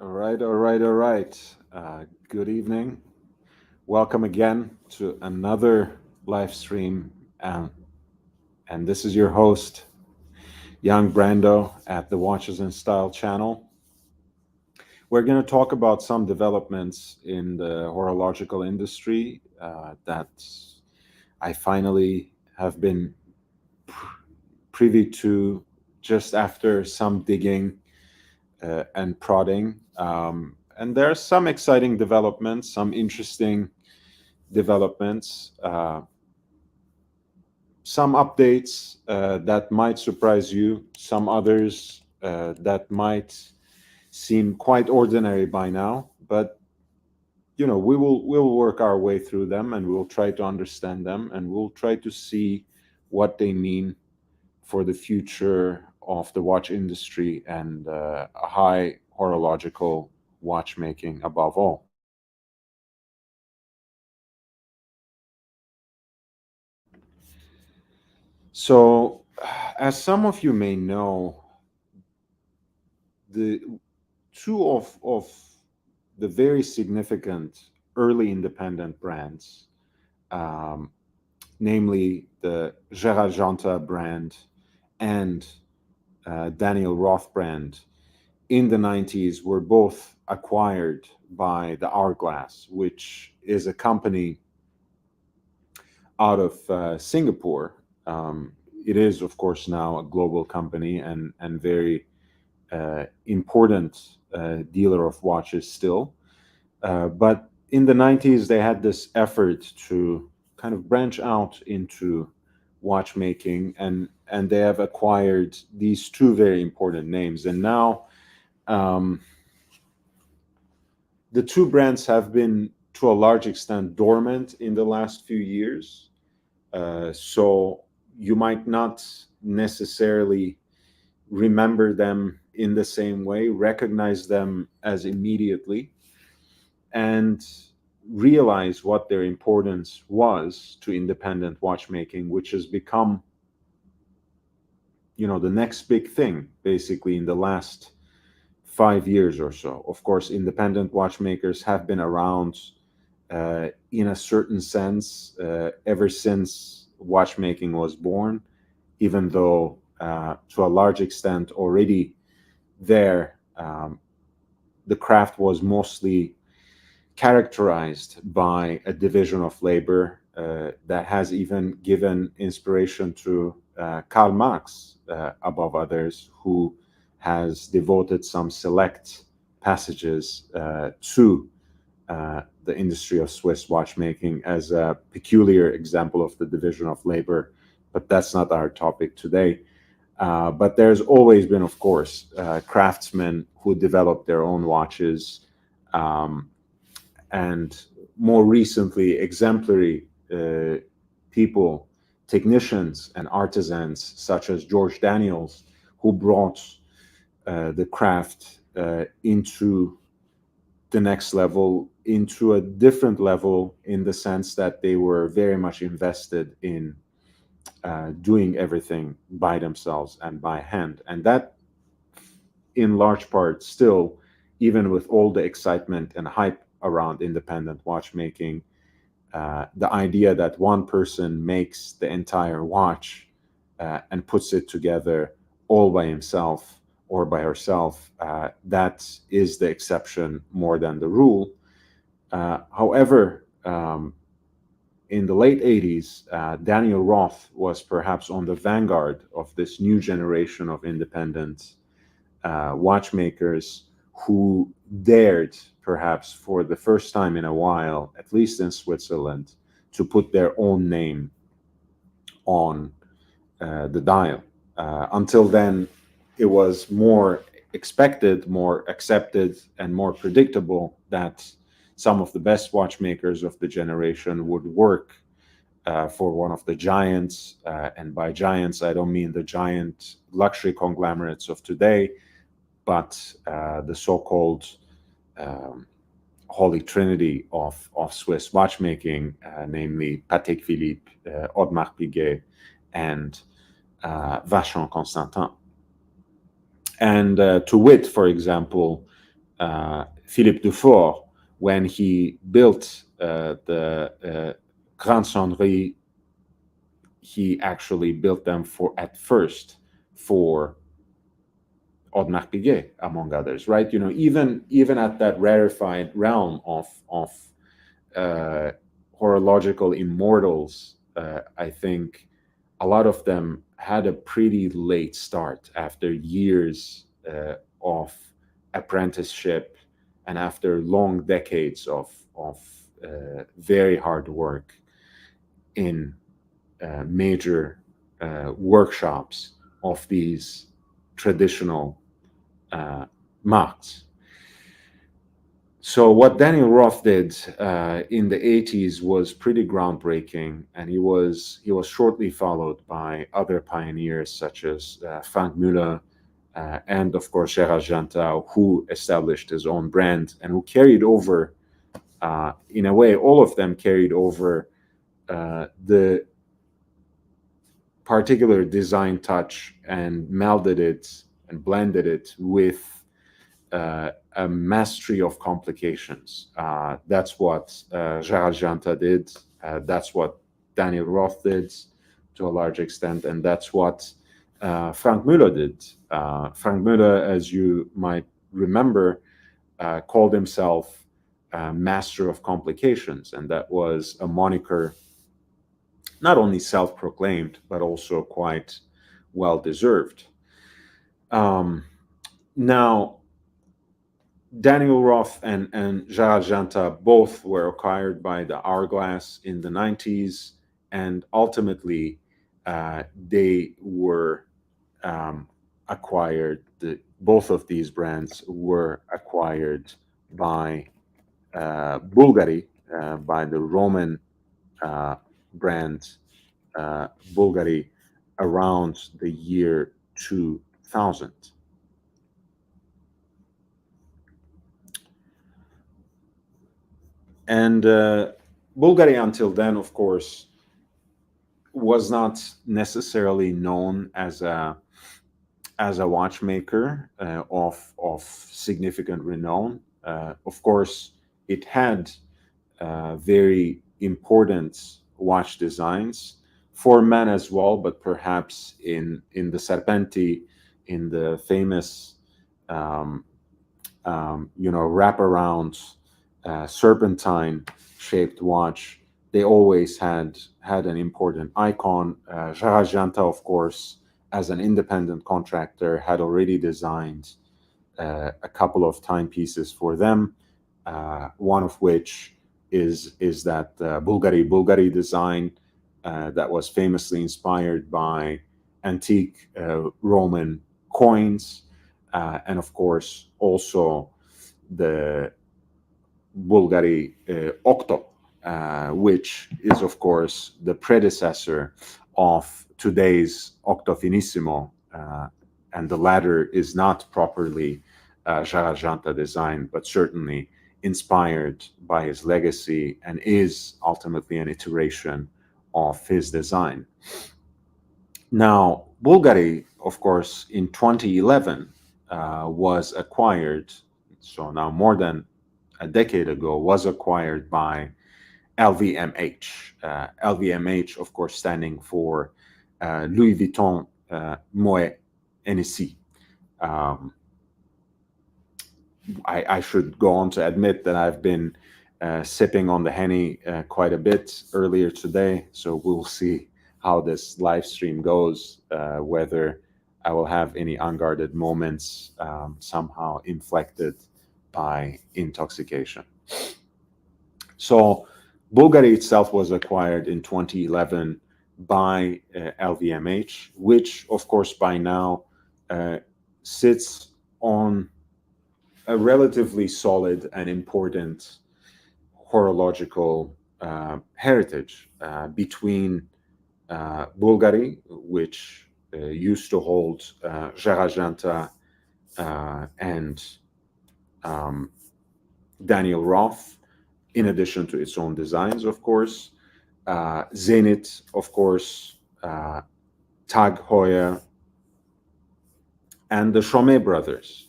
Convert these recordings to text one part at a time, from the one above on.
All right. Good evening. Welcome again to another live stream. And this is your host, Young Brando at the Watches and Style channel. We're going to talk about some developments in the horological industry that I finally have been privy to just after some digging and prodding. And there are some exciting developments, some interesting developments, some updates that might surprise you, some others that might seem quite ordinary by now. But we will work our way through them, and we'll try to understand them, and we'll try to see what they mean for the future of the watch industry and high horological watchmaking above all. So, as some of you may know, the two of the very significant early independent brands, um, namely the Gerald Janta brand and Daniel Roth brand, in the 90s were both acquired by the Hourglass, which is a company out of Singapore. It is, of course, now a global company and very important dealer of watches still. But in the 90s, they had this effort to kind of branch out into watchmaking, and they have acquired these two very important names. And now um, the two brands have been, to a large extent, dormant in the last few years. So you might not necessarily remember them in the same way, recognize them as immediately, and realize what their importance was to independent watchmaking, which has become, the next big thing, basically, in the last 5 years or so. Of course, independent watchmakers have been around in a certain sense ever since watchmaking was born, even though to a large extent already there, the craft was mostly characterized by a division of labor that has even given inspiration to Karl Marx, above others, who has devoted some select passages to the industry of Swiss watchmaking as a peculiar example of the division of labor. But that's not our topic today. But there's always been, of course, craftsmen who developed their own watches, um, and more recently, exemplary people, technicians, and artisans such as George Daniels, who brought the craft into the next level, into a different level, in the sense that they were very much invested in doing everything by themselves and by hand. And that, in large part, still, even with all the excitement and hype around independent watchmaking, the idea that one person makes the entire watch and puts it together all by himself or by herself, that is the exception more than the rule. However, in the late 80s, Daniel Roth was perhaps on the vanguard of this new generation of independent watchmakers who dared, perhaps for the first time in a while, at least in Switzerland, to put their own name on the dial. Until then, it was more expected, more accepted, and more predictable that some of the best watchmakers of the generation would work for one of the giants. And by giants, I don't mean the giant luxury conglomerates of today, but the so-called um, holy trinity of Swiss watchmaking, namely Patek Philippe, Audemars Piguet, and Vacheron Constantin. And to wit, for example, Philippe Dufour, when he built the Grande Sonnerie, he actually built them for at first for Audemars Piguet, among others, right? You know, even at that rarefied realm of horological immortals, I think a lot of them had a pretty late start after years of apprenticeship and after long decades of very hard work in major workshops of these traditional marks. So what Daniel Roth did in the 80s was pretty groundbreaking, and he was shortly followed by other pioneers such as Frank Muller and of course Gerard Jantau, who established his own brand and who carried over, in a way, all of them carried over the particular design touch and melded it and blended it with a mastery of complications. That's what Gerard Janta did. That's what Daniel Roth did to a large extent, and that's what Frank Muller did. Frank Muller, as you might remember, called himself Master of Complications, and that was a moniker not only self-proclaimed but also quite well deserved. Now, Daniel Roth and Gerard Janta both were acquired by the Hourglass in the 90s, and ultimately they were acquired. Both of these brands were acquired by Bulgari, by the Roman brand Bulgari, around the year 2000. And Bulgari, until then, of course, was not necessarily known as a watchmaker of significant renown. Of course, it had very important watch designs for men as well, but perhaps in the Serpenti, in the famous wraparound serpentine shaped watch, they always had an important icon. Gerard Janta, of course, as an independent contractor, had already designed a couple of timepieces for them, one of which is that Bulgari design that was famously inspired by antique Roman coins, and of course also the Bulgari Octo, which is of course the predecessor of today's Octo Finissimo, and the latter is not properly Gerard Janta design, but certainly inspired by his legacy and is ultimately an iteration of his design. Now, Bulgari, of course, in 2011 was acquired, so now more than a decade ago, was acquired by LVMH. LVMH, of course, standing for Louis Vuitton, Moet Hennessy. I should go on to admit that I've been sipping on the Henny quite a bit earlier today, so we'll see how this live stream goes, whether I will have any unguarded moments somehow inflected by intoxication. So Bulgari itself was acquired in 2011 by LVMH, which of course by now sits on a relatively solid and important horological heritage between Bulgari, which used to hold Gerard Janta and Daniel Roth, in addition to its own designs, of course. Zenith, of course, Tag Heuer, and the Chomet brothers,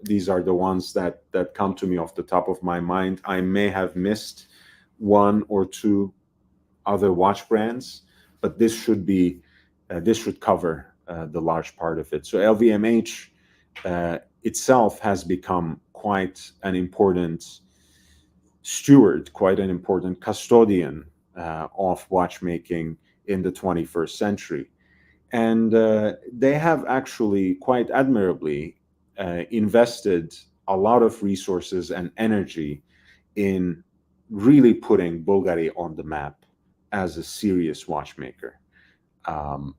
These are the ones that come to me off the top of my mind. I may have missed one or two other watch brands, but this should cover the large part of it. So LVMH itself has become quite an important steward, quite an important custodian of watchmaking in the 21st century. And they have actually quite admirably invested a lot of resources and energy in really putting Bulgari on the map as a serious watchmaker. Um,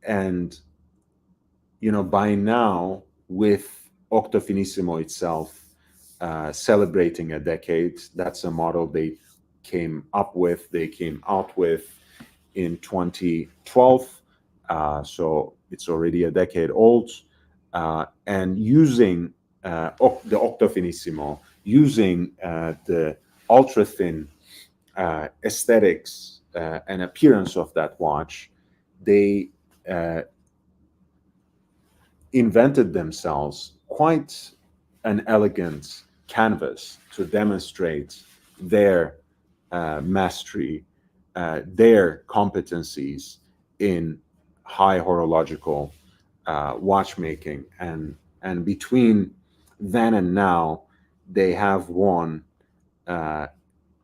and, by now, with Octofinissimo itself celebrating a decade, that's a model they came out with in 2012. So it's already a decade old. And using the Octofinissimo, using the ultra thin aesthetics and appearance of that watch, they uh, invented themselves quite an elegant canvas to demonstrate their mastery, their competencies in high horological watchmaking, and between then and now, they have won uh,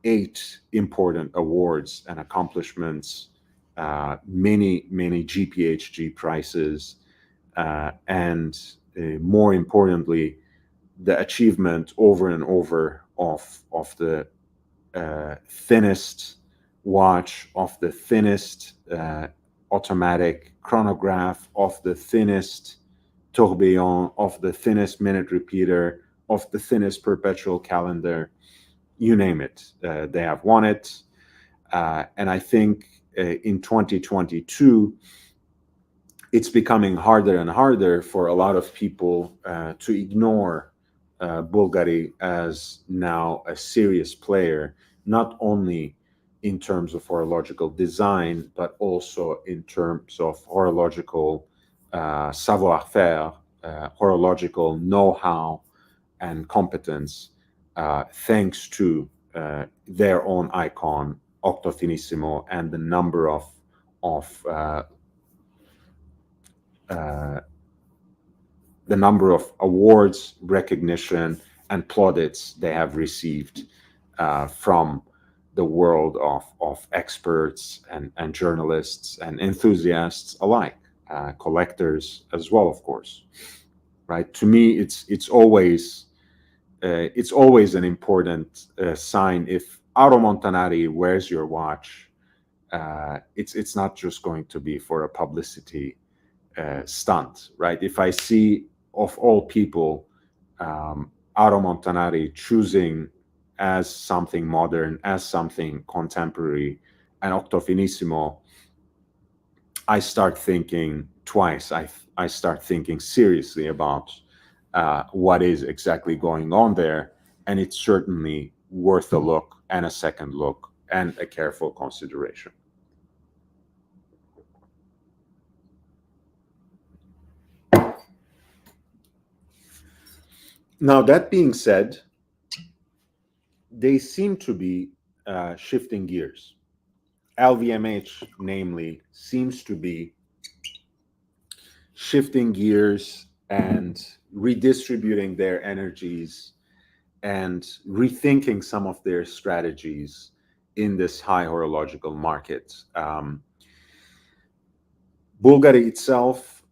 8 important awards and accomplishments, many GPHG prizes, and more importantly, the achievement over and over of the thinnest watch, of the thinnest automatic chronograph, of the thinnest tourbillon, of the thinnest minute repeater, of the thinnest perpetual calendar, you name it. They have won it. And I think in 2022, it's becoming harder and harder for a lot of people to ignore Bulgari as now a serious player, not only in terms of horological design, but also in terms of horological savoir-faire, horological know-how and competence, thanks to their own icon, Octofinissimo, and the number of uh, the number of awards, recognition, and plaudits they have received from the world of experts and journalists and enthusiasts alike, collectors as well, of course. Right? To me, it's always an important sign if Auro Montanari wears your watch. It's not just going to be for a publicity stunt, right? If I see, of all people, Auro Montanari choosing as something modern, as something contemporary, and Octofinissimo, I start thinking twice. I start thinking seriously about what is exactly going on there, and it's certainly worth a look and a second look and a careful consideration. Now, that being said, they seem to be shifting gears. LVMH, namely, seems to be shifting gears and redistributing their energies and rethinking some of their strategies in this high horological market. Bulgari itself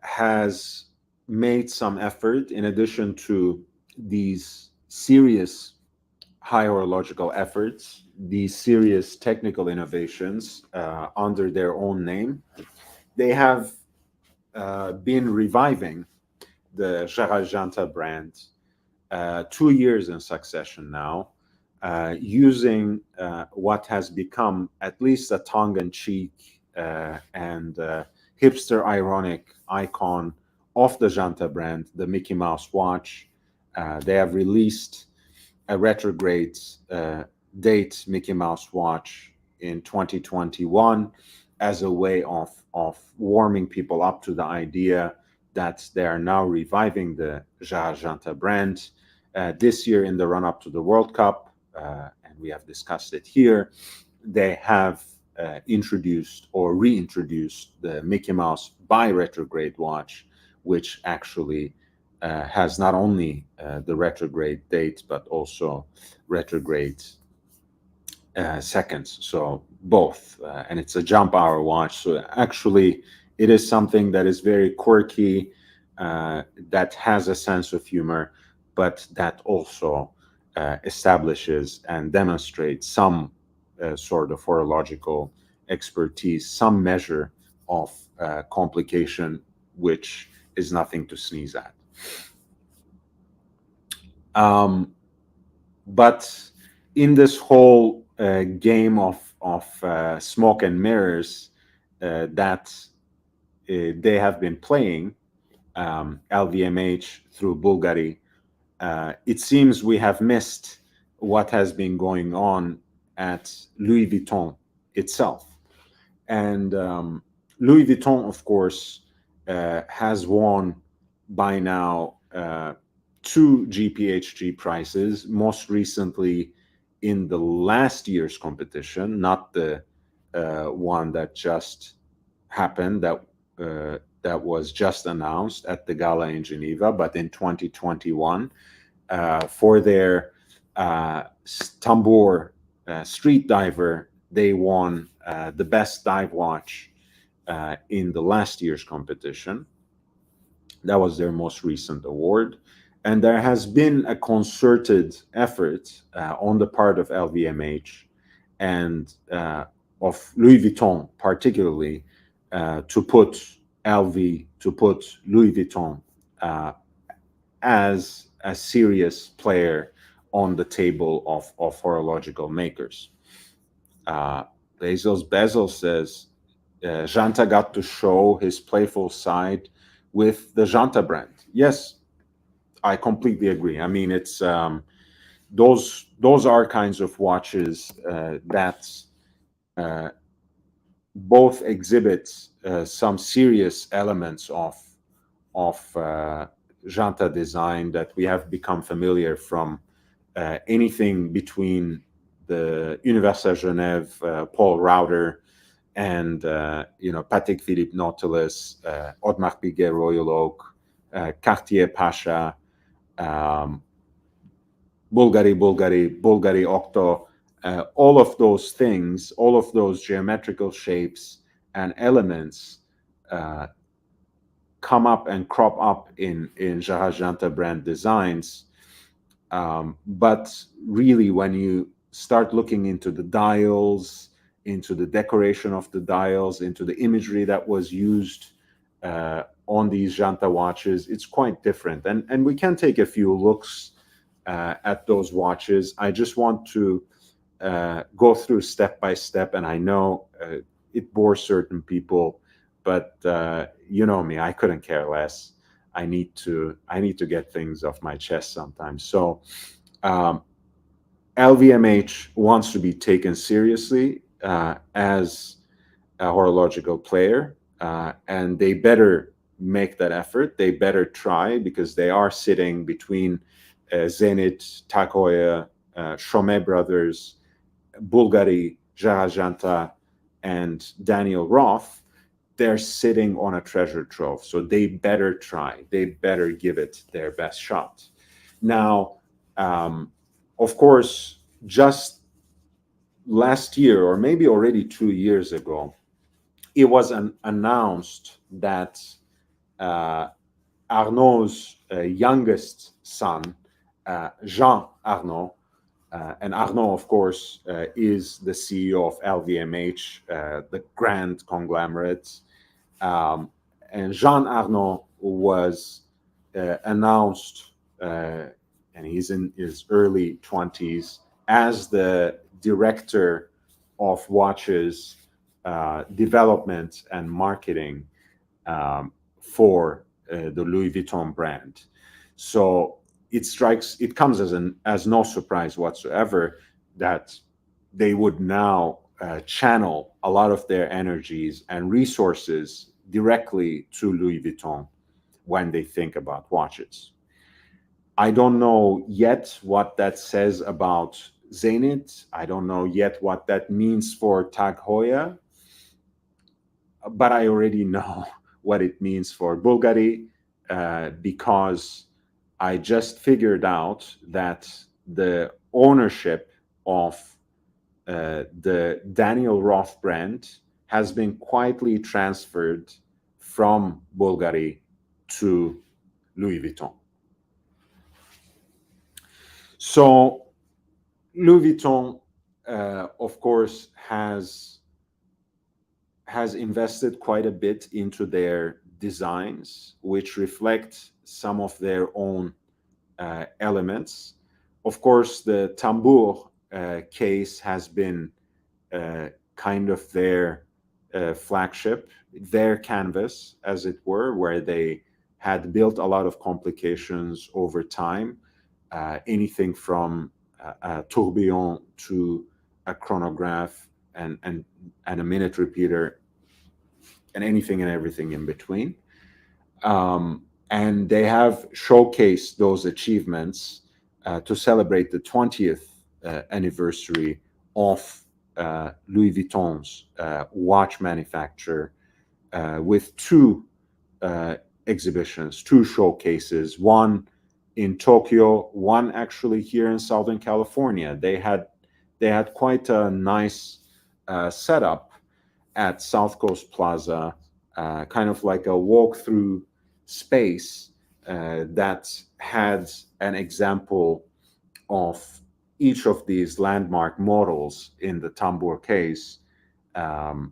has made some effort, in addition to these serious high horological efforts, these serious technical innovations under their own name. They have been reviving the Gerald Janta brand 2 years in succession now, using what has become at least a tongue-in-cheek and hipster ironic icon of the Janta brand, the Mickey Mouse watch. They have released a retrograde date Mickey Mouse watch in 2021 as a way of warming people up to the idea that they are now reviving the Jarajanta brand. This year, in the run up to the World Cup, and we have discussed it here, they have introduced or reintroduced the Mickey Mouse bi retrograde watch, which actually has not only the retrograde date but also retrograde seconds, so both, and it's a jump hour watch. So actually, it is something that is very quirky, that has a sense of humor, but that also establishes and demonstrates some sort of horological expertise, some measure of complication, which is nothing to sneeze at. But in this whole game of smoke and mirrors that they have been playing, LVMH through Bulgari, it seems we have missed what has been going on at Louis Vuitton itself. And Louis Vuitton, of course, has won by now two GPHG prizes, most recently in the last year's competition, not the one that just happened, that was just announced at the gala in Geneva, but in 2021, for their Tambour street diver, they won the best dive watch in the last year's competition. That was their most recent award. And there has been a concerted effort on the part of LVMH and of Louis Vuitton, particularly, to put to put Louis Vuitton as a serious player on the table of horological makers. Bezel says, Janta got to show his playful side with the Janta brand. Yes, I completely agree. I mean, it's those are kinds of watches that both exhibit some serious elements of Janta design that we have become familiar from anything between the Universal Genève, Paul Rauder, and Patek Philippe Nautilus, Audemars Piguet Royal Oak, Cartier Pasha, Bulgari Octo, all of those things, all of those geometrical shapes and elements come up and crop up in Jarajanta brand designs. But really, when you start looking into the dials, into the decoration of the dials, into the imagery that was used on these Janta watches, it's quite different. And we can take a few looks at those watches. I just want to go through step by step, and I know it bores certain people, but you know me, I couldn't care less. I need to get things off my chest sometimes. So LVMH wants to be taken seriously as a horological player, and they better make that effort. They better try, because they are sitting between Zenit, Tag Heuer, Chomet Brothers, Bulgari, Jarajanta, and Daniel Roth. They're sitting on a treasure trove, so they better try. They better give it their best shot. Now, of course, just last year, or maybe already 2 years ago, it was announced that Arnaud's youngest son, Jean Arnaud, and Arnaud, of course, is the CEO of LVMH, the grand conglomerate. And Jean Arnaud was announced, and he's in his early 20s, as the director of watches development and marketing for the Louis Vuitton brand. So it comes as no surprise whatsoever that they would now channel a lot of their energies and resources directly to Louis Vuitton. when they think about watches. I don't know yet what that says about Zenit. I don't know yet what that means for Tag Heuer, but I already know what it means for Bulgari, because I just figured out that the ownership of the Daniel Roth brand has been quietly transferred from Bulgari to Louis Vuitton. So Louis Vuitton, of course, has invested quite a bit into their designs, which reflect some of their own elements. Of course, the tambour case has been kind of their flagship, their canvas, as it were, where they had built a lot of complications over time, anything from a tourbillon to a chronograph and a minute repeater and anything and everything in between. And they have showcased those achievements to celebrate the 20th anniversary of Louis Vuitton's watch manufacture with two exhibitions, two showcases, one in Tokyo, one actually here in Southern California. They had quite a nice setup at South Coast Plaza, kind of like a walkthrough space that had an example of each of these landmark models in the tambour case. And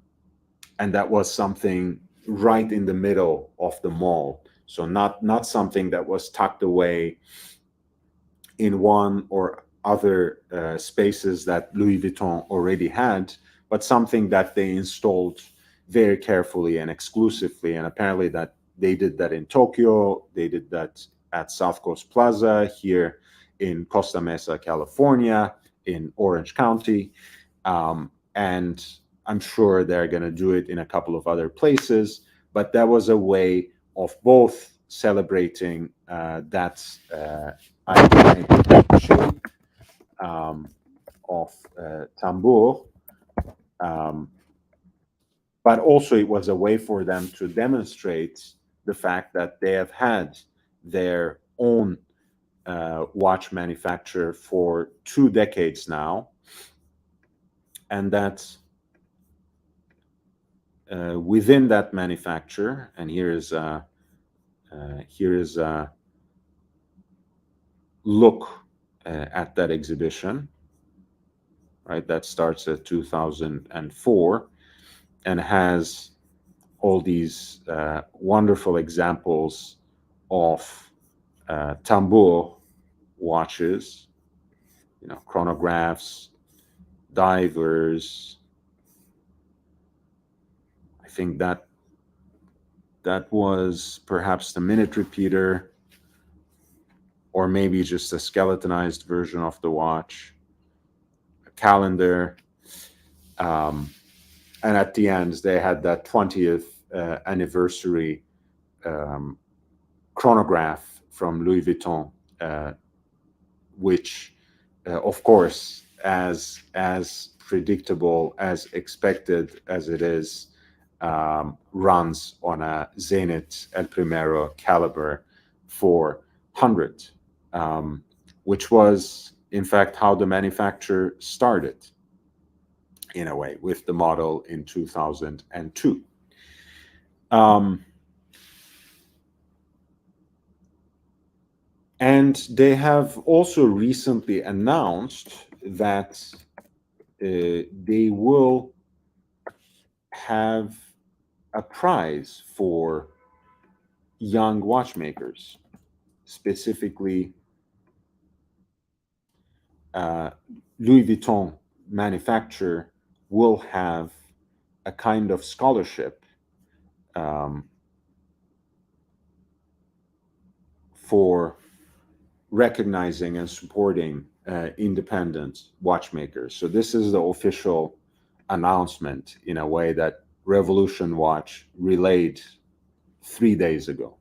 that was something right in the middle of the mall. So not something that was tucked away in one or other spaces that Louis Vuitton already had, but something that they installed very carefully and exclusively. And apparently that they did that in Tokyo, they did that at South Coast Plaza here in Costa Mesa, California, in Orange County. And I'm sure they're going to do it in a couple of other places, but that was a way of both celebrating that iconic shape of tambour, but also it was a way for them to demonstrate the fact that they have had their own watch manufacturer for 2 decades now, and that within that manufacturer, and here is a look at that exhibition, right? That starts at 2004 and has all these wonderful examples of tambour watches, chronographs, divers. I think that was perhaps the minute repeater, or maybe just a skeletonized version of the watch, a calendar. And at the end, they had that 20th anniversary chronograph from Louis Vuitton, which, of course, as predictable, as expected as it is, runs on a Zenit El Primero caliber 400, which was, in fact, how the manufacturer started, in a way, with the model in 2002. And they have also recently announced that they will have a prize for young watchmakers, specifically Louis Vuitton manufacturer will have a kind of scholarship for recognizing and supporting independent watchmakers. So this is the official announcement, in a way, that Revolution Watch relayed 3 days ago.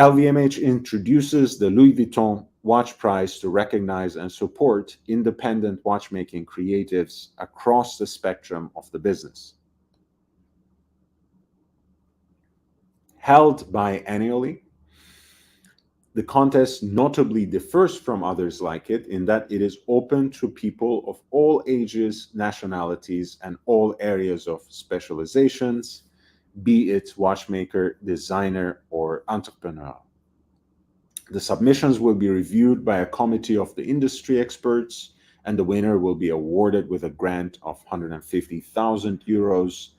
LVMH introduces the Louis Vuitton Watch Prize to recognize and support independent watchmaking creatives across the spectrum of the business. Held biannually, the contest notably differs from others like it in that it is open to people of all ages, nationalities, and all areas of specializations, be it watchmaker, designer, or entrepreneur. The submissions will be reviewed by a committee of the industry experts, and the winner will be awarded with a grant of 150,000 euros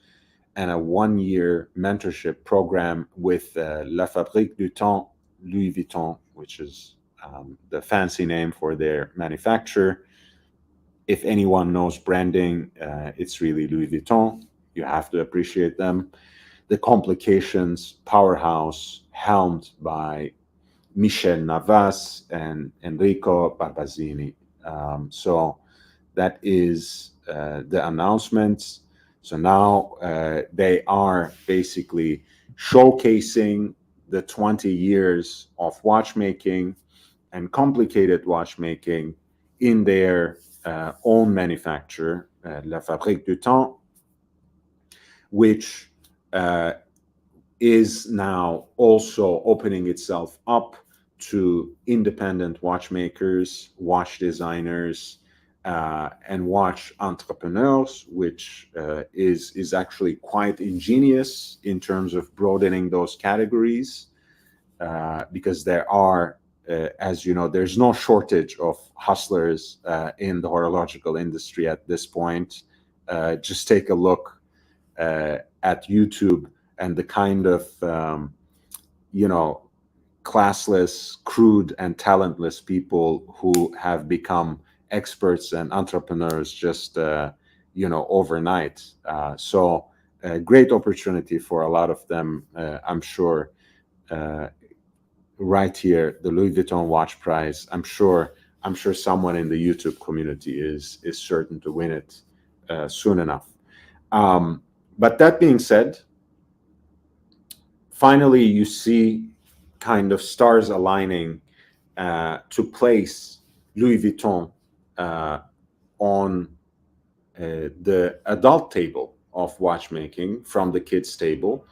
and a one-year mentorship program with La Fabrique du Temps Louis Vuitton, which is the fancy name for their manufacturer. If anyone knows branding, it's really Louis Vuitton. You have to appreciate them. The Complications powerhouse, helmed by Michel Navas and Enrico Barbazzini. So that is the announcements. So now they are basically showcasing the 20 years of watchmaking and complicated watchmaking in their own manufacturer, La Fabrique du Temps, which is now also opening itself up to independent watchmakers, watch designers, and watch entrepreneurs, which is actually quite ingenious in terms of broadening those categories, because there are, as you know, there's no shortage of hustlers in the horological industry at this point. Just take a look at YouTube and the kind of, classless, crude, and talentless people who have become experts and entrepreneurs just, overnight. So a great opportunity for a lot of them, I'm sure. Right here, the Louis Vuitton Watch Prize. I'm sure someone in the YouTube community is certain to win it soon enough. But that being said, finally, you see kind of stars aligning to place Louis Vuitton on the adult table of watchmaking from the kids' table.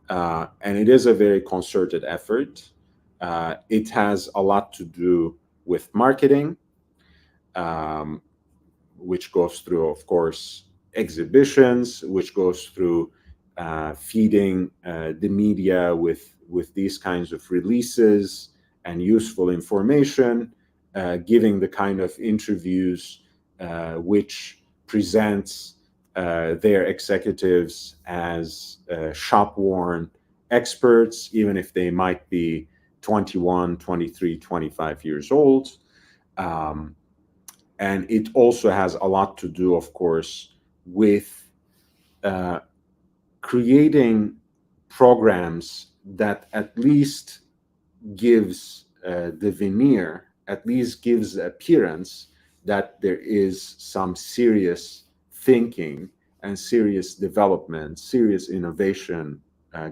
And it is a very concerted effort. It has a lot to do with marketing, which goes through, of course, exhibitions, which goes through feeding the media with these kinds of releases and useful information, giving the kind of interviews which presents their executives as shop-worn experts, even if they might be 21, 23, 25 years old. And it also has a lot to do, of course, with creating programs that at least gives the veneer, at least gives the appearance that there is some serious thinking and serious development, serious innovation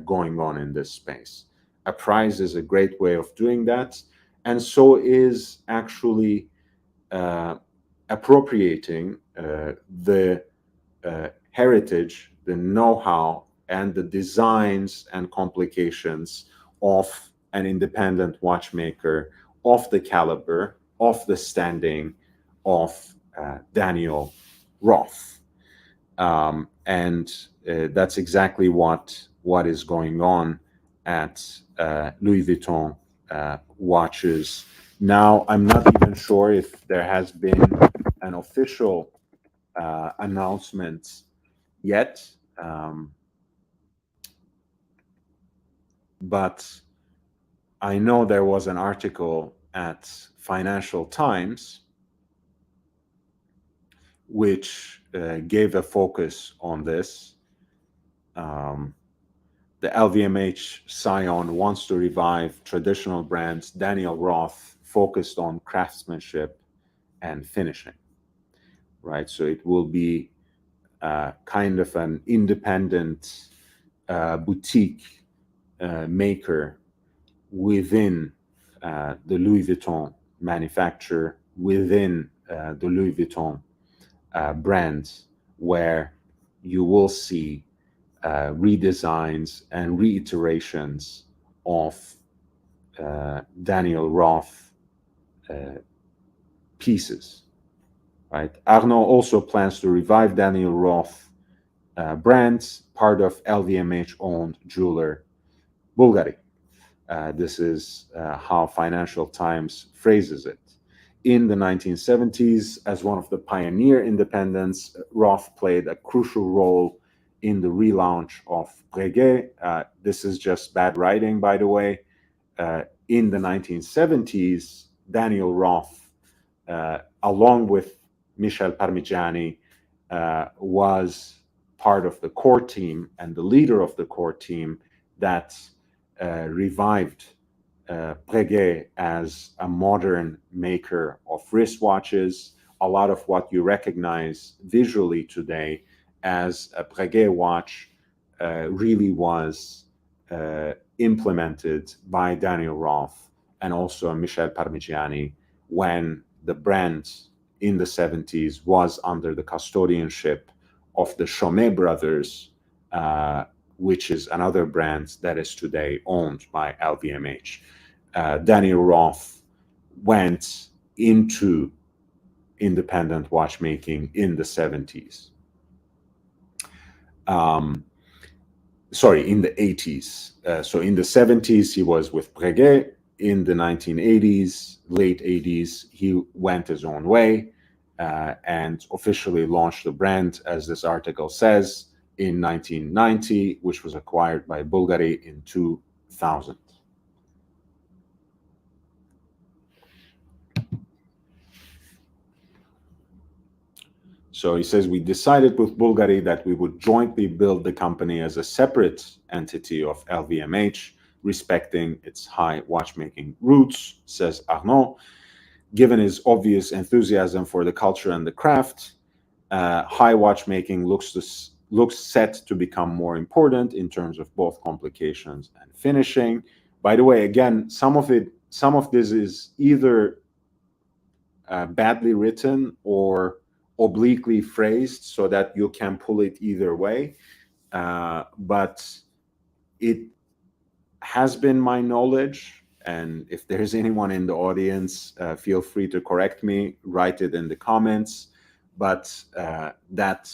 going on in this space. A prize is a great way of doing that, and so is actually appropriating the heritage, the know-how, and the designs and complications of an independent watchmaker of the caliber, of the standing of Daniel Roth. And that's exactly what is going on at Louis Vuitton watches. Now, I'm not even sure if there has been an official announcement yet, but I know there was an article at Financial Times which gave a focus on this. The LVMH scion wants to revive traditional brands. Daniel Roth focused on craftsmanship and finishing, right? So it will be kind of an independent boutique maker within the Louis Vuitton manufacturer, within the Louis Vuitton brand, where you will see redesigns and reiterations of Daniel Roth pieces. Right? Arnault also plans to revive Daniel Roth brands, part of LVMH-owned jeweler Bulgari. This is how Financial Times phrases it. In the 1970s, as one of the pioneer independents, Roth played a crucial role in the relaunch of Breguet. This is just bad writing, by the way. In the 1970s, Daniel Roth, along with Michel Parmigiani, was part of the core team and the leader of the core team that revived Breguet as a modern maker of wristwatches. A lot of what you recognize visually today as a Breguet watch really was implemented by Daniel Roth and also Michel Parmigiani when the brand in the 70s was under the custodianship of the Chomet brothers, which is another brand that is today owned by LVMH. Daniel Roth went into independent watchmaking in the 70s. In the 80s. So in the 70s, he was with Breguet. In the 1980s, late 80s, he went his own way and officially launched the brand, as this article says, in 1990, which was acquired by Bulgari in 2000. So he says, we decided with Bulgari that we would jointly build the company as a separate entity of LVMH, respecting its high watchmaking roots, says Arnault. Given his obvious enthusiasm for the culture and the craft, high watchmaking looks set to become more important in terms of both complications and finishing. By the way, again, some of this is either badly written or obliquely phrased so that you can pull it either way. But it has been my knowledge, and if there's anyone in the audience, feel free to correct me, write it in the comments, but that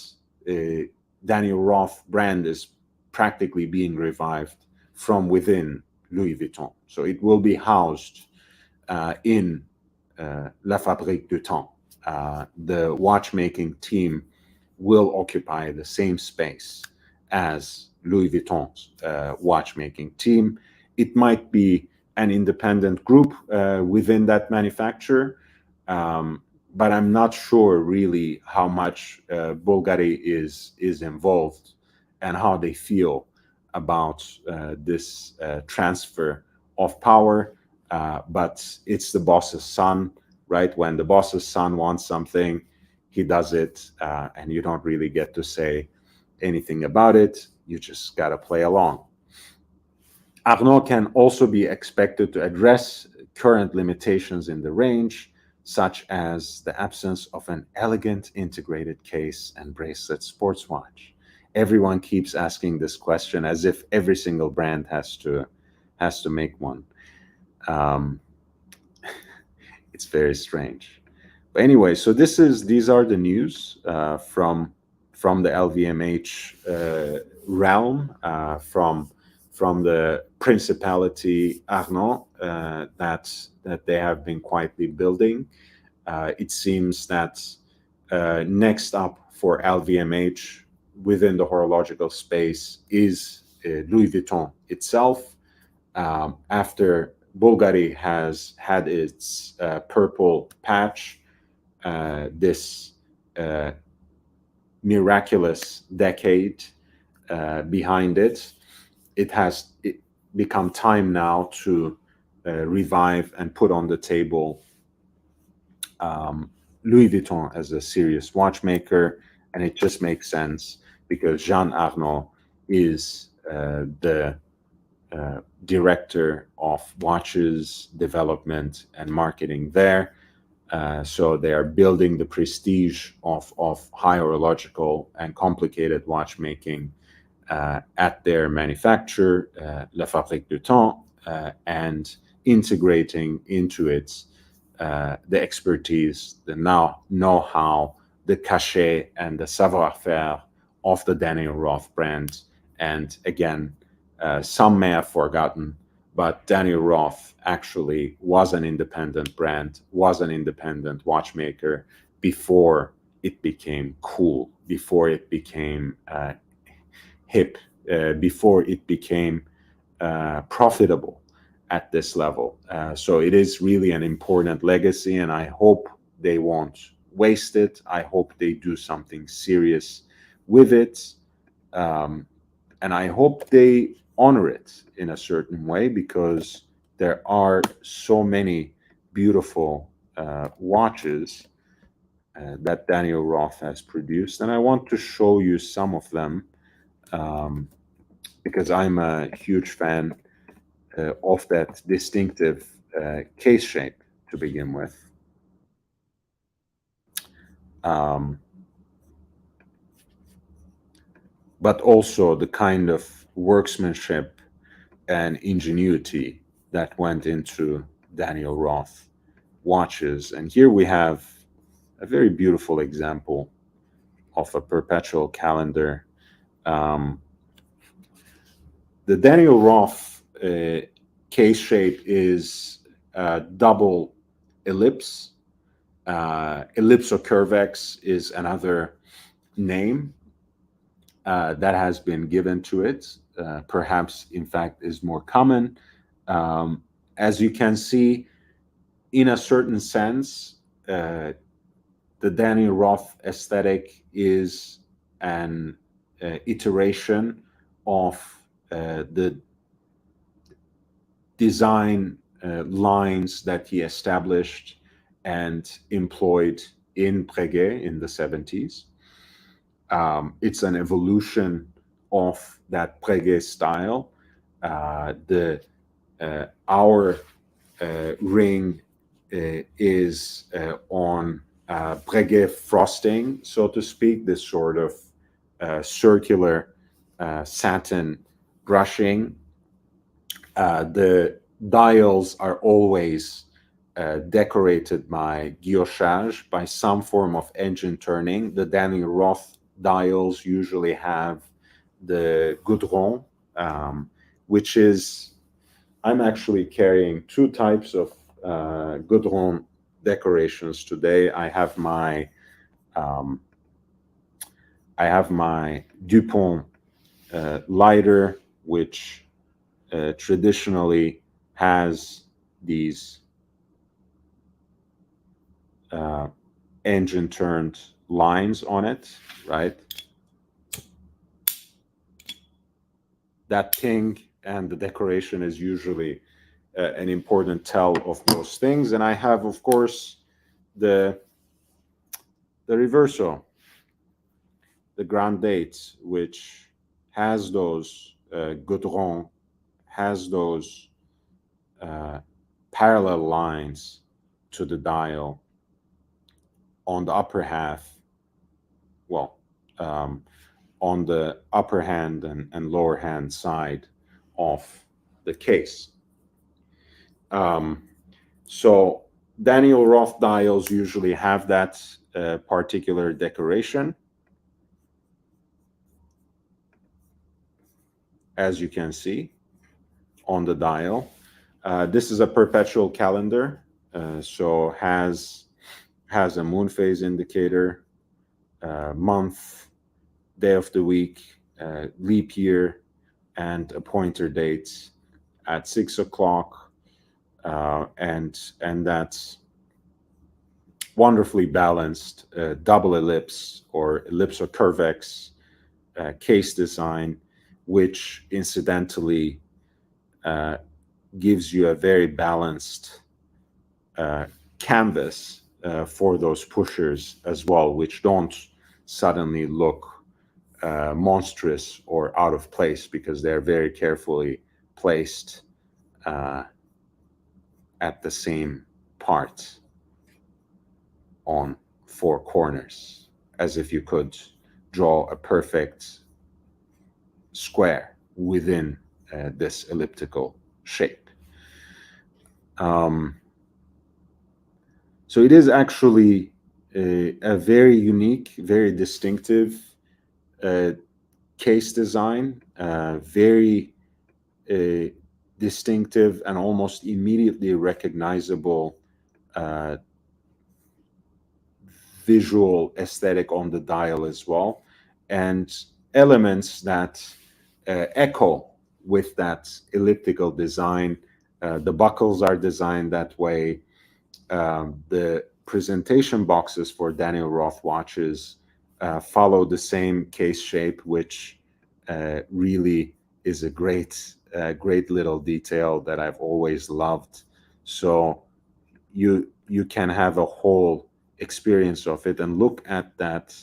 Daniel Roth brand is practically being revived from within Louis Vuitton. So it will be housed in La Fabrique du Temps. The watchmaking team will occupy the same space as Louis Vuitton's watchmaking team. It might be an independent group within that manufacturer, but I'm not sure really how much Bulgari is involved and how they feel about this transfer of power. But it's the boss's son, right? When the boss's son wants something, he does it, and you don't really get to say anything about it. You just got to play along. Arnault can also be expected to address current limitations in the range, such as the absence of an elegant integrated case and bracelet sports watch. Everyone keeps asking this question as if every single brand has to make one. It's very strange. But anyway, so these are the news from the LVMH realm, from the Principality Arnault that they have been quietly building. It seems that next up for LVMH within the horological space is Louis Vuitton itself. After Bulgari has had its purple patch, this miraculous decade behind it, it has become time now to revive and put on the table Louis Vuitton as a serious watchmaker, and it just makes sense because Jean Arnault is the director of watches development and marketing there. So they are building the prestige of high horological and complicated watchmaking at their manufacturer, La Fabrique du Temps, and integrating into it the expertise, the know-how, the cachet, and the savoir-faire of the Daniel Roth brand. And again, some may have forgotten, but Daniel Roth actually was an independent brand, was an independent watchmaker before it became cool, before it became hip, before it became profitable at this level. So it is really an important legacy, and I hope they won't waste it. I hope they do something serious with it. And I hope they honor it in a certain way, because there are so many beautiful watches that Daniel Roth has produced. And I want to show you some of them um, because I'm a huge fan of that distinctive case shape to begin with. Um, but also the kind of workmanship and ingenuity that went into Daniel Roth watches. And here we have a very beautiful example of a perpetual calendar. Um, the Daniel Roth case shape is a double ellipse. Ellipsocurvex is another name that has been given to it. Perhaps, in fact, is more common. As you can see, in a certain sense, the Daniel Roth aesthetic is an iteration of the design lines that he established and employed in Breguet in the 70s. It's an evolution of that Breguet style. Our ring is on Breguet frosting, so to speak, this sort of circular satin brushing. The dials are always decorated by guillochage, by some form of engine turning. The Daniel Roth dials usually have the goudron, which is, I'm actually carrying two types of goudron decorations today. Um, I have my Dupont lighter, which traditionally has these engine turned lines on it, right? That thing and the decoration is usually an important tell of those things. And I have, of course, the Reverso, the Grand Date, which has those goudron, has those parallel lines to the dial on the upper half, well, on the upper hand and lower hand side of the case. So Daniel Roth dials usually have that particular decoration, as you can see on the dial. This is a perpetual calendar, so has a moon phase indicator, month, day of the week, leap year, and a pointer date at 6 o'clock, and that's wonderfully balanced double ellipse or ellipsocurvex case design, which incidentally gives you a very balanced canvas for those pushers as well, which don't suddenly look monstrous or out of place, because they're very carefully placed uh, at the same part on four corners, as if you could draw a perfect square within this elliptical shape. Um, so it is actually a very unique, very distinctive uh, case design, very uh, distinctive and almost immediately recognizable uh, visual aesthetic on the dial as well, and elements that echo with that elliptical design. The buckles are designed that way. The presentation boxes for Daniel Roth watches follow the same case shape, which really is a great little detail that I've always loved. So you can have a whole experience of it, and look at that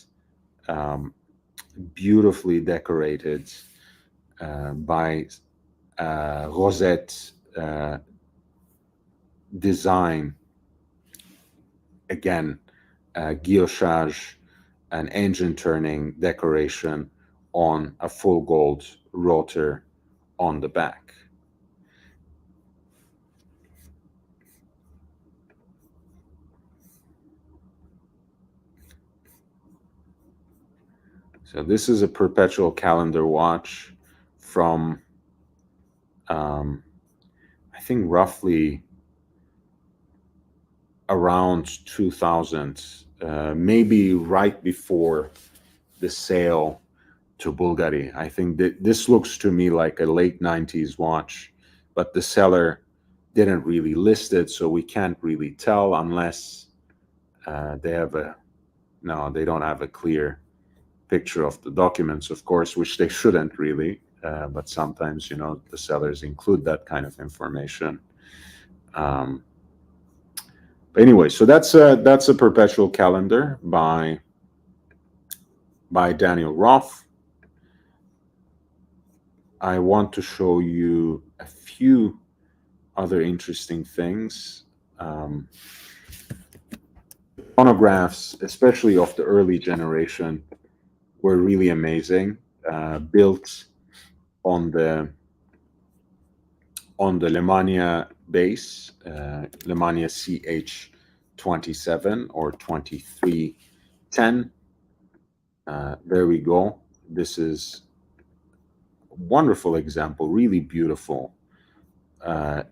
um, beautifully decorated by Rosette design. Again, guillochage and engine turning decoration on a full gold rotor on the back. So this is a perpetual calendar watch from, I think, roughly around 2000, maybe right before the sale to Bulgari. I think that this looks to me like a late 90s watch, but the seller didn't really list it, so we can't really tell unless they have a, no, they don't have a clear picture of the documents, of course, which they shouldn't really, but sometimes, the sellers include that kind of information. But anyway, so that's a perpetual calendar by Daniel Roth. I want to show you a few other interesting things. Phonographs, especially of the early generation, were really amazing. Built on the Lemania base, Lemania CH27 or 2310. There we go. This is a wonderful example, really beautiful,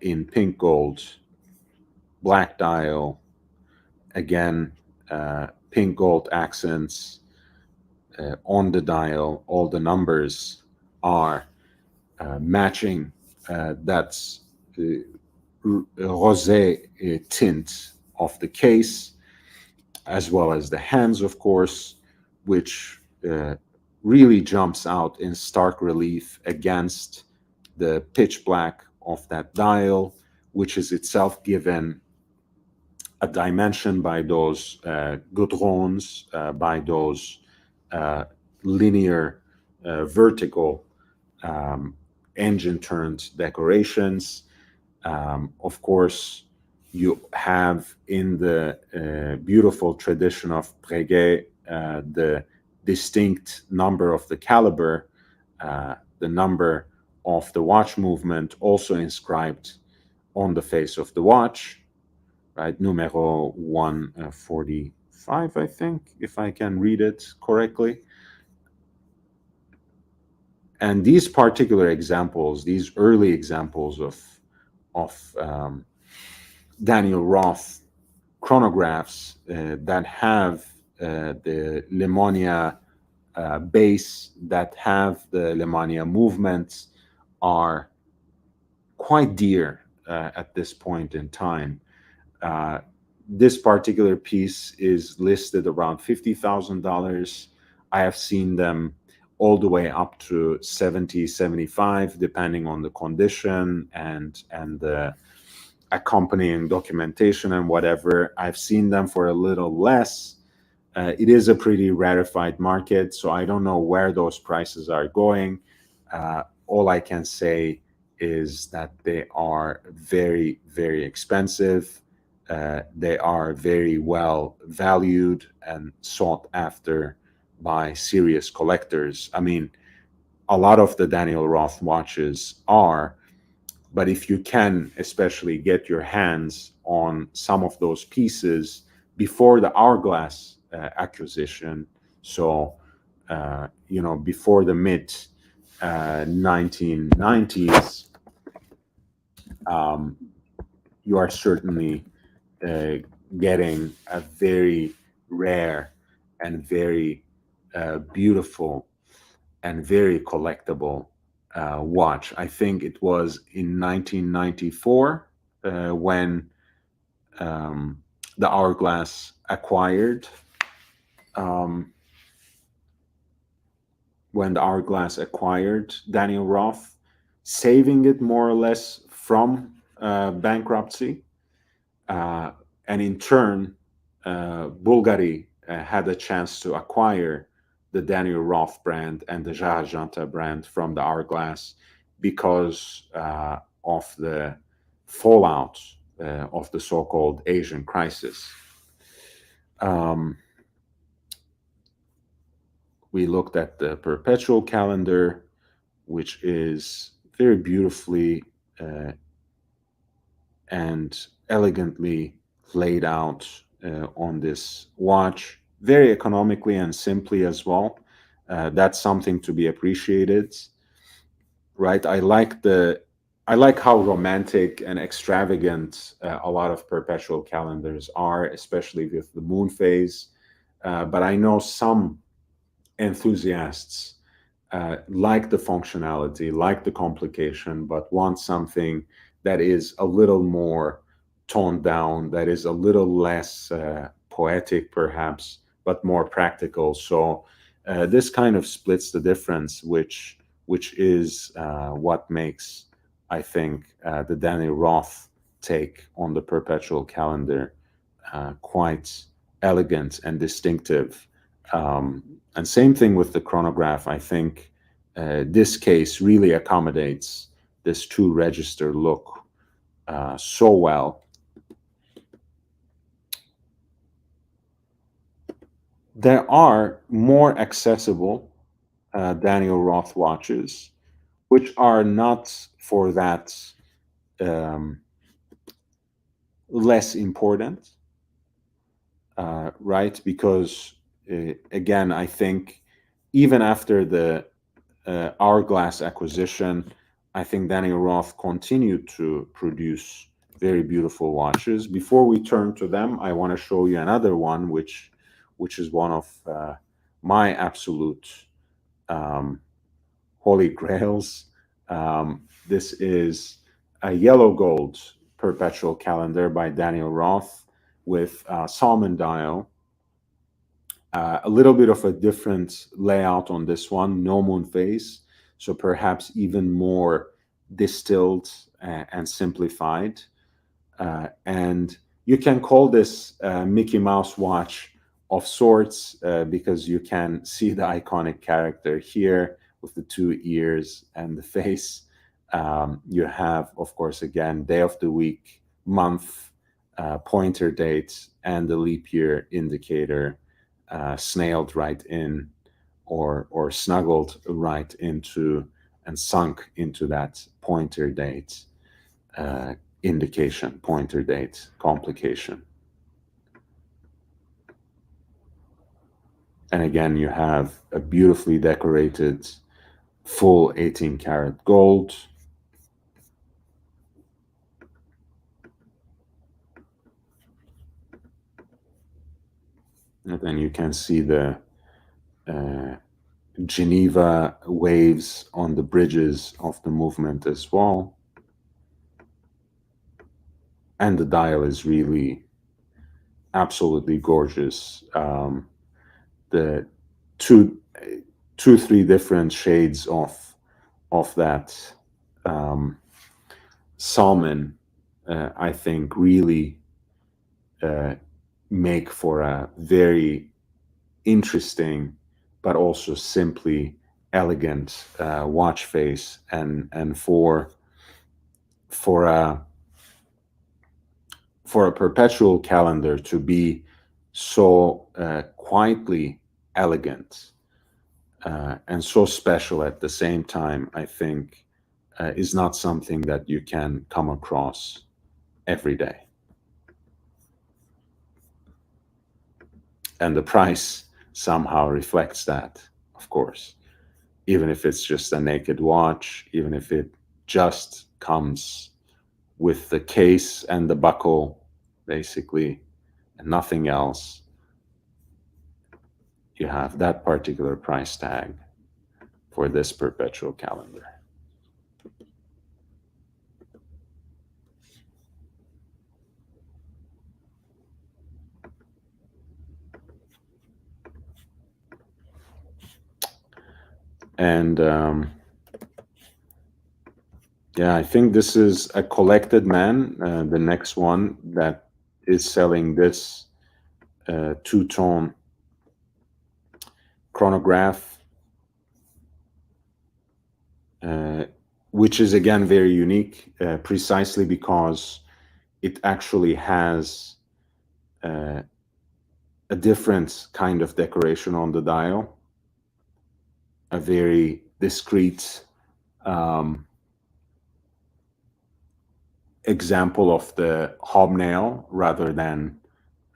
in pink gold, black dial, again, pink gold accents on the dial. All the numbers are matching that rosé tint of the case, as well as the hands, of course, which really jumps out in stark relief against the pitch black of that dial, which is itself given a dimension by those goudrons, by those linear vertical engine turned decorations. Of course, you have in the beautiful tradition of Breguet the distinct number of the caliber, the number of the watch movement also inscribed on the face of the watch, right? Numero 145, I think, if I can read it correctly. And these particular examples, these early examples of Daniel Roth chronographs that have the Lemania base, that have the Lemania movements, are quite dear at this point in time. This particular piece is listed around $50,000. I have seen them all the way up to 70, 75, depending on the condition and the accompanying documentation and whatever. I've seen them for a little less. It is a pretty rarefied market, so I don't know where those prices are going. All I can say is that they are very, very expensive. They are very well valued and sought after by serious collectors. I mean, a lot of the Daniel Roth watches are, but if you can especially get your hands on some of those pieces before the hourglass acquisition, so before the mid 1990s, um, you are certainly uh, getting a very rare and very beautiful and very collectible watch. I think it was in 1994 when um, the Hourglass acquired um, Daniel Roth, saving it more or less from bankruptcy. Uh, and in turn, Bulgari had a chance to acquire the Daniel Roth brand and the Jarajanta brand from the Hourglass because of the fallout of the so-called Asian crisis. Um, we looked at the perpetual calendar, which is very beautifully and elegantly laid out on this watch, very economically and simply as well. That's something to be appreciated, right? I like how romantic and extravagant a lot of perpetual calendars are, especially with the moon phase. But I know some enthusiasts like the functionality, like the complication, but want something that is a little more toned down, that is a little less poetic, perhaps, but more practical. So this kind of splits the difference, which is what makes, I think, the Danny Roth take on the perpetual calendar quite elegant and distinctive. And same thing with the chronograph. I think this case really accommodates this two register look so well. There are more accessible Daniel Roth watches, which are not for that um, less important, right? Because again, I think even after the Hourglass acquisition, I think Daniel Roth continued to produce very beautiful watches. Before we turn to them, I want to show you another one, which is one of my absolute um, holy grails. This is a yellow gold perpetual calendar by Daniel Roth with salmon dial, a little bit of a different layout on this one, no moon phase, so perhaps even more distilled and simplified. And you can call this Mickey Mouse watch of sorts because you can see the iconic character here with the two ears and the face. You have, of course, again, day of the week, month, pointer date, and the leap year indicator snailed right in or snuggled right into and sunk into that pointer date uh, indication, pointer date complication. And again, you have a beautifully decorated full 18 karat gold. And then you can see the uh, Geneva waves on the bridges of the movement as well. And the dial is really absolutely gorgeous. The two, three different shades of that um, salmon, I think, really uh, make for a very interesting, but also simply elegant watch face, and for for a perpetual calendar to be so quietly elegant and so special at the same time, I think, is not something that you can come across every day. And the price somehow reflects that, of course, even if it's just a naked watch, even if it just comes with the case and the buckle, basically, and nothing else. You have that particular price tag for this perpetual calendar. And yeah, I think this is a collected man, the next one that is selling this two-tone chronograph, uh, which is again very unique, precisely because it actually has uh, a different kind of decoration on the dial, a very discreet um, example of the hobnail rather than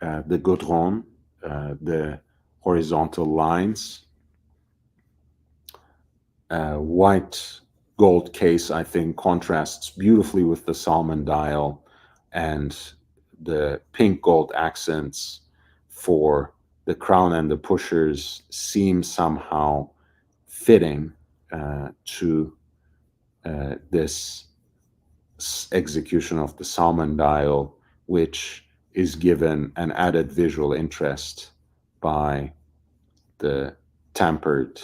the goudron, the horizontal lines. White gold case, I think, contrasts beautifully with the salmon dial, and the pink gold accents for the crown and the pushers seem somehow fitting to this execution of the salmon dial, which is given an added visual interest by the tempered,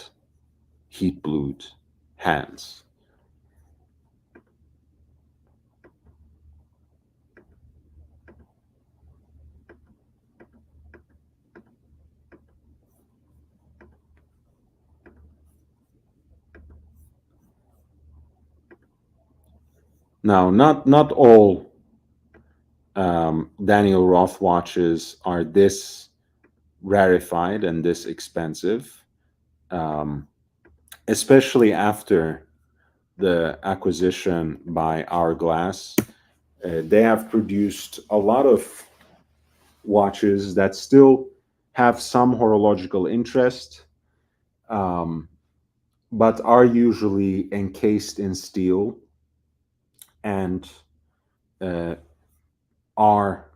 heat blued hands. Now, not all Daniel Roth watches are this rarefied and this expensive, um, especially after the acquisition by Hourglass. They have produced a lot of watches that still have some horological interest, um, but are usually encased in steel and uh, are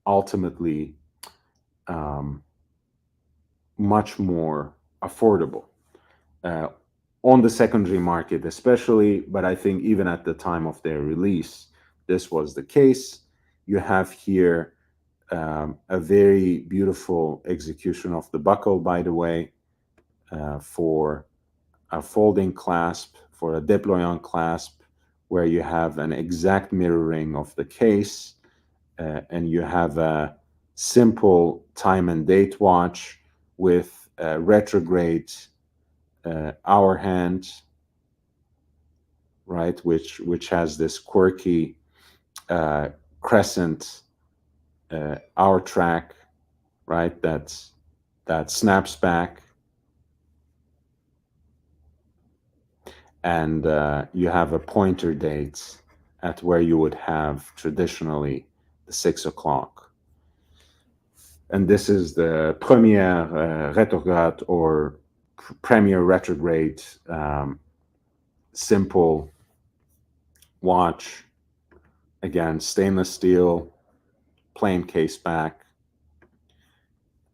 ultimately um, much more affordable uh, on the secondary market, especially. But I think even at the time of their release, this was the case. You have here a very beautiful execution of the buckle, by the way, for a folding clasp, for a déployant clasp, where you have an exact mirroring of the case, and you have a simple time and date watch with a retrograde hour hand, right, which has this quirky uh, crescent hour track, right, that snaps back, and you have a pointer date at where you would have traditionally the 6 o'clock. And this is the première retrograde or premier retrograde simple watch. Again, stainless steel, plain case back,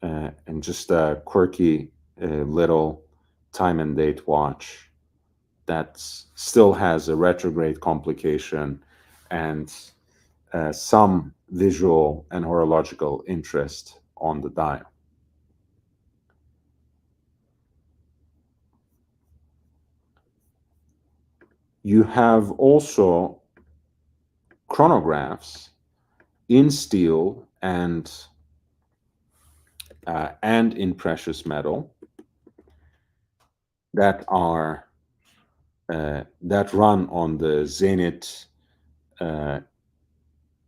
and just a quirky little time and date watch that still has a retrograde complication and some visual and horological interest on the dial. You have also chronographs in steel and in precious metal that are that run on the Zenit uh,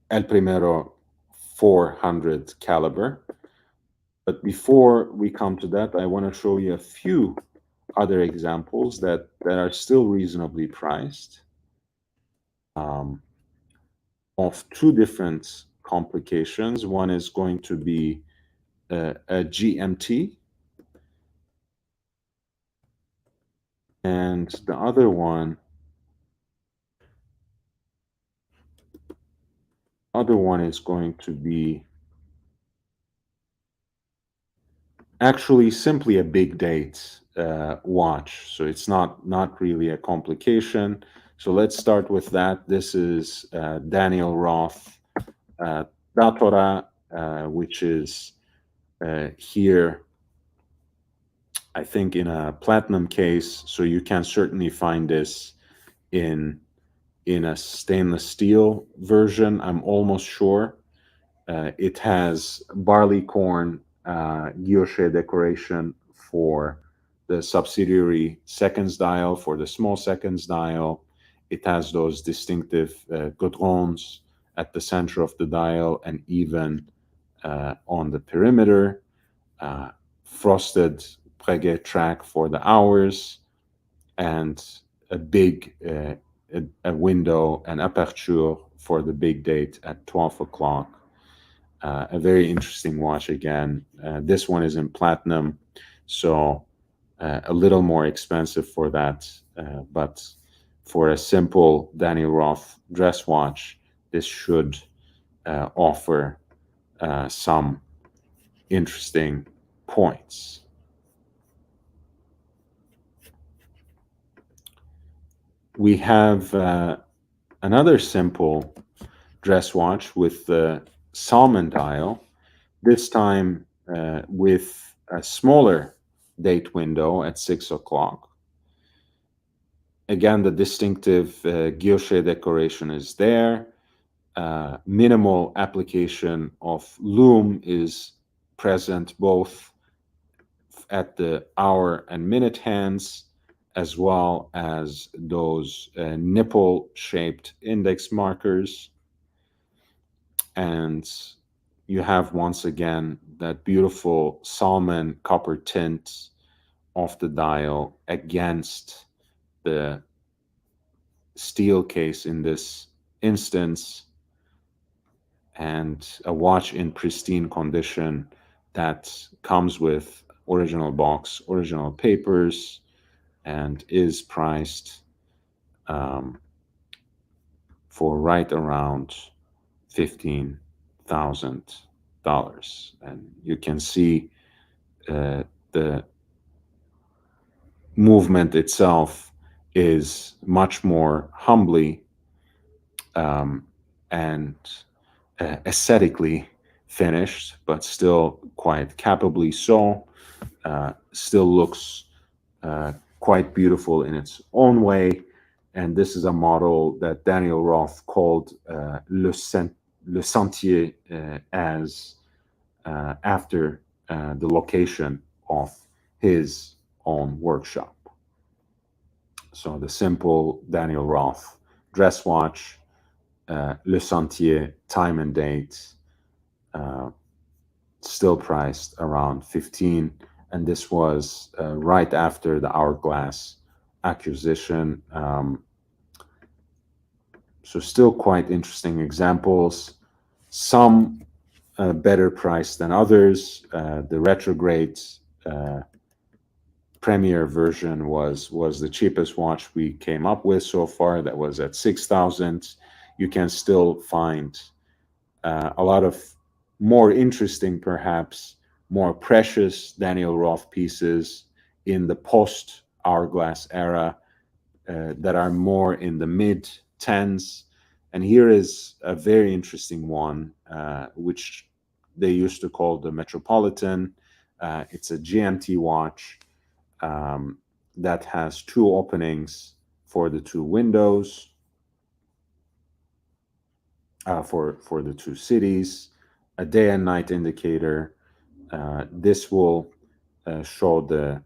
El Primero 400 caliber. But before we come to that, I want to show you a few other examples that are still reasonably priced, um, of two different complications. One is going to be a GMT, and the other one is going to be actually simply a big date watch. So it's not really a complication. So let's start with that. This is Daniel Roth Datora, which is here, I think, in a platinum case. So you can certainly find this in a stainless steel version. I'm almost sure. It has barley corn guilloche decoration for the subsidiary seconds dial, for the small seconds dial. It has those distinctive godrons at the center of the dial and even on the perimeter. Frosted Breguet track for the hours, and a big a window, an aperture for the big date at 12 o'clock. A very interesting watch again. This one is in platinum, so a little more expensive for that. But for a simple Daniel Roth dress watch, this should offer some interesting points. We have another simple dress watch with the salmon dial, this time with a smaller date window at 6 o'clock. Again, the distinctive guilloche decoration is there. Minimal application of loom is present both at the hour and minute hands, as well as those nipple shaped index markers. And you have once again that beautiful salmon copper tint of the dial against the steel case in this instance, and a watch in pristine condition that comes with original box, original papers, and is priced for right around $15,000. And you can see the movement itself is much more humbly and aesthetically finished, but still quite capably so. Still looks quite beautiful in its own way. And this is a model that Daniel Roth called Le Sentier, as after the location of his own workshop. So the simple Daniel Roth dress watch, Le Sentier, time and date, still priced around 15, and this was right after the Hourglass acquisition. So still quite interesting examples. Some better priced than others. The retrograde Premier version was the cheapest watch we came up with so far. That was at 6,000. You can still find a lot of more interesting, perhaps more precious Daniel Roth pieces in the post Hourglass era that are more in the mid tens. And here is a very interesting one, which they used to call the Metropolitan. It's a GMT watch that has two openings for the two windows, for the two cities, a day and night indicator. This will show the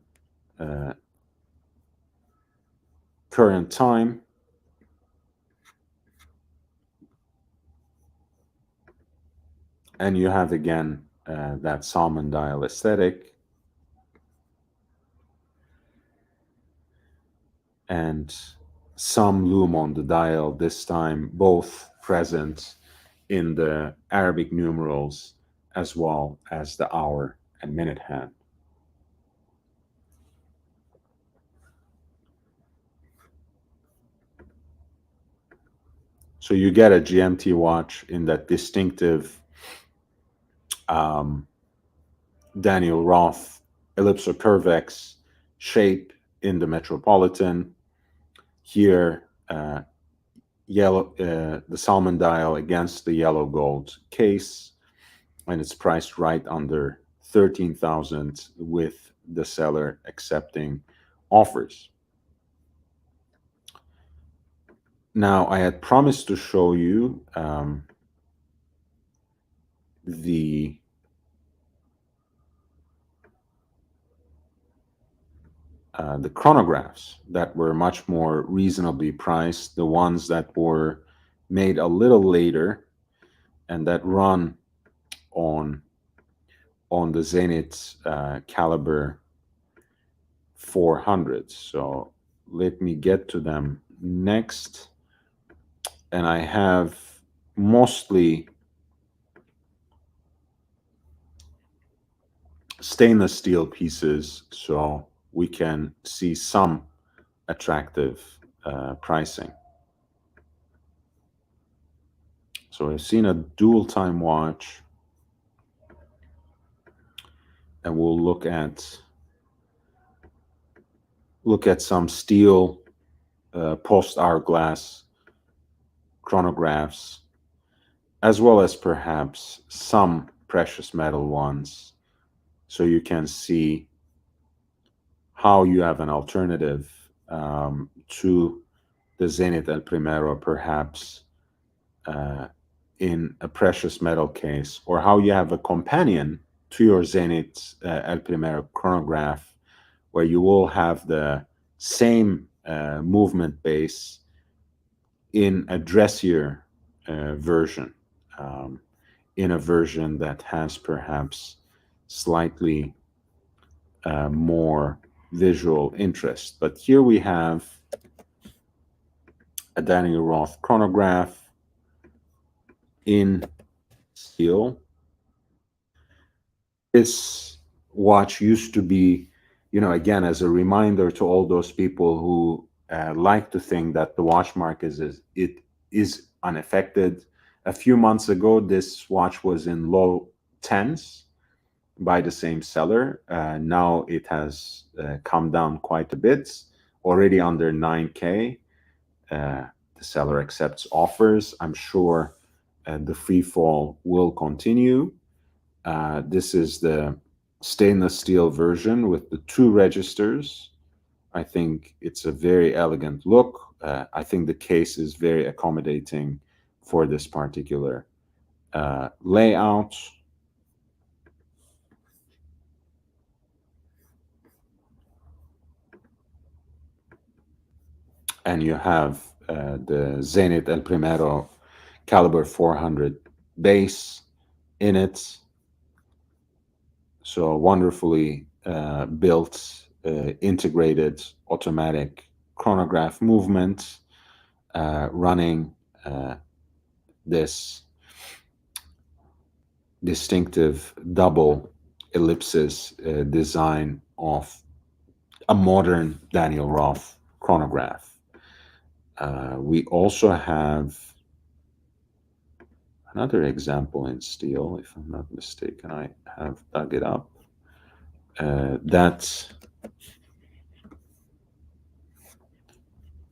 current time And you have again that salmon dial aesthetic, and some loom on the dial, this time both present in the Arabic numerals as well as the hour and minute hand. So you get a GMT watch in that distinctive um, Daniel Roth ellipsocurvex shape in the Metropolitan. Here, yellow, the salmon dial against the yellow gold case, and it's priced right under 13,000 with the seller accepting offers. Now, I had promised to show you the the chronographs that were much more reasonably priced, the ones that were made a little later and that run on the Zenith caliber 400. So let me get to them next. And I have mostly stainless steel pieces, so we can see some attractive pricing. So I've seen a dual time watch, and we'll look at some steel post hourglass chronographs, as well as perhaps some precious metal ones, so you can see how you have an alternative to the Zenith El Primero, perhaps uh, in a precious metal case, or how you have a companion to your Zenith El Primero chronograph, where you will have the same movement base in a dressier version, um, in a version that has perhaps slightly more visual interest. But here we have a Daniel Roth chronograph in steel. This watch used to be, again, as a reminder to all those people who like to think that the watch market is unaffected. A few months ago, this watch was in low tens by the same seller. Now it has come down quite a bit, already under 9K. The seller accepts offers. I'm sure the free fall will continue. This is the stainless steel version with the two registers. I think it's a very elegant look. I think the case is very accommodating for this particular layout. And you have the Zenith El Primero caliber 400 base in it. So wonderfully built, integrated automatic chronograph movement running this distinctive double ellipsis design of a modern Daniel Roth chronograph. We also have another example in steel, if I'm not mistaken. I have dug it up.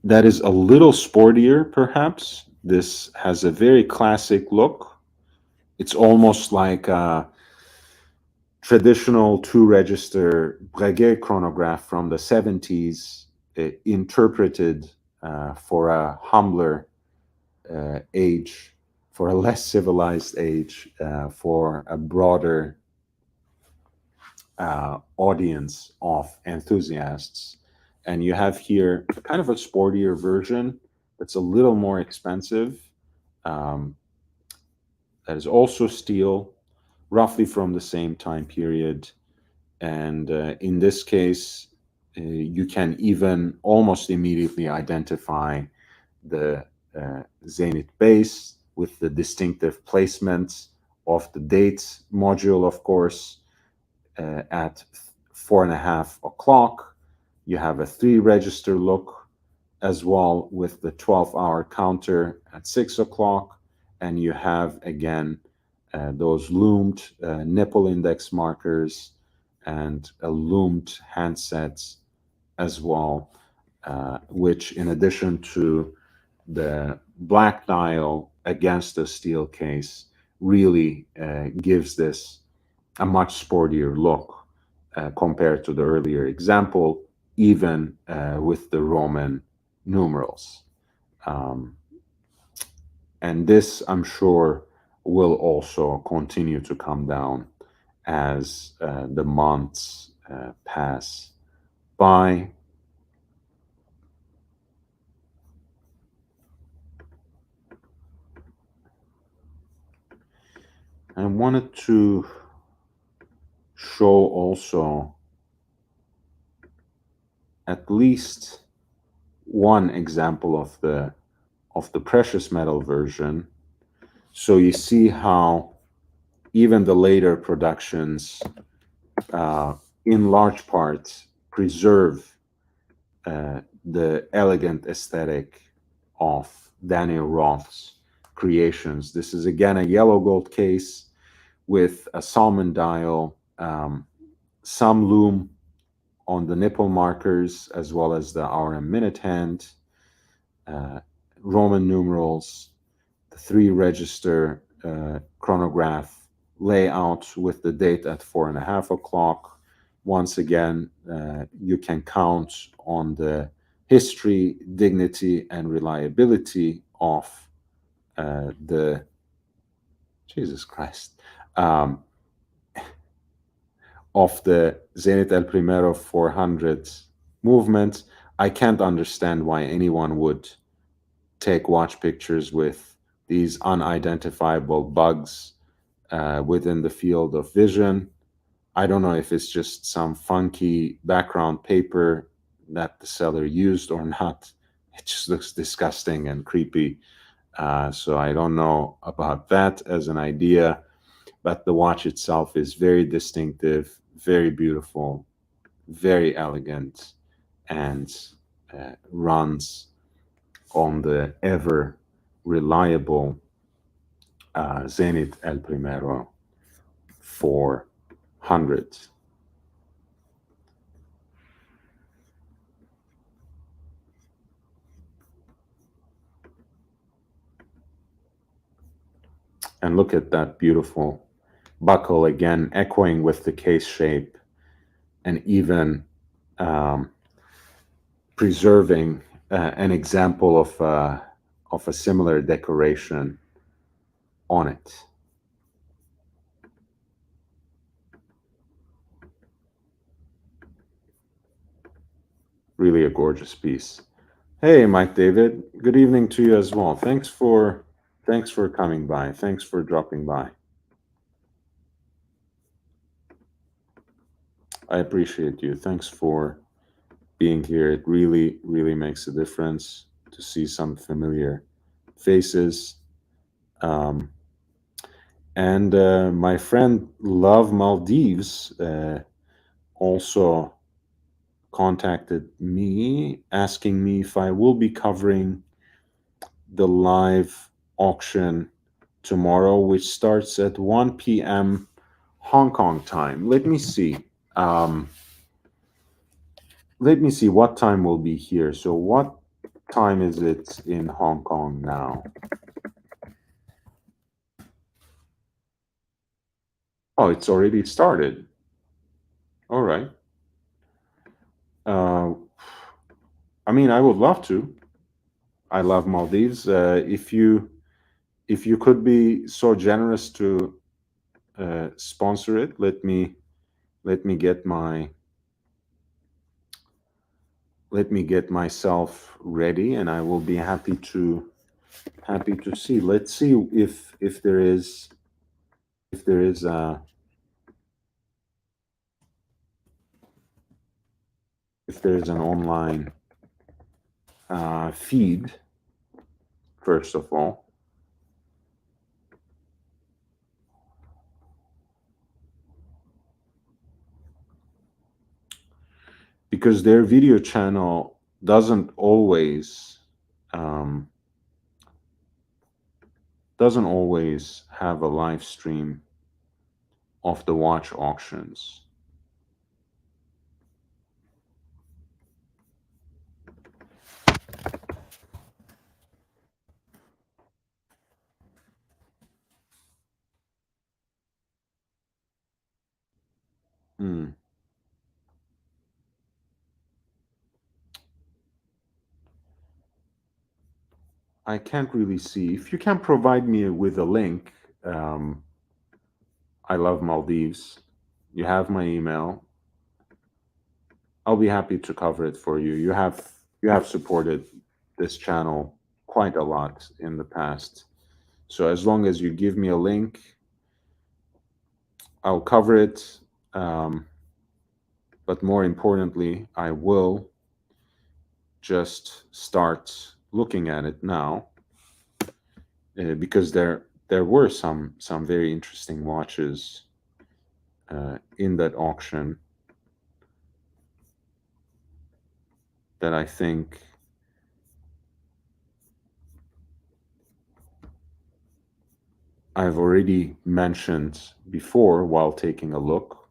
That is a little sportier, perhaps. This has a very classic look. It's almost like a traditional two-register Breguet chronograph from the 70s, interpreted for a humbler age, for a less civilized age, for a broader audience of enthusiasts. And you have here kind of a sportier version that's a little more expensive. That is also steel, roughly from the same time period. And in this case, you can even almost immediately identify the Zenith base with the distinctive placement of the date module, of course, at 4:30 o'clock. You have a three register look as well with the 12-hour counter at 6 o'clock. And you have again those loomed nipple index markers and a loomed handsets as well, which, in addition to the black dial against the steel case, really gives this a much sportier look compared to the earlier example, even with the Roman numerals. Um, and this, I'm sure, will also continue to come down as the months pass by. I wanted to show also at least one example of the precious metal version. So you see how even the later productions, uh, in large part, preserve the elegant aesthetic of Daniel Roth's creations. This is again a yellow gold case with a salmon dial, some loom on the nipple markers, as well as the hour and minute hand, uh, Roman numerals, the three register chronograph layout with the date at 4:30 o'clock. Once again, you can count on the history, dignity, and reliability of the Jesus Christ, um, of the Zenit El Primero 400 movement. I can't understand why anyone would take watch pictures with these unidentifiable bugs within the field of vision. I don't know if it's just some funky background paper that the seller used or not. It just looks disgusting and creepy. So I don't know about that as an idea, but the watch itself is very distinctive, very beautiful, very elegant, and runs on the ever reliable Zenit El Primero 400. And look at that beautiful buckle again, echoing with the case shape and even um, preserving an example of a similar decoration on it. Really a gorgeous piece. Hey, Mike David. Good evening to you as well. Thanks for coming by. Thanks for dropping by. I appreciate you. Thanks for being here. It really, really makes a difference to see some familiar faces. Um, and my friend Love Maldives also contacted me asking me if I will be covering the live auction tomorrow, which starts at 1 p.m. Hong Kong time. Um, let me see what time will be here. So what time is it in Hong Kong now? Oh, it's already started. All right. Uh, I mean, I would love to. I love Maldives. If you could be so generous to sponsor it, let me get my let me get myself ready, and I will be happy to see. Let's see if there is if there's an online feed, first of all. Because their video channel um, doesn't always have a live stream of the watch auctions. Hmm. I can't really see. If you can provide me with a link, um, I love Maldives. You have my email. I'll be happy to cover it for you. You have supported this channel quite a lot in the past. So as long as you give me a link, I'll cover it. Um, but more importantly, I will just start looking at it now, because there were some very interesting watches in that auction that I think I've already mentioned before while taking a look.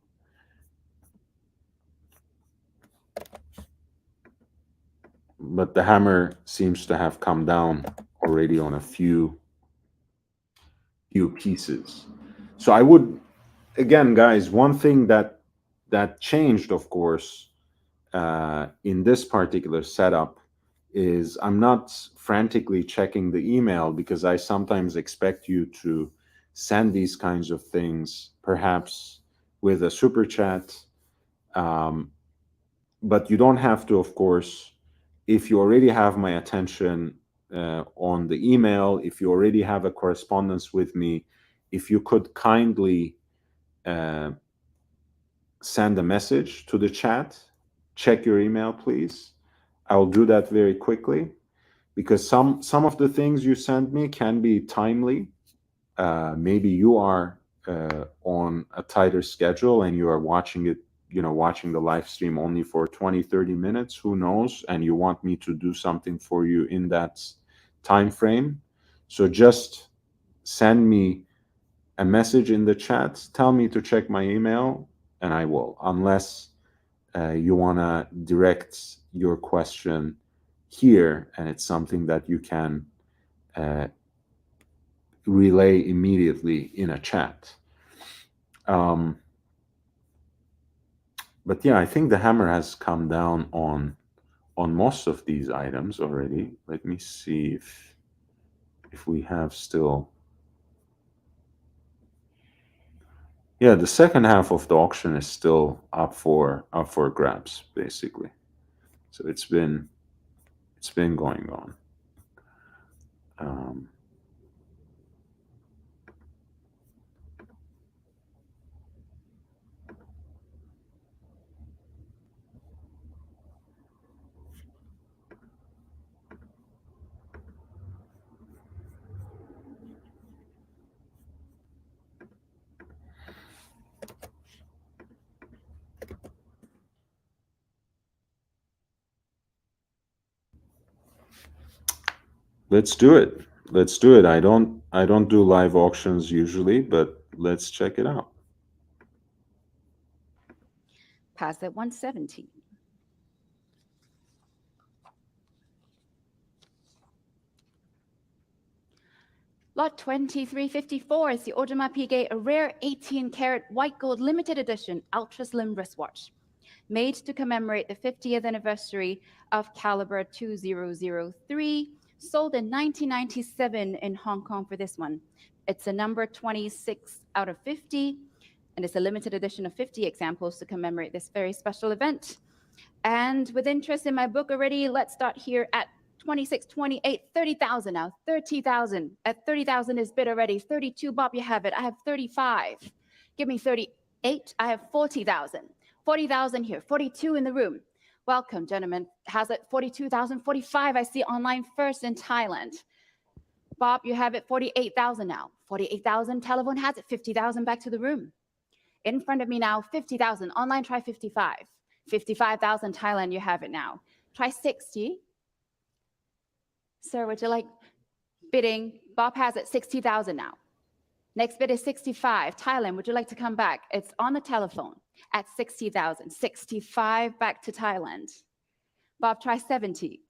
But the hammer seems to have come down already on a few pieces. So I would, again, guys, one thing that changed, of course, in this particular setup is I'm not frantically checking the email, because I sometimes expect you to send these kinds of things, perhaps with a super chat. Um, but you don't have to, of course, if you already have my attention on the email, if you already have a correspondence with me, if you could kindly uh, send a message to the chat, check your email, please. I'll do that very quickly, because some of the things you send me can be timely. Maybe you are on a tighter schedule and you are watching it, watching the live stream only for 20-30 minutes, who knows, and you want me to do something for you in that time frame. So just send me a message in the chat, tell me to check my email, and I will, unless you want to direct your question here and it's something that you can uh, relay immediately in a chat. Um, but yeah, I think the hammer has come down on most of these items already. Let me see if we have still. Yeah, the second half of the auction is still up for grabs, basically. So it's been going on. Um, let's do it. Let's do it. I don't do live auctions usually, but let's check it out. Pass at 117. Lot 2354 is the Audemars Piguet, a rare 18-karat white gold limited edition ultra slim wristwatch, made to commemorate the 50th anniversary of Caliber 2003, sold in 1997 in Hong Kong for this one. It's a number 26 out of 50, and it's a limited edition of 50 examples to commemorate this very special event. And with interest in my book already, let's start here at 26, 28, 30,000 now. 30,000. At 30,000 is bid already. 32, Bob, you have it. I have 35. Give me 38. I have 40,000. 40,000 here. 42 in the room. Welcome, gentlemen. Has it 42,045? I see online first in Thailand. Bob, you have it 48,000 now. 48,000. Telephone has it 50,000. Back to the room. In front of me now, 50,000. Online, try 55. 55,000 Thailand, you have it now. Try 60. Sir, would you like bidding? Bob has it 60,000 now. Next bid is 65. Thailand, would you like to come back? It's on the telephone at 60,000. 65 back to Thailand. Bob, try 70.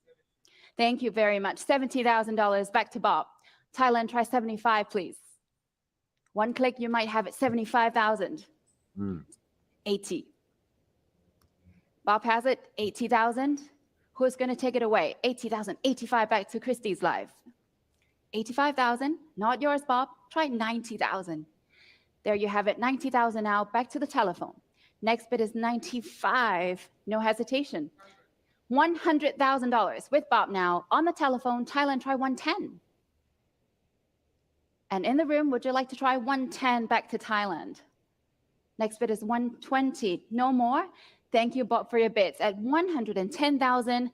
Thank you very much. $70,000 back to Bob. Thailand, try 75, please. One click, you might have it 75,000. 80. Bob has it 80,000. Who's going to take it away? 80,000. 85 back to Christie's live. 85,000. Not yours, Bob. Try 90,000. There you have it. 90,000 now. Back to the telephone. Next bid is 95. No hesitation. $100,000 with Bob now on the telephone. Thailand, try 110. And in the room, would you like to try 110 back to Thailand? Next bid is 120. No more. Thank you, Bob, for your bids at 110,000.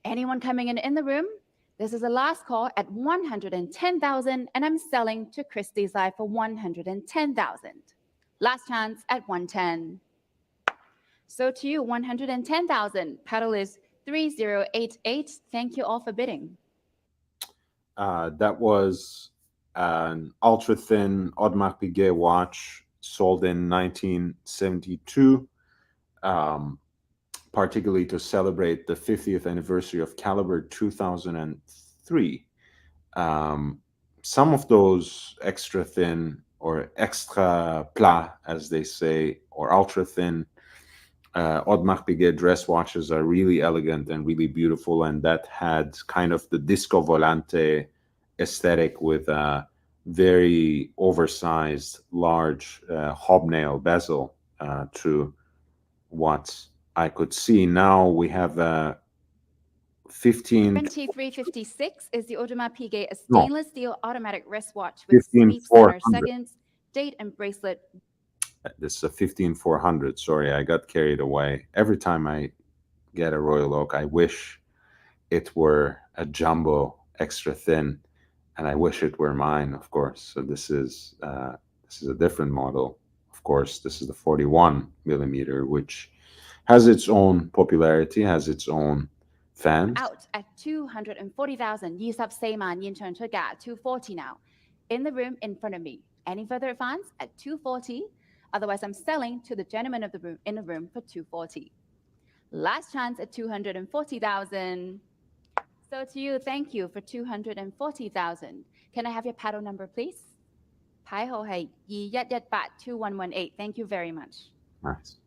Anyone coming in the room? This is the last call at 110,000, and I'm selling to Christie's Live for 110,000. Last chance at 110. So to you, 110,000. Paddle is 3088. Thank you all for bidding. That was an ultra thin Audemars Piguet watch sold in 1972, particularly to celebrate the 50th anniversary of Caliber 2003. Some of those extra thin or extra plat, as they say, or ultra thin Audemars Piguet dress watches are really elegant and really beautiful, and that had kind of the disco volante aesthetic with a very oversized, large hobnail bezel to what I could see. Now we have a 2356 is the Audemars Piguet, a stainless steel automatic wristwatch with sweep center 15400. seconds, date and bracelet. This is a 15400. Sorry, I got carried away. Every time I get a Royal Oak, I wish it were a jumbo extra thin, and I wish it were mine, of course. So this is a different model. Of course, this is the 41 millimeter, which has its own popularity, has its own fans. Out at 240,000. Yisab Seyman Yin Chen Chaga 240 now. In the room in front of me. Any further advance at 240? Otherwise, I'm selling to the gentleman of the room in the room for 240. Last chance at 240,000. So to you, thank you for 240,000. Can I have your paddle number, please? Pai Ho Hai Yi Yat Yat Bat 2118. Thank you very much. Nice.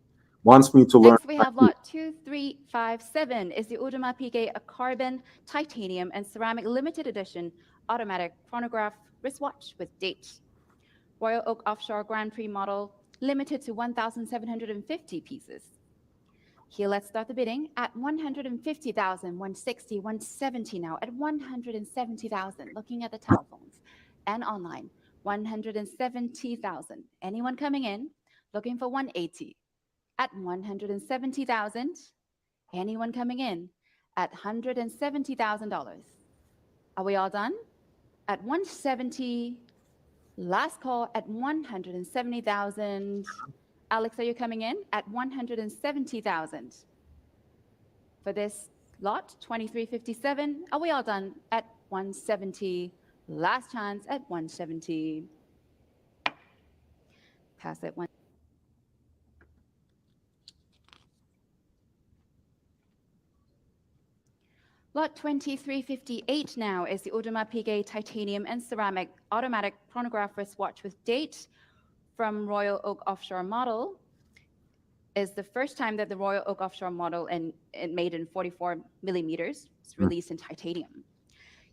Wants me to learn. Next, we have lot 2357 is the Audemars Piguet, a carbon, titanium, and ceramic limited edition automatic chronograph wristwatch with date. Royal Oak Offshore Grand Prix model, limited to 1,750 pieces. Here, let's start the bidding at 150,000, 160, 170 now, at 170,000, looking at the telephones and online, 170,000. Anyone coming in, looking for 180. At 170,000. Anyone coming in at $170,000. Are we all done? At 170. Last call at 170,000. Alex, are you coming in at 170,000? For this lot, 2357. Are we all done at 170? Last chance at 170. Pass it one. Lot 2358 now is the Audemars Piguet titanium and ceramic automatic chronograph wristwatch with date from Royal Oak Offshore model. Is the first time that the Royal Oak Offshore model and made in 44 millimeters is released in titanium.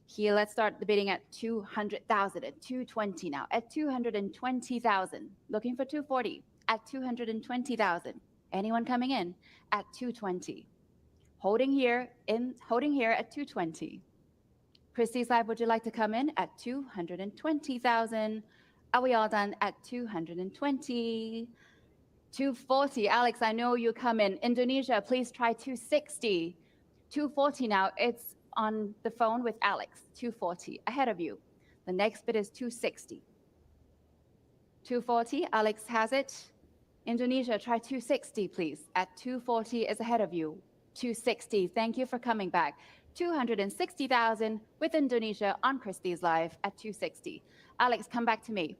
Here, let's start the bidding at 200,000 at 220 now. At 220,000, looking for 240 at 220,000. Anyone coming in at 220? Holding here at 220. Christie's Live, would you like to come in at 220,000? Are we all done at 220? 240. Alex, I know you come in. Indonesia, please try 260. 240 now. It's on the phone with Alex. 240 ahead of you. The next bid is 260. 240. Alex has it. Indonesia, try 260, please. At 240 is ahead of you. 260. Thank you for coming back. 260,000 with Indonesia on Christie's Live at 260. Alex, come back to me.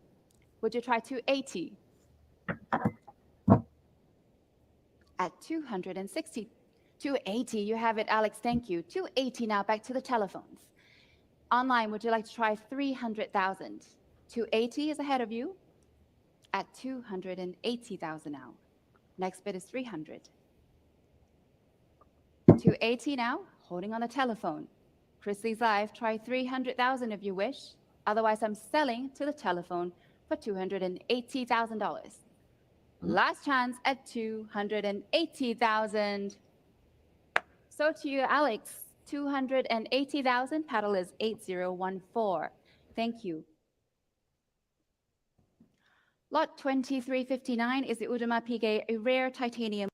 Would you try 280? At 260. 280, you have it, Alex. Thank you. 280 now, back to the telephones. Online, would you like to try 300,000? 280 is ahead of you at 280,000 now. Next bid is 300. 280 now, holding on the telephone. Chrisley's Live, try 300,000 if you wish. Otherwise, I'm selling to the telephone for $280,000. Last chance at 280,000. So to you, Alex, 280,000. Paddle is 8014. Thank you. Lot 2359 is the Audemars Piguet, a rare titanium.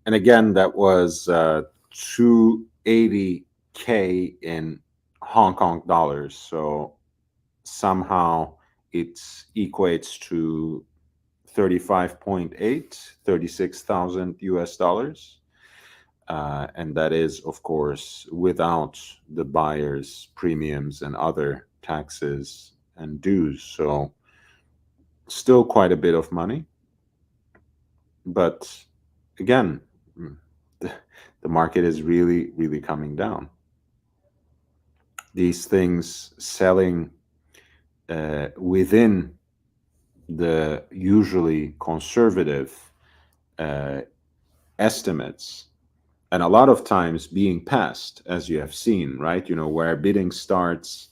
And again, that was 280K in Hong Kong dollars. So somehow it equates to 36,000 US dollars. And that is, of course, without the buyer's premiums and other taxes and dues. So still quite a bit of money. But again, the market is really, really coming down. These things selling within the usually conservative estimates, and a lot of times being passed, as you have seen, right? Where bidding starts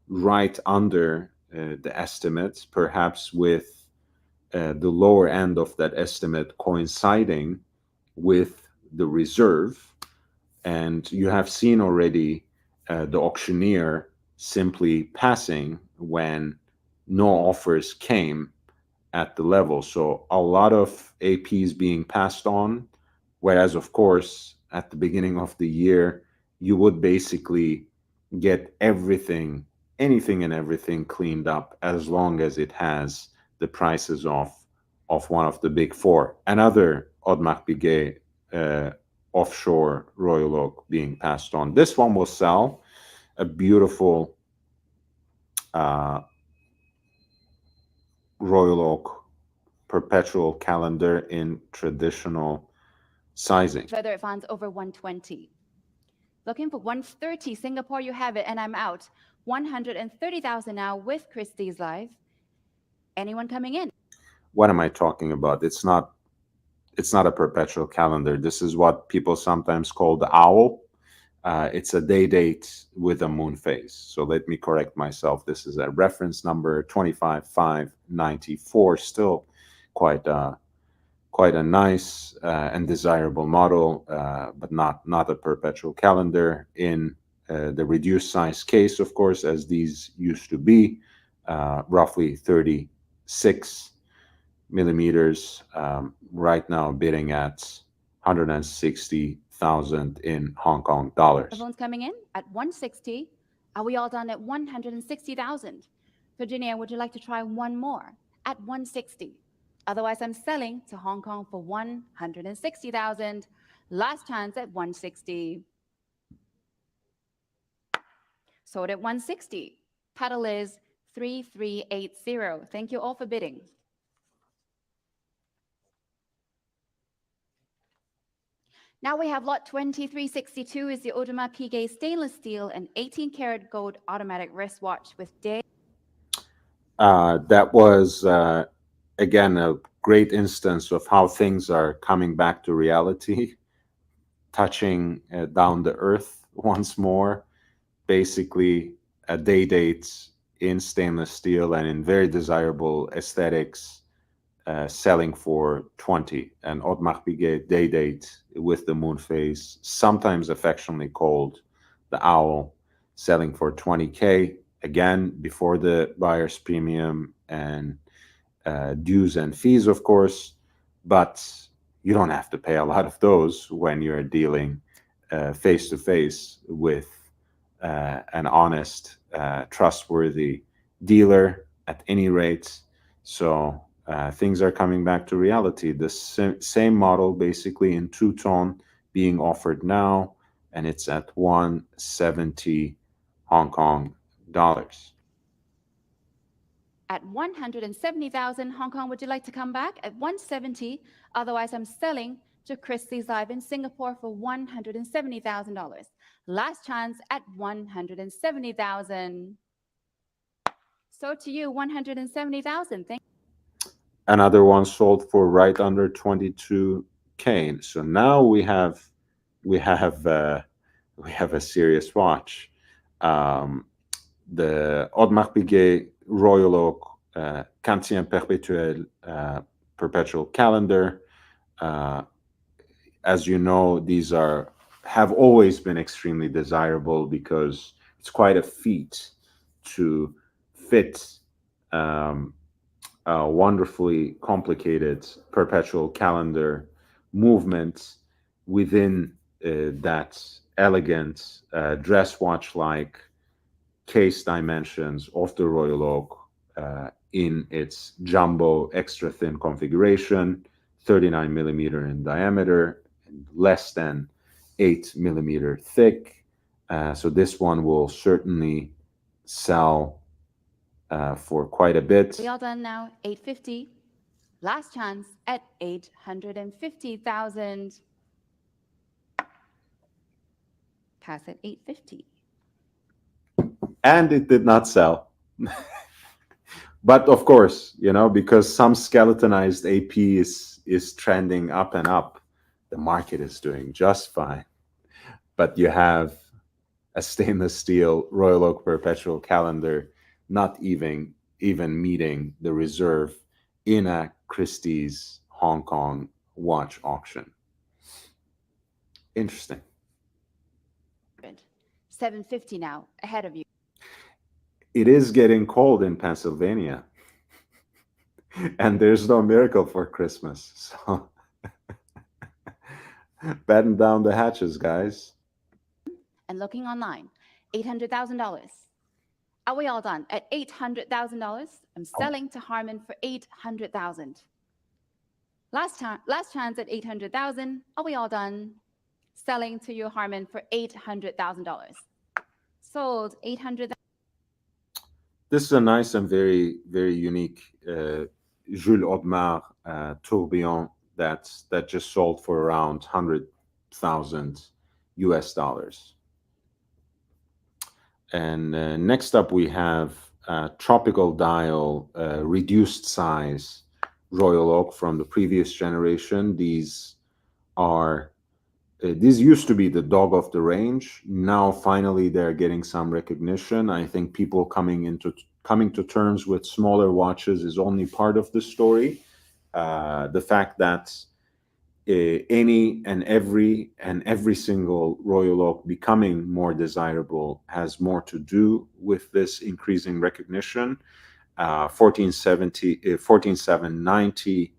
right under the estimate, perhaps with the lower end of that estimate coinciding with the reserve. And you have seen already the auctioneer simply passing when no offers came at the level. So a lot of APs being passed on, whereas, of course, at the beginning of the year, you would basically get everything, anything and everything cleaned up as long as it has the prices of one of the big four. Another Audemars Piguet offshore Royal Oak being passed on. This one will sell. A beautiful Royal Oak perpetual calendar in traditional sizing. Further advance over 120. Looking for 130. Singapore, you have it, and I'm out. 130,000 now with Christie's Live. Anyone coming in? What am I talking about? It's not a perpetual calendar. This is what people sometimes call the owl. It's a day date with a moon phase. So let me correct myself. This is a reference number 25594. Still quite a nice and desirable model, but not a perpetual calendar in the reduced size case, of course, as these used to be, roughly 36 millimeters. Right now bidding at 160,000 in Hong Kong dollars. Everyone's coming in at 160. Are we all done at 160,000? Virginia, would you like to try one more at 160? Otherwise, I'm selling to Hong Kong for 160,000. Last chance at 160. Sold at 160. Paddle is 3380. Thank you all for bidding. Now we have lot 2362 is the Audemars Piguet stainless steel and 18 karat gold automatic wristwatch with day. That was, again, a great instance of how things are coming back to reality, touching down the earth once more. Basically, a day date in stainless steel and in very desirable aesthetics, selling for 20. And Audemars Piguet day date with the moon phase, sometimes affectionately called the owl, selling for 20K. Again, before the buyer's premium and dues and fees, of course. but you don't have to pay a lot of those when you're dealing face to face with an honest, trustworthy dealer at any rate. So things are coming back to reality. The same model, basically in two tone, being offered now, and it's at 170 Hong Kong dollars. At 170,000 Hong Kong, would you like to come back? At 170, otherwise I'm selling to Christie's Live in Singapore for $170,000. Last chance at 170,000. So to you, 170,000. Thank Another one sold for right under 22K. So now we have we have a serious watch. Um, the Audemars Piguet Royal Oak Quintien Perpetuel perpetual calendar. Uh, as you know, these are have always been extremely desirable because it's quite a feat to fit um, a wonderfully complicated perpetual calendar movement within that elegant dress watch like case dimensions of the Royal Oak in its jumbo extra thin configuration, 39 millimeter in diameter, and less than 8 millimeter thick. So this one will certainly sell for quite a bit. you. We all done now. 850. Last chance at 850,000. Pass at 850. And it did not sell. But of course, because some skeletonized AP is trending up and up, the market is doing just fine. But you have a stainless steel Royal Oak perpetual calendar not even meeting the reserve in a Christie's Hong Kong watch auction. Interesting. 750 now, ahead of you. It is getting cold in Pennsylvania. And there's no miracle for Christmas. So batten down the hatches, guys. And looking online, $800,000. Are we all done? At $800,000, I'm selling to Harman for $800,000. Last chance at $800,000. Are we all done? Selling to you, Harman, for $800,000. Sold $800,000. This is a nice and very, very unique Jules Audemars tourbillon that just sold for around 100,000 US dollars. And next up, we have tropical dial, reduced size Royal Oak from the previous generation. These used to be the dog of the range. Now, finally, they're getting some recognition. I think people coming to terms with smaller watches is only part of the story. The fact that any and every single Royal Oak becoming more desirable has more to do with this increasing recognition. 14790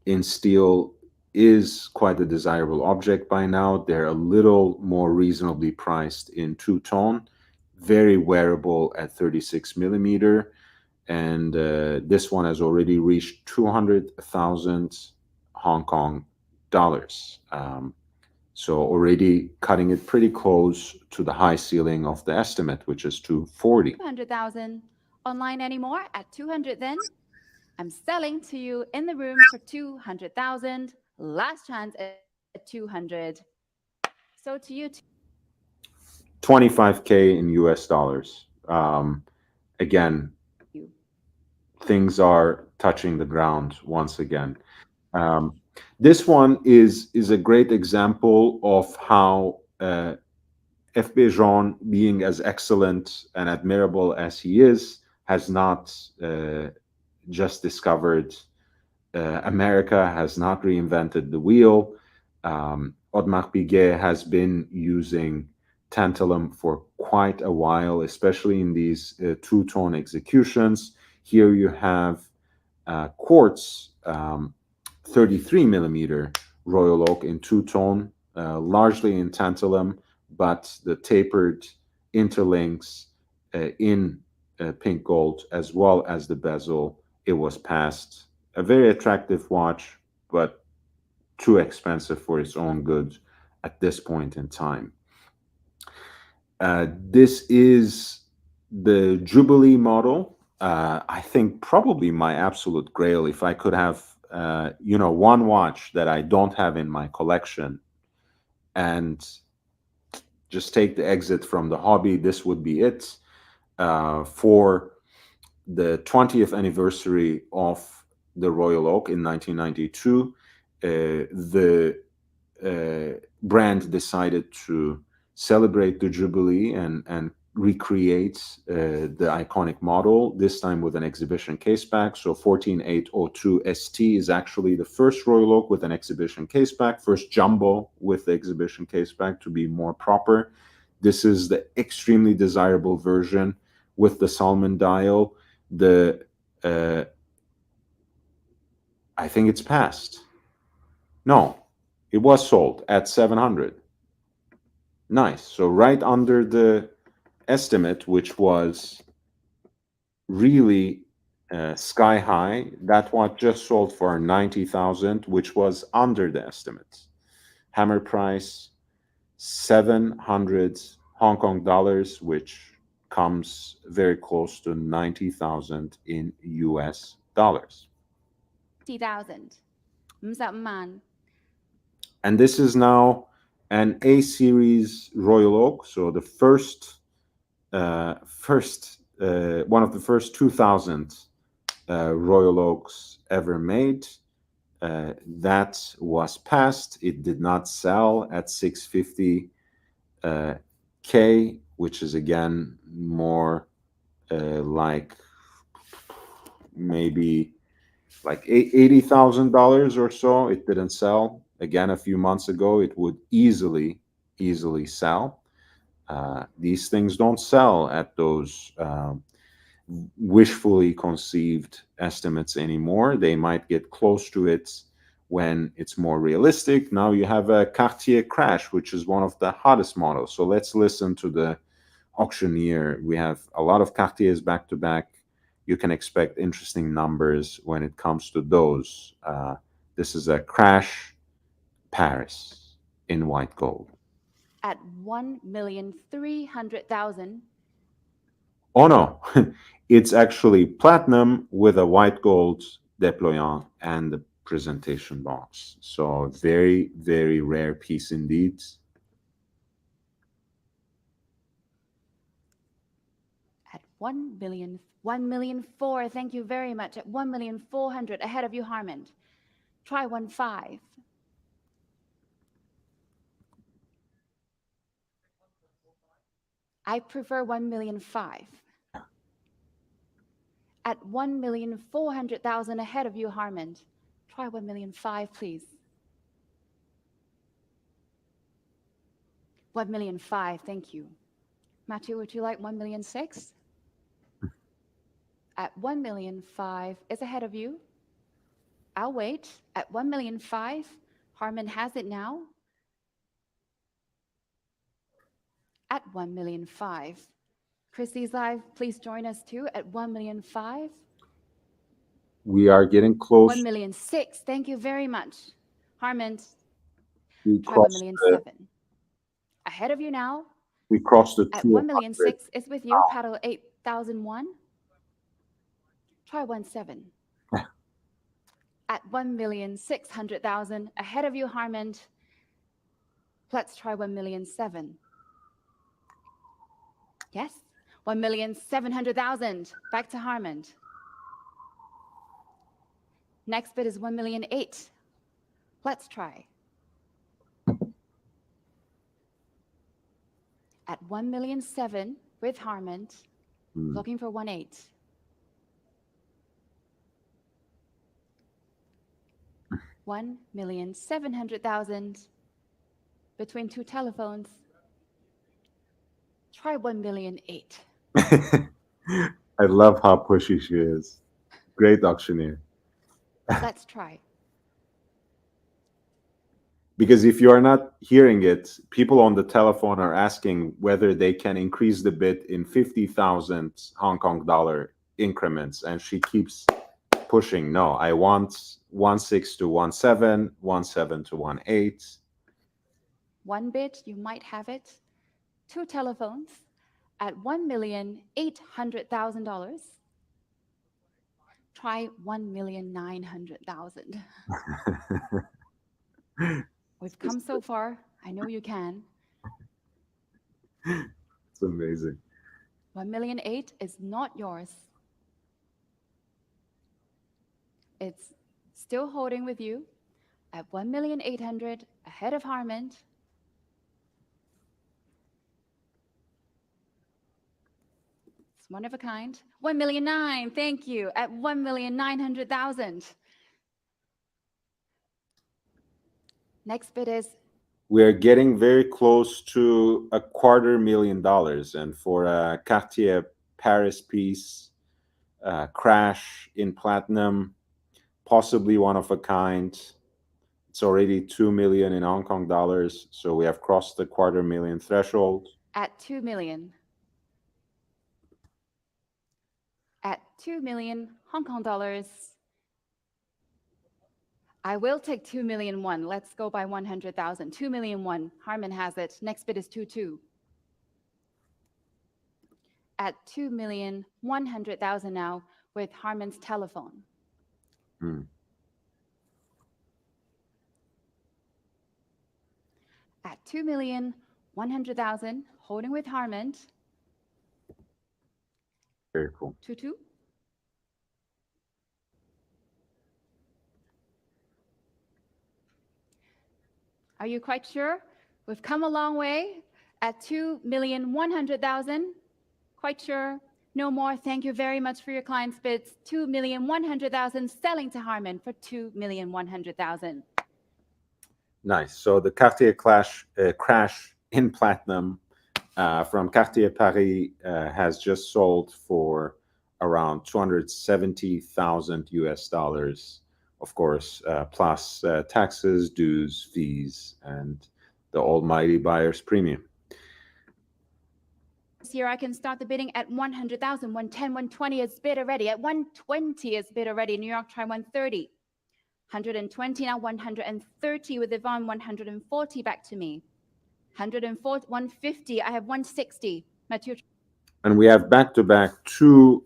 in steel is quite a desirable object by now. They're a little more reasonably priced in two-tone, very wearable at 36 millimeter, and this one has already reached 200,000 Hong Kong dollars. So already cutting it pretty close to the high ceiling of the estimate, which is 240. 200,000. Online anymore? At 200 then? I'm selling to you in the room for 200,000. Last chance at 200. So to you, 25K in US dollars. Again, things are touching the ground once again. This one is a great example of how F.B. Jean, being as excellent and admirable as he is, has not just discovered America, has not reinvented the wheel. Audemars Piguet has been using tantalum for quite a while, especially in these two-tone executions. Here you have quartz 33 millimeter Royal Oak in two tone, largely in tantalum, but the tapered interlinks in pink gold as well as the bezel. It was passed. A very attractive watch, but too expensive for its own good at this point in time. This is the Jubilee model. I think probably my absolute grail. If I could have, one watch that I don't have in my collection and just take the exit from the hobby, this would be it. For the 20th anniversary of the Royal Oak in 1992, the brand decided to celebrate the Jubilee and recreate the iconic model, this time with an exhibition caseback. So 14802 ST is actually the first Royal Oak with an exhibition caseback, first jumbo with the exhibition caseback to be more proper. This is the extremely desirable version with the Salmon dial. The I think it's passed. No, it was sold at 700. Nice. So right under the estimate, which was really sky high, that one just sold for 90,000, which was under the estimate. Hammer price 700 Hong Kong dollars, which comes very close to 90,000 in US dollars. 50,000. 50,000. And this is now an A series Royal Oak, so the first one of the first 2000 Royal Oaks ever made. That was passed. It did not sell at 650 K, which is again more like maybe like $80,000 or so. It didn't sell. Again, a few months ago, it would easily sell. These things don't sell at those wishfully conceived estimates anymore. They might get close to it when it's more realistic. Now you have a Cartier Crash, which is one of the hottest models. So let's listen to the auctioneer. We have a lot of Cartiers back to back. You can expect interesting numbers when it comes to those. This is a Crash Paris in white gold. At 1,300,000. Oh no, it's actually platinum with a white gold déployant and the presentation box. So very, very rare piece indeed. At 1,400,000. Thank you very much. At 1,400,000. Ahead of you, Harmond. Try 15. I prefer 1,500,000. At 1,400,000 ahead of you, Harmond. Try 1,500,000, please. 1,500,000, thank you. Matthew, would you like 1,600,000? At 1,500,000 is ahead of you. I'll wait. At 1,500,000, Harmon has it now. At 1,500,000. Chrissy's live, please join us too at 1,500,000. We are getting close. 1,600,000. Thank you very much. Harmon, We try crossed 1,700,000. Ahead of you now. We crossed the At 200. 1,600,000 is with you. Paddle 8,001. Try 1,700,000. At 1,600,000 ahead of you, Harmon. Let's try 1,700,000. Yes, 1,700,000. Back to Harmon. Next bid is 1,800,000. Let's try. At 1,700,000 with Harmon, looking for 1,800,000. $1,700,000 between two telephones. Try 1,800,000. I love how pushy she is. Great auctioneer. Let's try. because if you are not hearing it, people on the telephone are asking whether they can increase the bid in 50,000 Hong Kong dollar increments, and she keeps pushing. No, I want 16 to 17, 17 to 18. One bid, you might have it. Two telephones at $1,800,000. Try 1,900,000. We've come so far. I know you can. It's amazing. 1,000,008 is not yours. It's still holding with you at 1,800,000 ahead of Harmon. It's one of a kind. 1,000,009, thank you, at 1,900,000. Next bid is We are getting very close to $250,000, and for a Cartier Paris piece, crash in platinum, possibly one of a kind. It's already 2 million in Hong Kong dollars, so we have crossed the 250,000 threshold. at 2 million. At 2 million Hong Kong dollars. I will take 2,000,001. Let's go by 100,000. 2,000,001. Harmon has it. Next bid is 2,2. At 2,100,000 now with Harmon's telephone. At 2,100,000, holding with Harmon. Very cool. 2,2. Are you quite sure? We've come a long way. At 2,100,000. Quite sure? No more. Thank you very much for your client's bids. 2,100,000 selling to Harmon for 2,100,000. Nice. So the Cartier crash in platinum from Cartier Paris has just sold for around 270,000 US dollars, of course, plus taxes, dues, fees, and the almighty buyer's premium. This year I can start the bidding at 100,000, 110, 120 is bid already. At 120 is bid already. New York, try 130. 120 now, 130 with Yvonne, 140 back to me. 140, 150, I have 160. Mathieu. And we have back-to-back two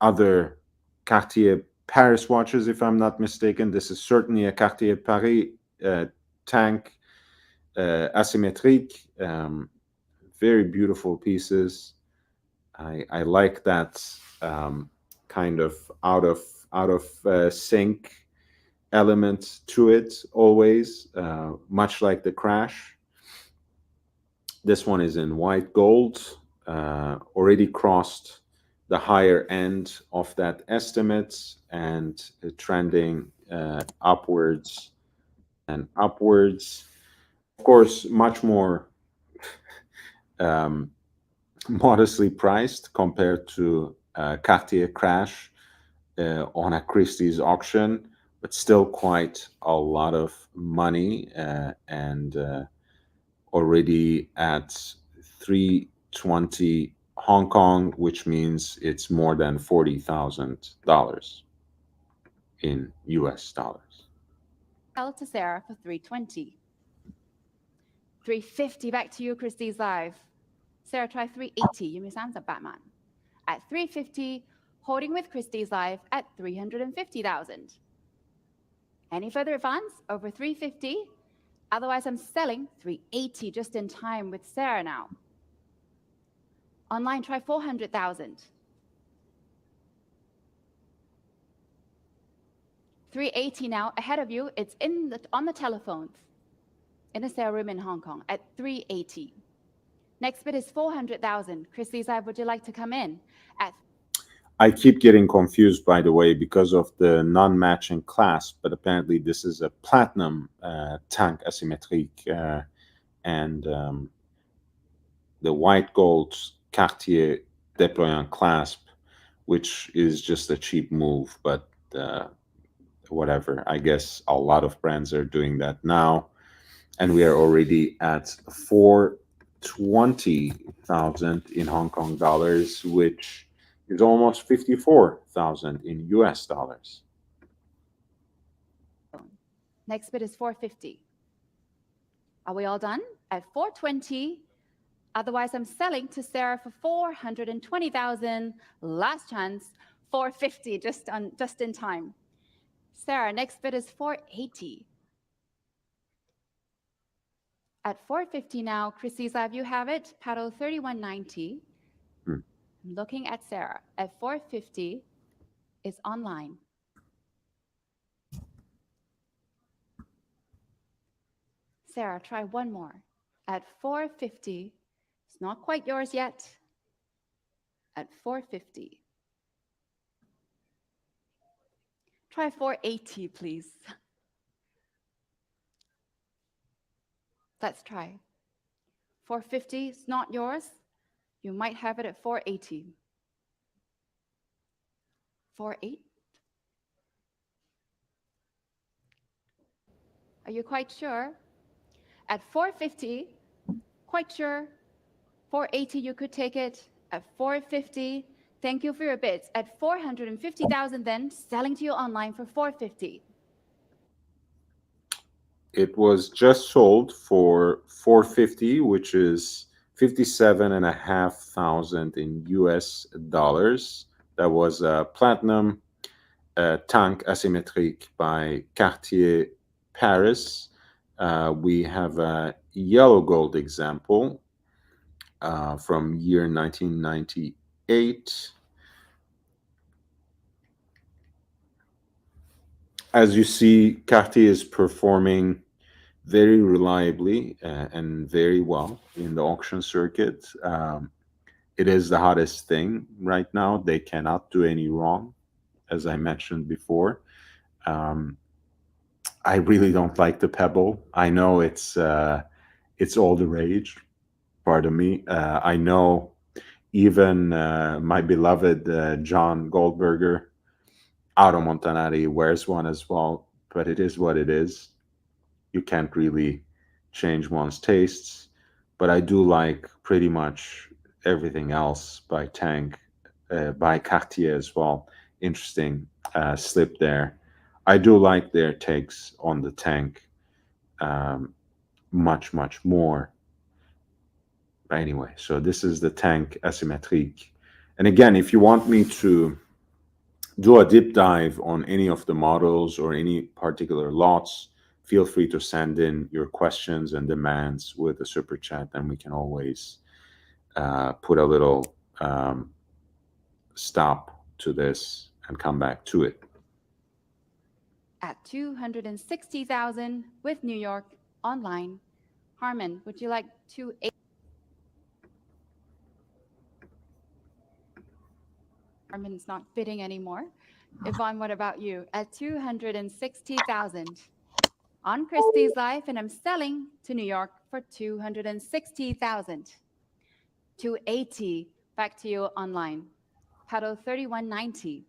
other Cartier Paris watches, if I'm not mistaken. This is certainly a Cartier Paris tank asymmetrique. Very beautiful pieces. I like that kind of out of sync element to it always, much like the crash. This one is in white gold, already crossed the higher end of that estimate and trending upwards and upwards. Of course, much more modestly priced compared to Cartier crash on a Christie's auction, but still quite a lot of money and already at 320 Hong Kong, which means it's more than $40,000 in US dollars. Sell to Sarah for 320. 350 back to you, Christie's Live. Sarah, try 380. You may sound a Batman. At 350, holding with Christie's Live at 350,000. Any further advance over 350? Otherwise, I'm selling 380 just in time with Sarah now. Online, try 400,000. 380 now, ahead of you. It's on the telephones in a sale room in Hong Kong at 380. Next bid is 400,000. Christie's Live, would you like to come in? I keep getting confused, by the way, because of the non-matching clasp, but apparently this is a platinum tank asymmetrique, and the white gold Cartier déployant clasp, which is just a cheap move, but whatever. I guess a lot of brands are doing that now, and we are already at 420,000 in Hong Kong dollars, which is almost 54,000 in US dollars. Next bid is 450. Are we all done? At 420. Otherwise, I'm selling to Sarah for 420,000. Last chance, 450, just in time. Sarah, next bid is 480. At 450 now, Chrissy's Live, you have it. Paddle 3190. I'm looking at Sarah. At 450 is online. Sarah, try one more. At 450, it's not quite yours yet. At 450. Try 480, please. Let's try. 450 is not yours. You might have it at 480. 48. Are you quite sure? At 450, quite sure. 480, you could take it. At 450, thank you for your bids. At 450,000 then, selling to you online for 450. It was just sold for 450, which is 57,500 in US dollars. That was a platinum tank asymmetrique by Cartier Paris. We have a yellow gold example from year 1998. As you see, Cartier is performing very reliably and very well in the auction circuit. It is the hottest thing right now. They cannot do any wrong, as I mentioned before. I really don't like the Pebble. I know it's all the rage. Pardon me. I know even my beloved John Goldberger, Auto Montanari, wears one as well. But it is what it is. You can't really change one's tastes. But I do like pretty much everything else by by Cartier as well. Interesting slip there. I do like their takes on the tank much, much more. But anyway, so this is the tank asymmetrique. And again, if you want me to do a deep dive on any of the models or any particular lots, feel free to send in your questions and demands with a super chat, and we can always put a little stop to this and come back to it. At 260,000 with New York online. Harmon, would you like to? Harmon's not bidding anymore. Yvonne, what about you? At 260,000 on Christie's Life, and I'm selling to New York for 260,000. 280, back to you online. Paddle 3190.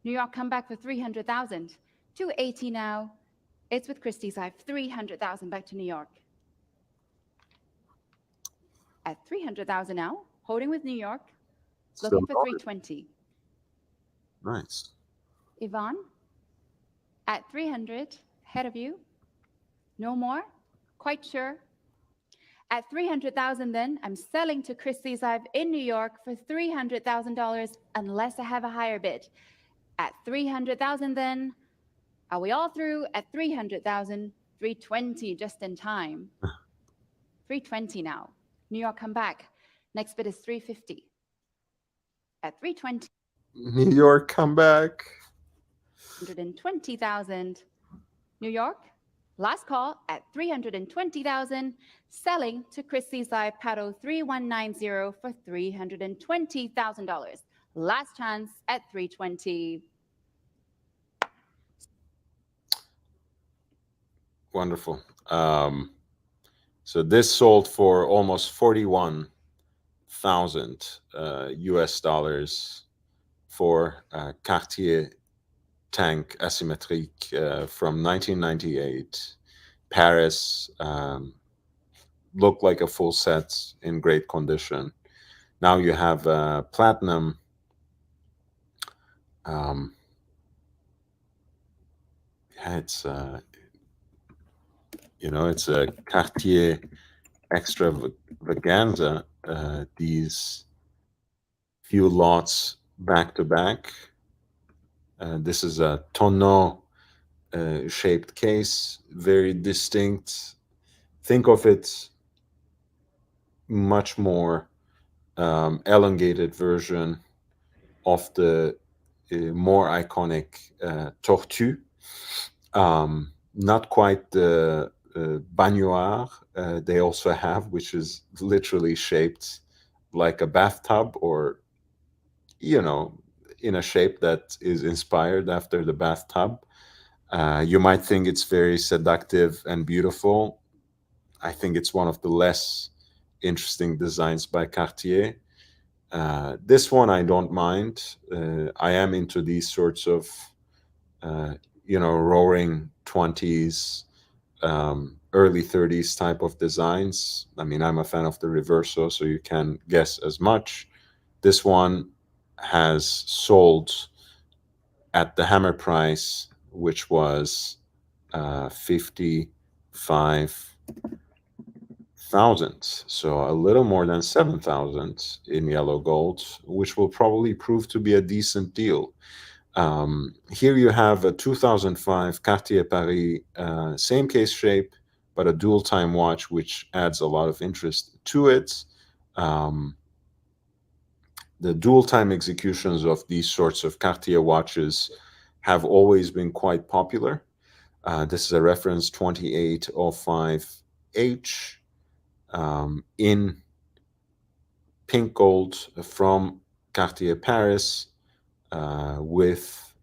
New York come back for 300,000. 280 now. It's with Christie's Life. 300,000 back to New York. At 300,000 now, holding with New York, looking for 320. Nice. Yvonne, at 300, ahead of you. No more? Quite sure? At 300,000 then, I'm selling to Christie's Live in New York for $300,000 unless I have a higher bid. At 300,000 then, are we all through? At 300,000, 320 just in time. 320 now. New York come back. Next bid is 350. At 320. New York come back. 120,000. New York, last call at 320,000, selling to Christie's Live Paddle 3190 for $320,000. Last chance at 320. Wonderful. So this sold for almost 41,000 US dollars for Cartier tank asymétrique from 1998, Paris, looked like a full set in great condition. Now you have platinum. Um, yeah, it's a Cartier extravaganza. These few lots back to back. This is a tonneau shaped case, very distinct. Think of it much more elongated version of the more iconic Tortue. Not quite the baignoire they also have, which is literally shaped like a bathtub, or, you know, in a shape that is inspired after the bathtub. You might think it's very seductive and beautiful. I think it's one of the less interesting designs by Cartier. This one I don't mind. I am into these sorts of, uh, roaring 20s, early 30s type of designs. I mean, I'm a fan of the Reverso, so you can guess as much. This one has sold at the hammer price, which was 55,000. So a little more than 7,000 in yellow gold, which will probably prove to be a decent deal. Here you have a 2005 Cartier Paris, same case shape, but a dual time watch, which adds a lot of interest to it. Um, the dual time executions of these sorts of Cartier watches have always been quite popular. This is a reference 2805H in pink gold from Cartier Paris, with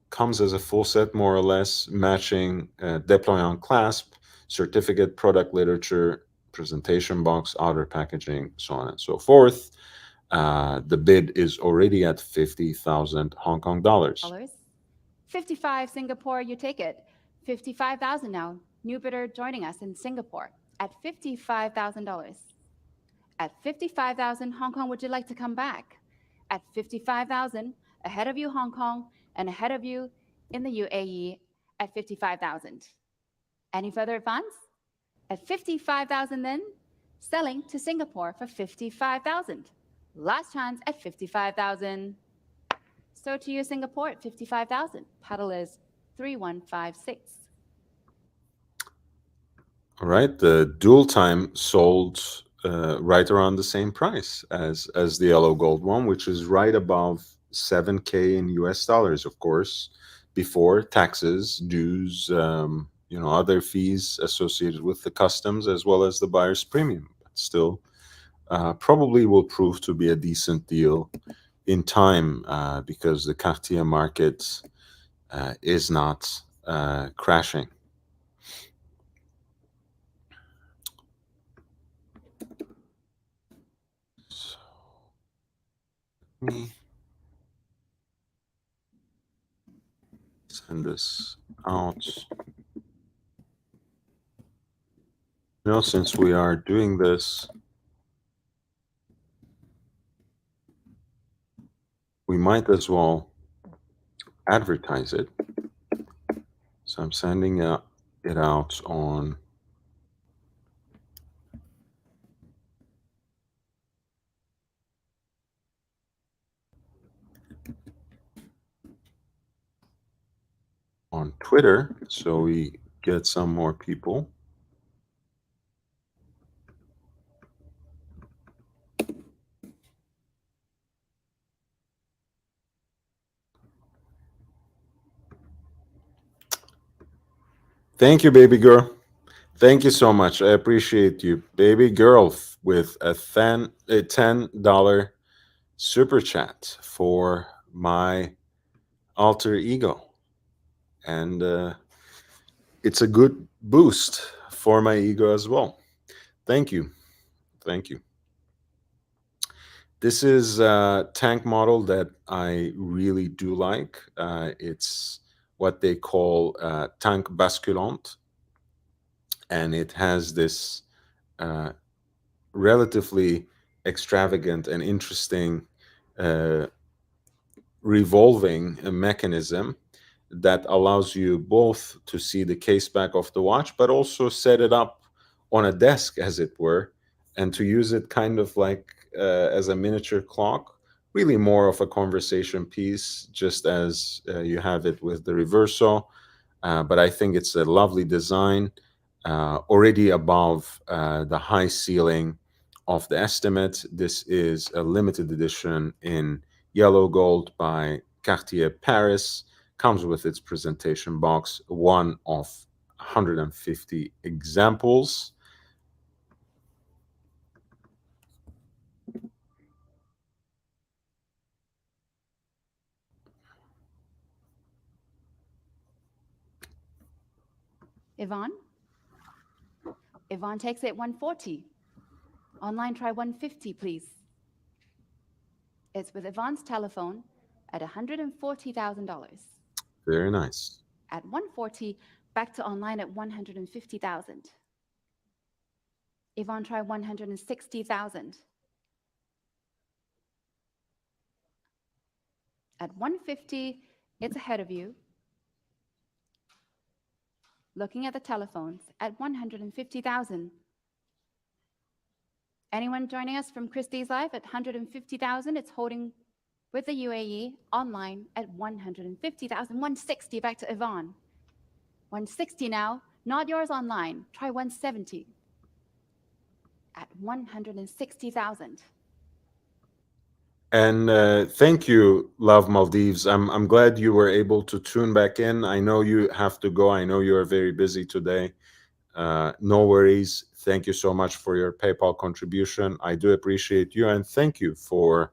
comes as a full set, more or less, matching déployant clasp, certificate, product literature, presentation box, outer packaging, so on and so forth. The bid is already at 50,000 Hong Kong dollars. 55 Singapore, you take it. 55,000 now. New bidder joining us in Singapore at $55,000. At 55,000 Hong Kong, would you like to come back? At 55,000, ahead of you Hong Kong, and ahead of you in the UAE at 55,000. Any further advance? At 55,000 then, selling to Singapore for 55,000. Last chance at 55,000. So to you, Singapore at 55,000. Paddle is 3156. All right, the dual time sold right around the same price as the yellow gold one, which is right above 7K in US dollars, of course, before taxes, dues, other fees associated with the customs, as well as the buyer's premium. But still, probably will prove to be a decent deal in time, because the Cartier market is not crashing. So, let me send this out. Since we are doing this, we might as well advertise it. So I'm sending it out on Twitter, so we get some more people. Thank you, baby girl. Thank you so much. I appreciate you, baby girl, with a $10 super chat for my alter ego. And it's a good boost for my ego as well. Thank you. Thank you. This is a tank model that I really do like. It's what they call tank basculante, and it has this uh, relatively extravagant and interesting uh, revolving mechanism that allows you both to see the case back of the watch, but also set it up on a desk, as it were, and to use it kind of like as a miniature clock, really more of a conversation piece, just as you have it with the Reverso. But I think it's a lovely design, already above the high ceiling of the estimate. This is a limited edition in yellow gold by Cartier Paris. Comes with its presentation box, one of 150 examples. Yvonne? Yvonne takes it 140. Online, try 150, please. It's with Yvonne's telephone at $140,000. Very nice. At 140, back to online at 150,000. Yvonne, try 160,000. At 150, it's ahead of you. Looking at the telephones at 150,000. Anyone joining us from Christie's Live at 150,000? It's holding with the UAE online at 150,000. 160, back to Yvonne. 160 now, not yours online. Try 170. At 160,000. And thank you, Love Maldives. I'm glad you were able to tune back in. I know you have to go. I know you are very busy today. No worries. Thank you so much for your PayPal contribution. I do appreciate you, and thank you for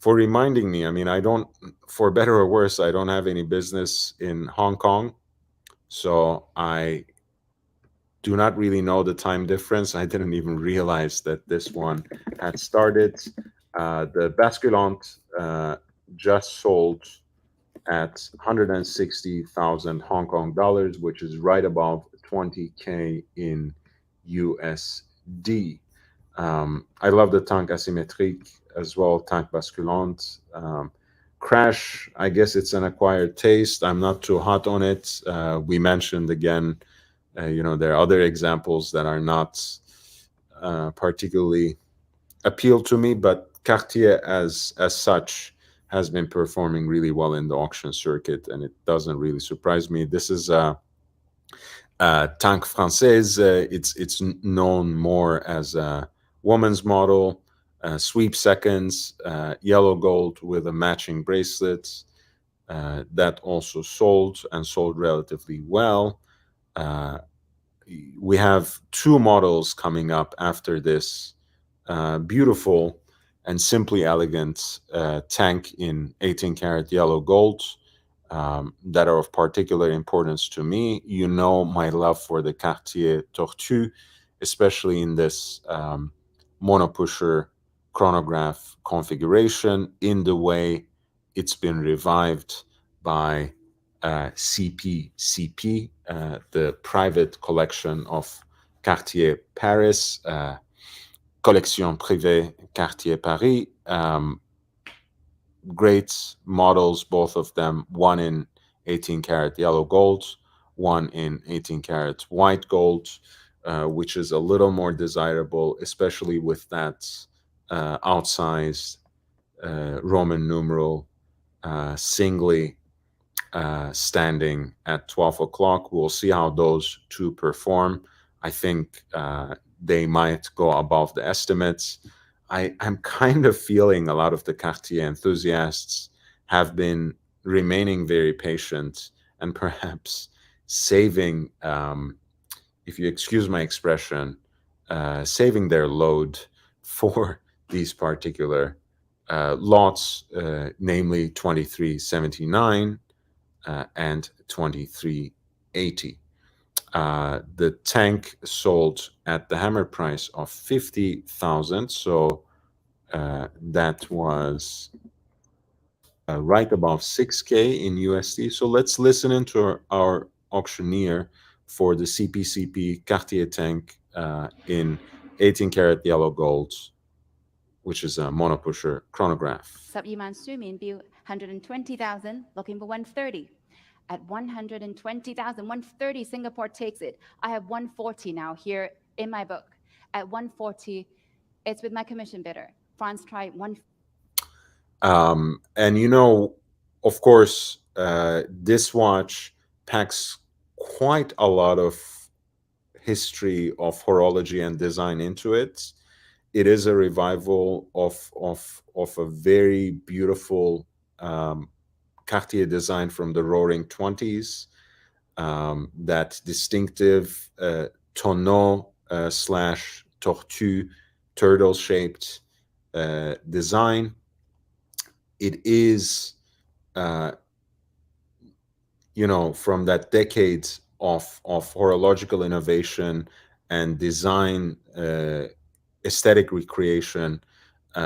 reminding me. I mean, I don't, for better or worse, I don't have any business in Hong Kong, so I do not really know the time difference. I didn't even realize that this one had started. The Basculant just sold at 160,000 Hong Kong dollars, which is right above 20K in USD. I love the tank asymétrique as well, tank basculante. Crash, I guess it's an acquired taste. I'm not too hot on it. We mentioned again, there are other examples that are not particularly appeal to me, but Cartier as such has been performing really well in the auction circuit, and it doesn't really surprise me. This is Tank Française. It's known more as a woman's model, sweep seconds, yellow gold with a matching bracelet. That also sold and sold relatively well. Uh, we have two models coming up after this beautiful and simply elegant tank in 18 karat yellow gold that are of particular importance to me. You know my love for the Cartier Tortue, especially in this monopusher chronograph configuration, in the way it's been revived by CP, the private collection of Cartier Paris, Collection Privée Cartier Paris. Great models, both of them, one in 18 karat yellow gold, one in 18 karat white gold, which is a little more desirable, especially with that outsized Roman numeral singly standing at 12 o'clock. We'll see how those two perform. I think they might go above the estimates. I'm kind of feeling a lot of the Cartier enthusiasts have been remaining very patient and perhaps saving, if you excuse my expression, saving their load for these particular lots, namely 2379 and 2380. The tank sold at the hammer price of 50,000, so that was right above 6K in USD. So let's listen into our auctioneer for the CPCP Cartier tank in 18 karat yellow gold, which is a monopusher chronograph. Sabyiman Sumin Biu 120,000, looking for 130. At 120,000, 130, Singapore takes it. I have 140 now here in my book. At 140, it's with my commission bidder. France try one. And you know, of course, this watch packs quite a lot of history of horology and design into it. It is a revival of a very beautiful Cartier design from the Roaring Twenties. That distinctive tonneau slash tortue turtle shaped design. It is, uh, from that decade of horological innovation and design aesthetic recreation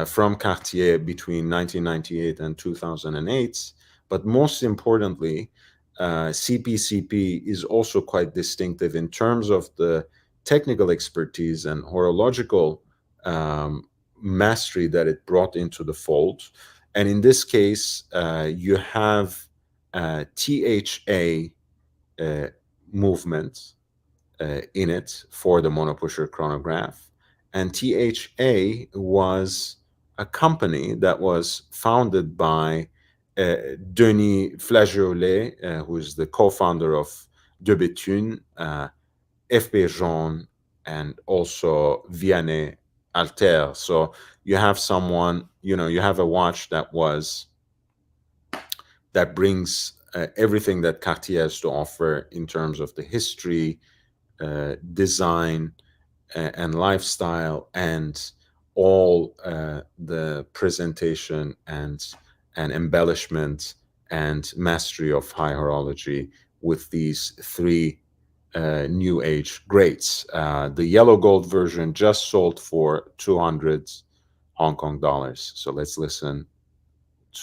from Cartier between 1998 and 2008. But most importantly, CPCP is also quite distinctive in terms of the technical expertise and horological mastery that it brought into the fold. And in this case, you have THA movement in it for the monopusher chronograph. And THA was a company that was founded by Denis Flageolet, who is the co-founder of De Bethune, FP Jaune, and also Vianney Alter. So you have someone, you have a watch that brings everything that Cartier has to offer in terms of the history, design, and lifestyle, and all the presentation and embellishment and mastery of high horology with these three new age greats. The yellow gold version just sold for 200 Hong Kong dollars. So let's listen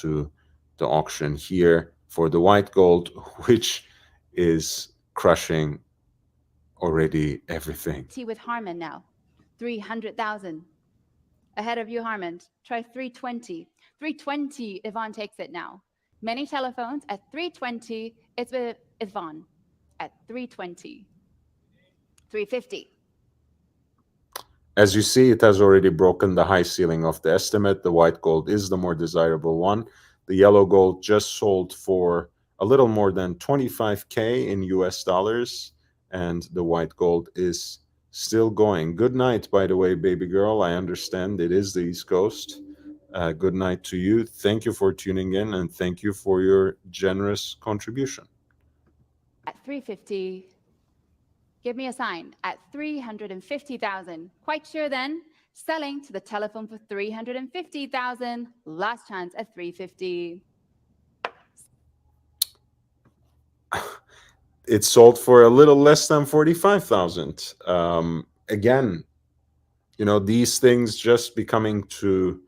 to the auction here for the white gold, which is crushing already everything. With Harman now, 300,000. Ahead of you, Harman. Try 320. 320, Yvonne takes it now. Many telephones at 320. It's with Yvonne at 320. 350. As you see, it has already broken the high ceiling of the estimate. The white gold is the more desirable one. The yellow gold just sold for a little more than 25K in US dollars, and the white gold is still going. Good night, by the way, baby girl. I understand it is the East Coast. Good night to you. Thank you for tuning in, and thank you for your generous contribution. At 350, give me a sign. At 350,000. Quite sure then. Selling to the telephone for 350,000. Last chance at 350. It sold for a little less than 45,000. Again, these things just coming to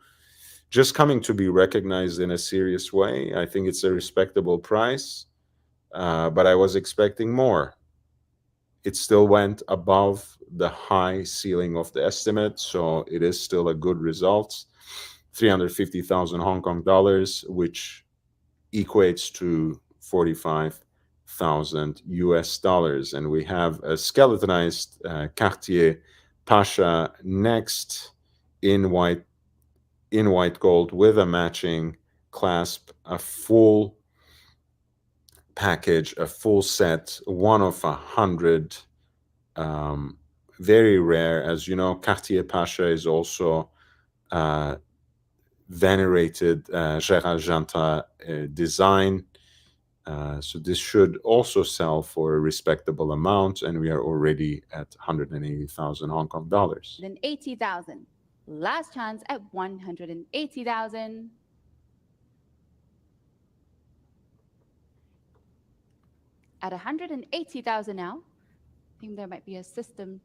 be recognized in a serious way. I think it's a respectable price, but I was expecting more. It still went above the high ceiling of the estimate, so it is still a good result. 350,000 Hong Kong dollars, which equates to 45,000 US dollars. And we have a skeletonized Cartier Pasha next in white gold with a matching clasp, a full package, a full set, one of 100. Very rare. As you know, Cartier Pasha is also venerated Gérald Jantat design. So this should also sell for a respectable amount, and we are already at 180,000 Hong Kong dollars. 180,000. Last chance at 180,000. At 180,000 now. I think there might be a system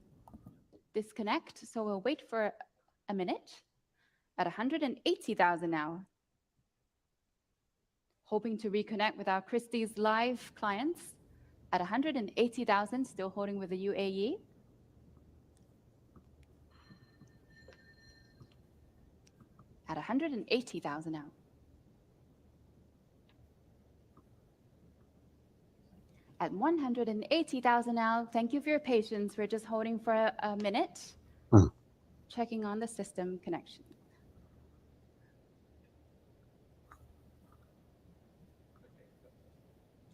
disconnect, so we'll wait for a minute. at 180,000 now. Hoping to reconnect with our Christie's Live clients at 180,000, still holding with the UAE. At 180,000 now. At 180,000 now. Thank you for your patience. We're just holding for a minute, checking on the system connection.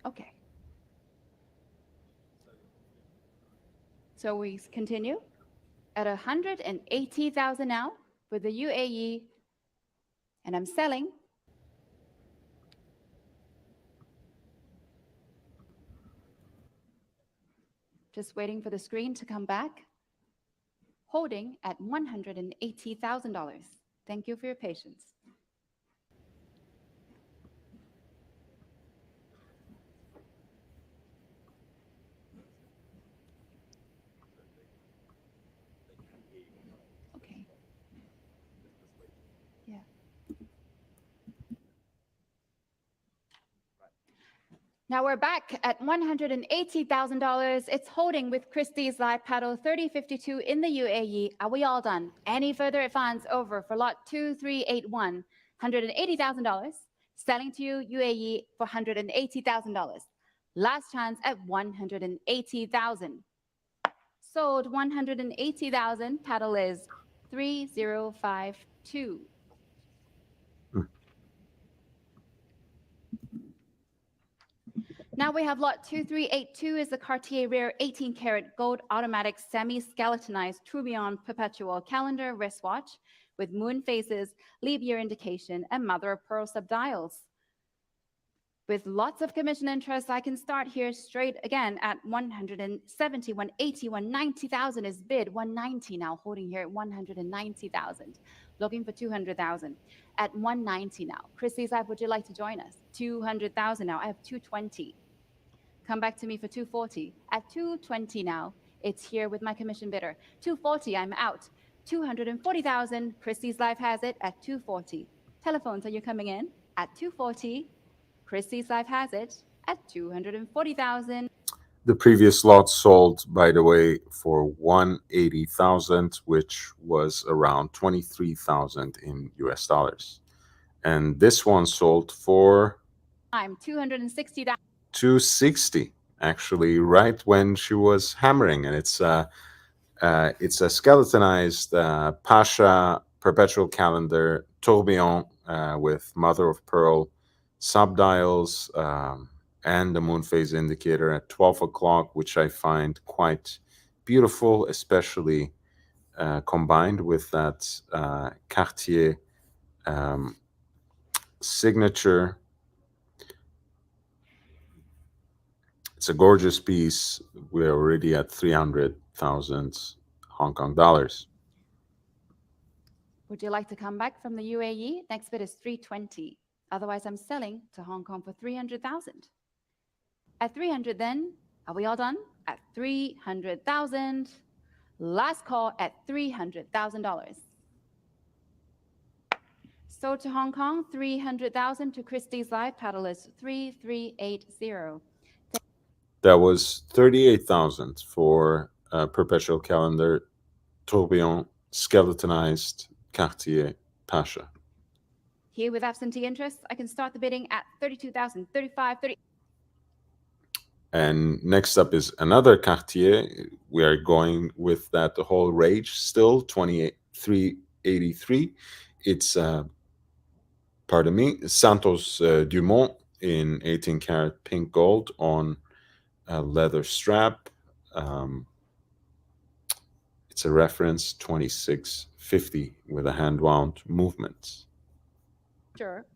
Okay. So we continue at 180,000 now with the UAE, and I'm selling. Just waiting for the screen to come back. Holding at $180,000. Thank you for your patience. Okay. Yeah. Now we're back at $180,000. It's holding with Christie's Live Paddle 3052 in the UAE. Are we all done? Any further advance over for lot 2381, $180,000. Selling to you UAE for $180,000. Last chance at $180,000. Sold $180,000. Paddle is 3052. Now we have lot 2382 is the Cartier Rare 18 karat gold automatic semi-skeletonized tourbillon perpetual calendar wristwatch with moon phases, leap year indication, and mother of pearl subdials. With lots of commission interest, I can start here straight again at 170, 180, 190,000 is bid, 190 now, holding here at 190,000. Looking for 200,000 at 190 now. Christie's Live, would you like to join us? 200,000 now. I have 220. Come back to me for 240. At 220 now, it's here with my commission bidder. 240, I'm out. 240,000. Christie's Live has it at 240. Telephones, are you coming in? At 240. Christie's Live has it at 240,000. The previous lot sold, by the way, for 180,000, which was around 23,000 in US dollars. And this one sold for I'm 260,000. 260, actually, right when she was hammering. And it's a skeletonized Pasha perpetual calendar tourbillon with mother of pearl subdials and the moon phase indicator at 12 o'clock, which I find quite beautiful, especially combined with that Cartier signature. It's a gorgeous piece. We're already at 300,000 Hong Kong dollars. Would you like to come back from the UAE? Next bid is 320. Otherwise, I'm selling to Hong Kong for 300,000. At 300 then, are we all done? At 300,000. Last call at $300,000. Sold to Hong Kong, 300,000 to Christie's Live. Paddle is 3380. That was 38,000 for a perpetual calendar tourbillon skeletonized Cartier Pasha. Here with absentee interest, I can start the bidding at 32,000, 35, 30. And next up is another Cartier. We are going with that whole range still, 2383. It's, pardon me, Santos Dumont in 18 karat pink gold on a leather strap. It's a reference 2650 with a hand wound movement. Sure.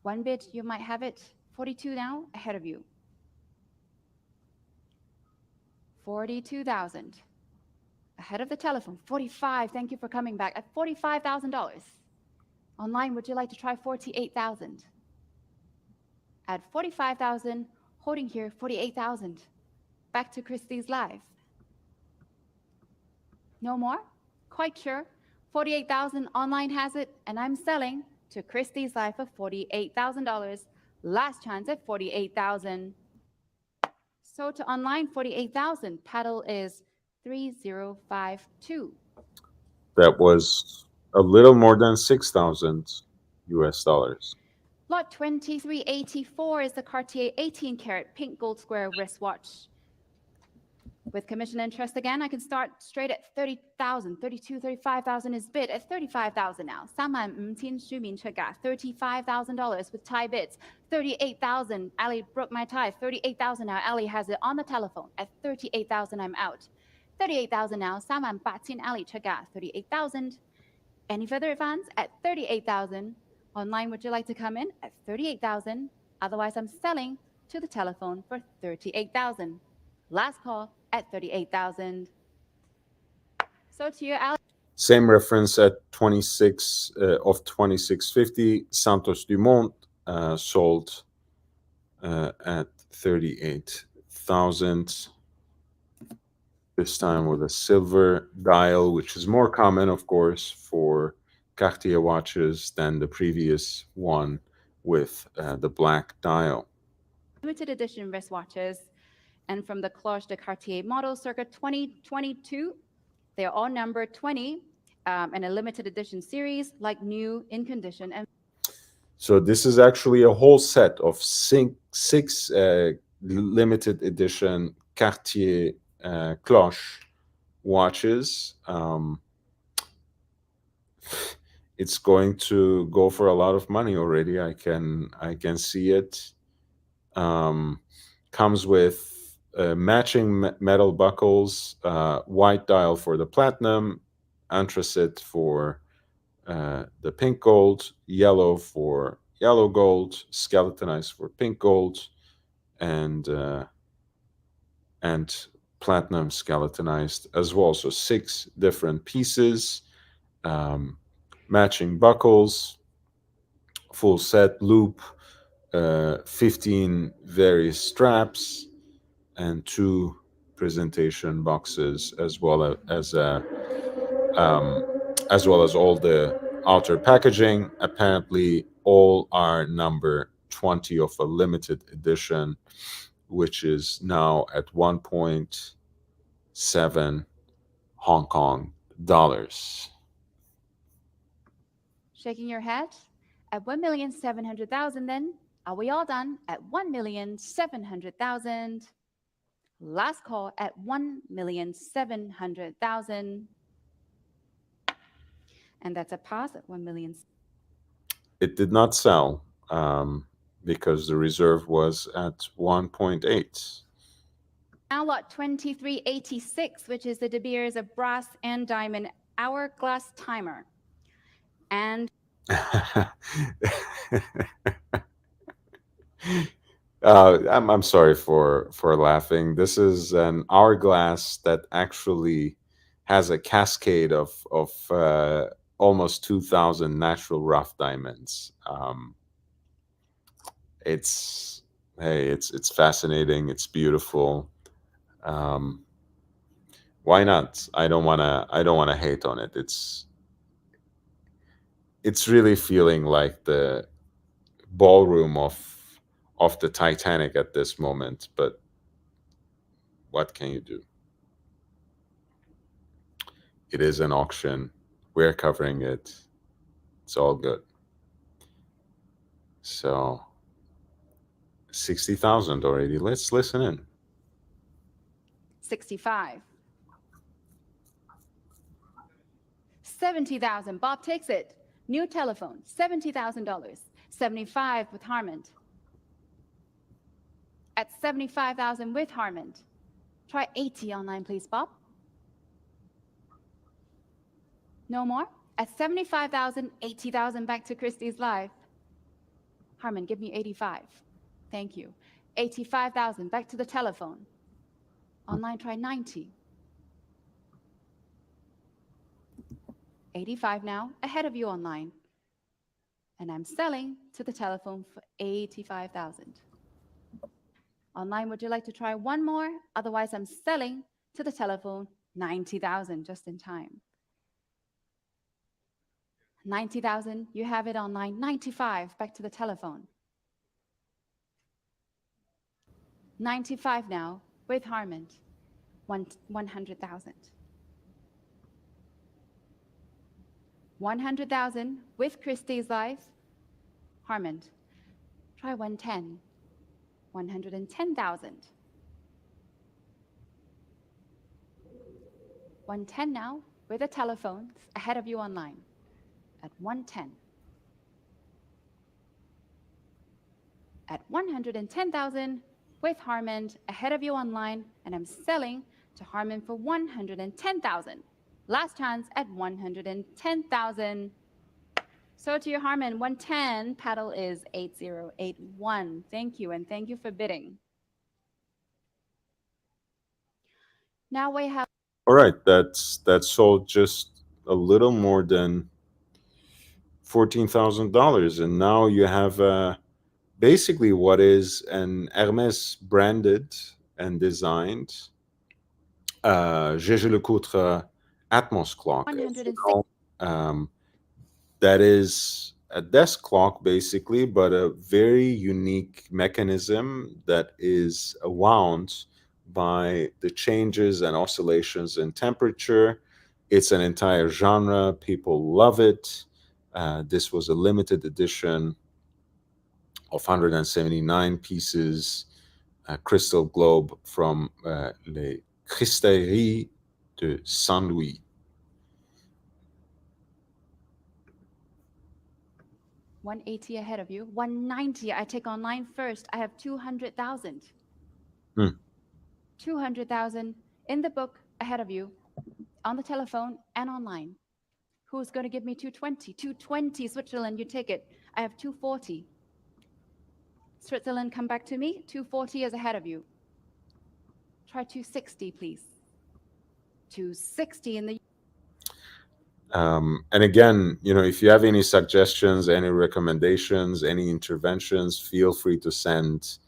One bid, you might have it. 42 now, ahead of you. 42,000. Ahead of the telephone. 45. Thank you for coming back. At $45,000. Online, would you like to try 48,000? At 45,000, holding here 48,000. Back to Christie's Live. No more? Quite sure. 48,000 online has it, and I'm selling to Christie's Life for $48,000. Last chance at 48,000. So to online 48,000, paddle is 3052. That was a little more than 6,000 US dollars. Lot 2384 is the Cartier 18 karat pink gold square wristwatch. With commission interest again, I can start straight at 30,000, 32, 35,000 is bid at 35,000 now. 35,000 $35,000 with tie bids. 38,000. Ali broke my tie. 38,000 now. Ali has it on the telephone. At 38,000, I'm out. 38,000 now. 38,000 Ali 38,000. Any further advance at 38,000. Online, would you like to come in at 38,000? Otherwise, I'm selling to the telephone for 38,000. Last call at 38,000. So to you, Alex. Same reference at 26 of 2650. Santos Dumont sold at 38,000. This time with a silver dial, which is more common, of course, for Cartier watches than the previous one with the black dial. Limited edition wristwatches, and from the Cloche de Cartier model circa 2022, they're all numbered 20 and a limited edition series, like new, in condition. And so this is actually a whole set of six limited edition Cartier Cloche watches. It's going to go for a lot of money already. I can see it. Comes with matching metal buckles, white dial for the platinum, anthracite for the pink gold, yellow for yellow gold, skeletonized for pink gold, and platinum skeletonized as well. So 6 different pieces, matching buckles, full set loop, 15 various straps, and 2 presentation boxes, as well as all the outer packaging. Apparently, all are number 20 of a limited edition, which is now at 1.7 Hong Kong dollars. shaking your head at 1,700,000. Then are we all done at 1,700,000? Last call at 1,700,000. And that's a pass at 1 million. It did not sell because the reserve was at 1.8. Now lot 2386, which is the De Beers of brass and diamond hourglass timer. And I'm sorry for laughing. This is an hourglass that actually has a cascade of almost 2,000 natural rough diamonds. It's fascinating. It's beautiful. Why not? I don't wanna hate on it. It's really feeling like the ballroom of the Titanic at this moment, but what can you do? It is an auction. We're covering it. It's all good. So 60,000 already. Let's listen in. 65. 70,000. Bob takes it. New telephone, $70,000. 75 with Harmon. At 75,000 with Harmon. Try 80 online, please, Bob. No more? At 75,000, 80,000 back to Christie's Live. Harmon, give me 85. Thank you. 85,000 back to the telephone. Online, try 90. 85 now, ahead of you online. And I'm selling to the telephone for 85,000. Online, would you like to try one more? Otherwise, I'm selling to the telephone 90,000 just in time. 90,000, you have it online. 95, back to the telephone. 95 now, with Harmon. 100,000. 100,000 with Christie's Life. Harmon. Try 110. 110,000. 110 now with the telephones ahead of you online at 110. At 110,000 with Harmon ahead of you online, and I'm selling to Harmon for 110,000. Last chance at 110,000. So to your Harmon, 110, paddle is 8081. Thank you, and thank you for bidding. Now we have. All right, that sold just a little more than $14,000, and now you have basically what is an Hermes branded and designed Gégé Lecoutre Atmos clock. As you 106. know, that is a desk clock basically, but a very unique mechanism that is wound by the changes and oscillations in temperature. It's an entire genre. People love it. This was a limited edition of 179 pieces, crystal globe from Les Cristalleries de Saint-Louis. 180 ahead of you. 190, I take online first. I have 200,000. 200,000 in the book ahead of you, on the telephone and online. Who's going to give me 220? 220, Switzerland, you take it. I have 240. Switzerland, come back to me. 240 is ahead of you. Try 260, please. 260 in the. And again, if you have any suggestions, any recommendations, any interventions, feel free to send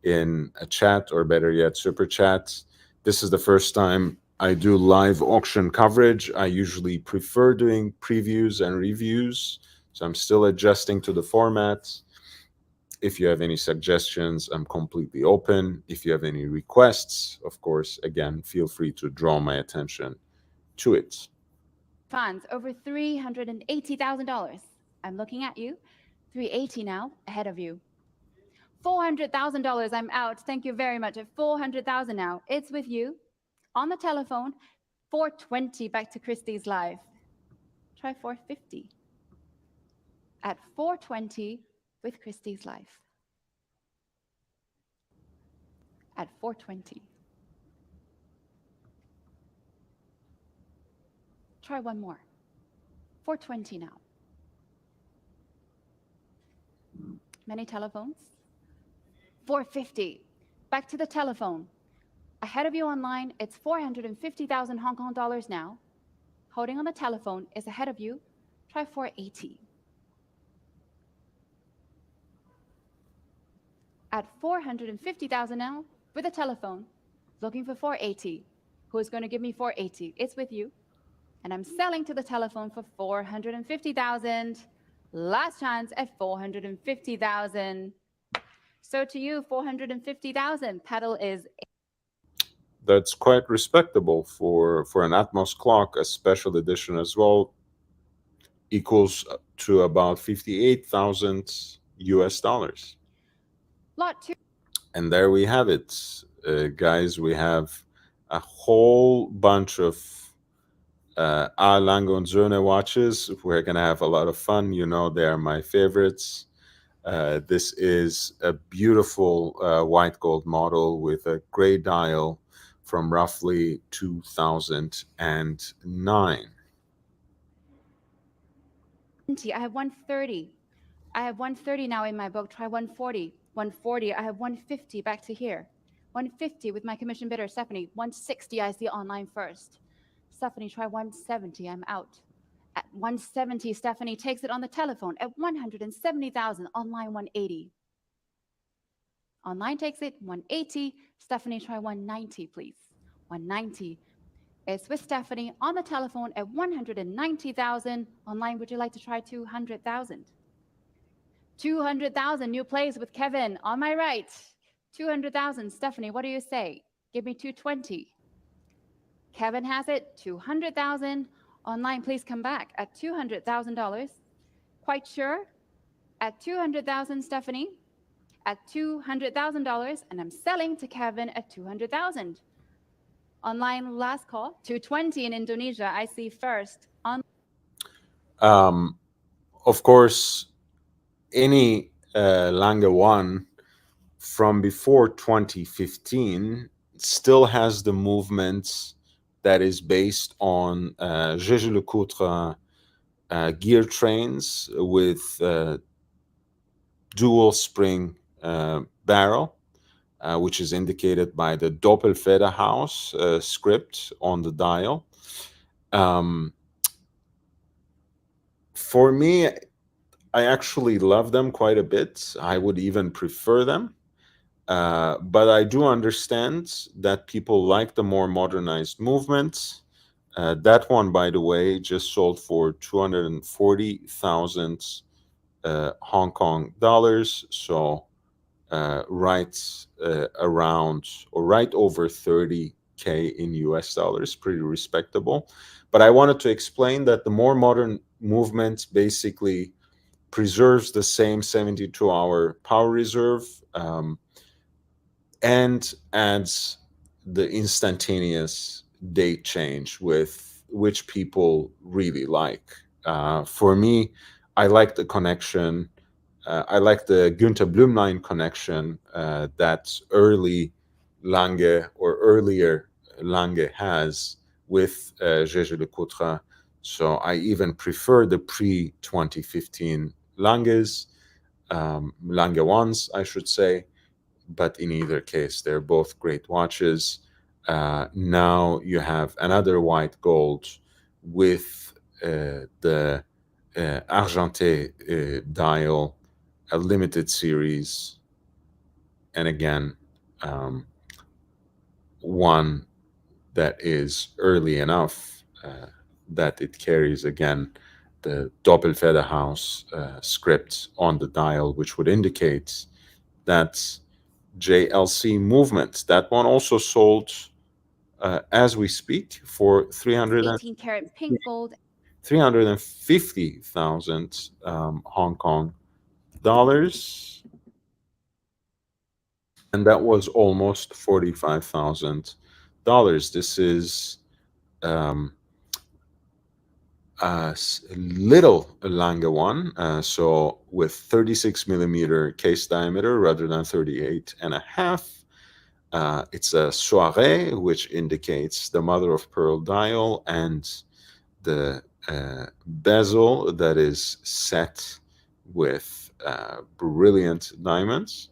in a chat, or better yet, super chat. This is the first time I do live auction coverage. I usually prefer doing previews and reviews, so I'm still adjusting to the format. If you have any suggestions, I'm completely open. If you have any requests, of course, again, feel free to draw my attention to it. Funds over $380,000. I'm looking at you. 380 now, ahead of you. $400,000, I'm out. Thank you very much. At 400,000 now, it's with you. On the telephone, 420, back to Christie's Live. Try 450. At 420 with Christie's Life. At 420. Try one more. 420 now. Many telephones. 450. Back to the telephone. Ahead of you online, it's 450,000 Hong Kong dollars now. Holding on the telephone is ahead of you. Try 480. At 450,000 now, with a telephone, looking for 480. Who's going to give me 480? It's with you. And I'm selling to the telephone for 450,000. Last chance at 450,000. So to you, 450,000. Paddle is. That's quite respectable for an Atmos clock, a special edition as well, equals to about 58,000 US dollars. Lot 2. And there we have it, guys. We have a whole bunch of A. Lange und Söhne watches. We're gonna have a lot of fun. They are my favorites. This is a beautiful white gold model with a gray dial from roughly 2009. I have 130. I have 130 now in my book. Try 140. 140. I have 150 back to here. 150 with my commission bidder, Stephanie. 160, I see online first. Stephanie, try 170. I'm out. At 170, Stephanie takes it on the telephone. At 170,000, online 180. Online takes it 180. Stephanie, try 190, please. 190. It's with Stephanie on the telephone at 190,000. Online, would you like to try 200,000? 200,000, new plays with Kevin on my right. 200,000, Stephanie, what do you say? Give me 220. Kevin has it, 200,000. Online, please come back at $200,000. Quite sure? At 200,000, Stephanie. At $200,000, and I'm selling to Kevin at 200,000. Online, last call, 220 in Indonesia. I see first. Um, of course, any Lange 1 from before 2015 still has the movement that is based on Jaeger-LeCoultre gear trains with dual spring barrel, which is indicated by the Doppelfederhaus script on the dial. For me, I actually love them quite a bit. I would even prefer them. But I do understand that people like the more modernized movements. That one, by the way, just sold for 240,000 Hong Kong dollars. So right around or right over 30K in US dollars, pretty respectable. But I wanted to explain that the more modern movement basically preserves the same 72-hour power reserve and adds the instantaneous date change with which people really like. For me, I like the connection. I like the Günther Blümlein connection that early Lange or earlier Lange has with Jaeger-LeCoultre. So I even prefer the pre-2015 Langes, Lange ones, I should say. But in either case, they're both great watches. Now you have another white gold with the Argenté dial, a limited series, and again, one that is early enough that it carries again the Doppelfederhaus script on the dial, which would indicate that JLC movement. That one also sold as we speak for 18 karat pink gold. 350,000 Hong Kong dollars, and that was almost $45,000. This is um, a little Lange one, so with 36 millimeter case diameter rather than 38 and a half. It's a soirée, which indicates the mother of pearl dial, and the bezel that is set with brilliant diamonds.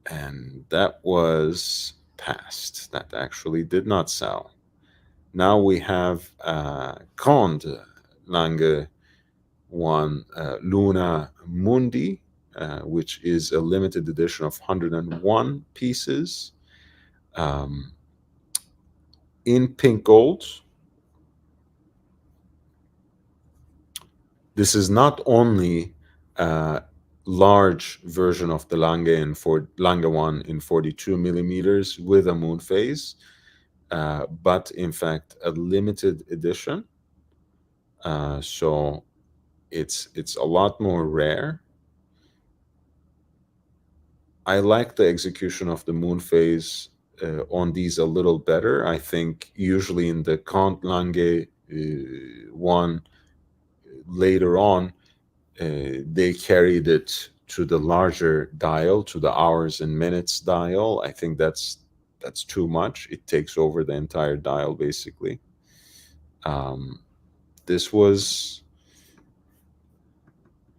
And that was passed. That actually did not sell. Now we have Grande Lange one Luna Mundi, which is a limited edition of 101 pieces in pink gold. This is not only a large version of the Lange Lange 1 in 42 millimeters with a moon phase, but in fact a limited edition. So it's a lot more rare. I like the execution of the moon phase on these a little better. I think usually in the Comte Lange one later on, they carried it to the larger dial, to the hours and minutes dial. I think that's too much. It takes over the entire dial basically. This was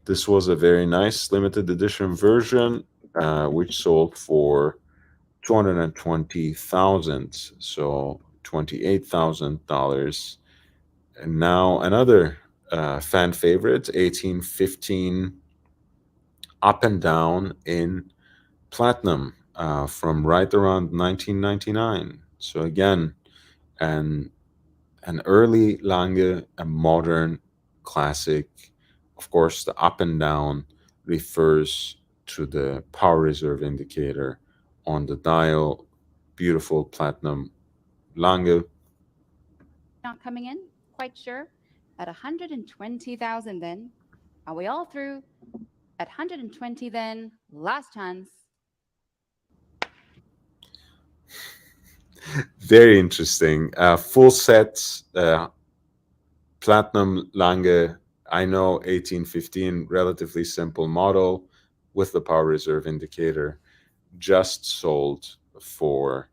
a very nice limited edition version, which sold for 220,000, so $28,000. And now another fan favorite, 1815 up and down in platinum from right around 1999. So again, an an early Lange, a modern classic. Of course, the up and down refers to the power reserve indicator on the dial. Beautiful platinum Lange. Not coming in, quite sure. At 120,000 then. Are we all through? At 120 then, last chance. Very interesting. Full set platinum Lange. I know 1815, relatively simple model with the power reserve indicator, just sold for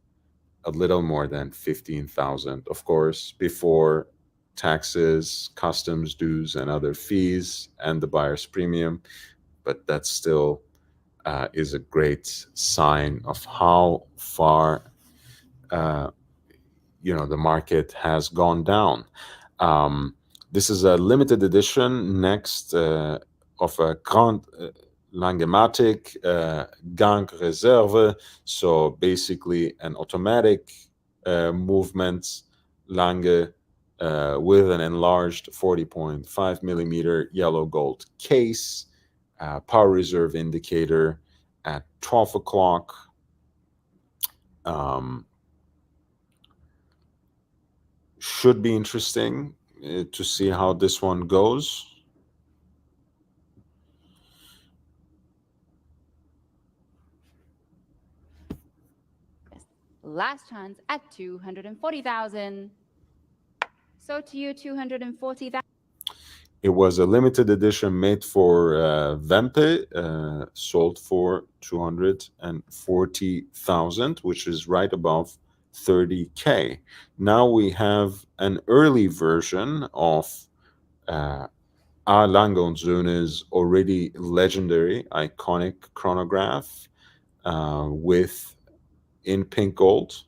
a little more than 15,000, of course, before taxes, customs dues, and other fees, and the buyer's premium. But that still is a great sign of how far uh, the market has gone down. Um, this is a limited edition next of a Grand Langematic Gang Reserve, so basically an automatic movement Lange with an enlarged 40.5 millimeter yellow gold case, power reserve indicator at 12 o'clock. Um, should be interesting to see how this one goes. Yes. Last chance at 240,000. So to you, 240,000. It was a limited edition made for Vempe, sold for 240,000, which is right above 30K. Now we have an early version of uh, A. Lange und Söhne's already legendary, iconic chronograph with in pink gold.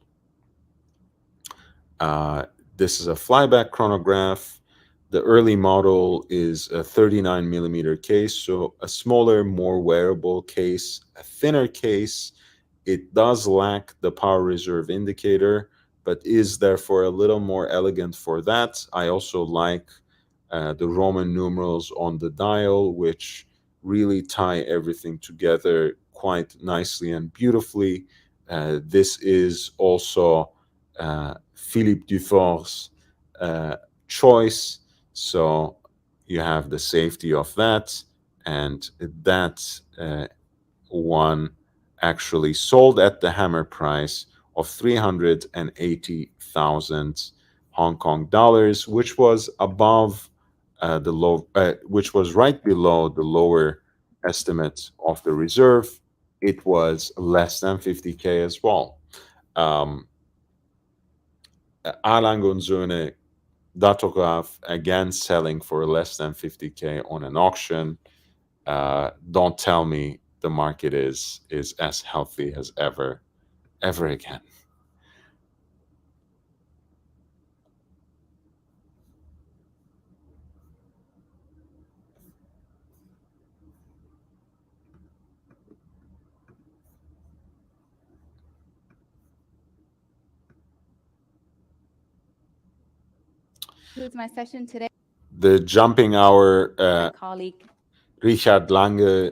Uh, this is a flyback chronograph. The early model is a 39 millimeter case, so a smaller, more wearable case, a thinner case. It does lack the power reserve indicator, but is therefore a little more elegant for that. I also like the Roman numerals on the dial, which really tie everything together quite nicely and beautifully. This is also Philippe Dufort's choice. So you have the safety of that, and that one actually sold at the hammer price of 380,000 Hong Kong dollars, which was above which was right below the lower estimate of the reserve. It was less than 50K as well. Um, Alan Gonzone Datograph again selling for less than 50K on an auction. Don't tell me the market is as healthy as ever again. Concludes my session today. The jumping hour My colleague. Richard Lange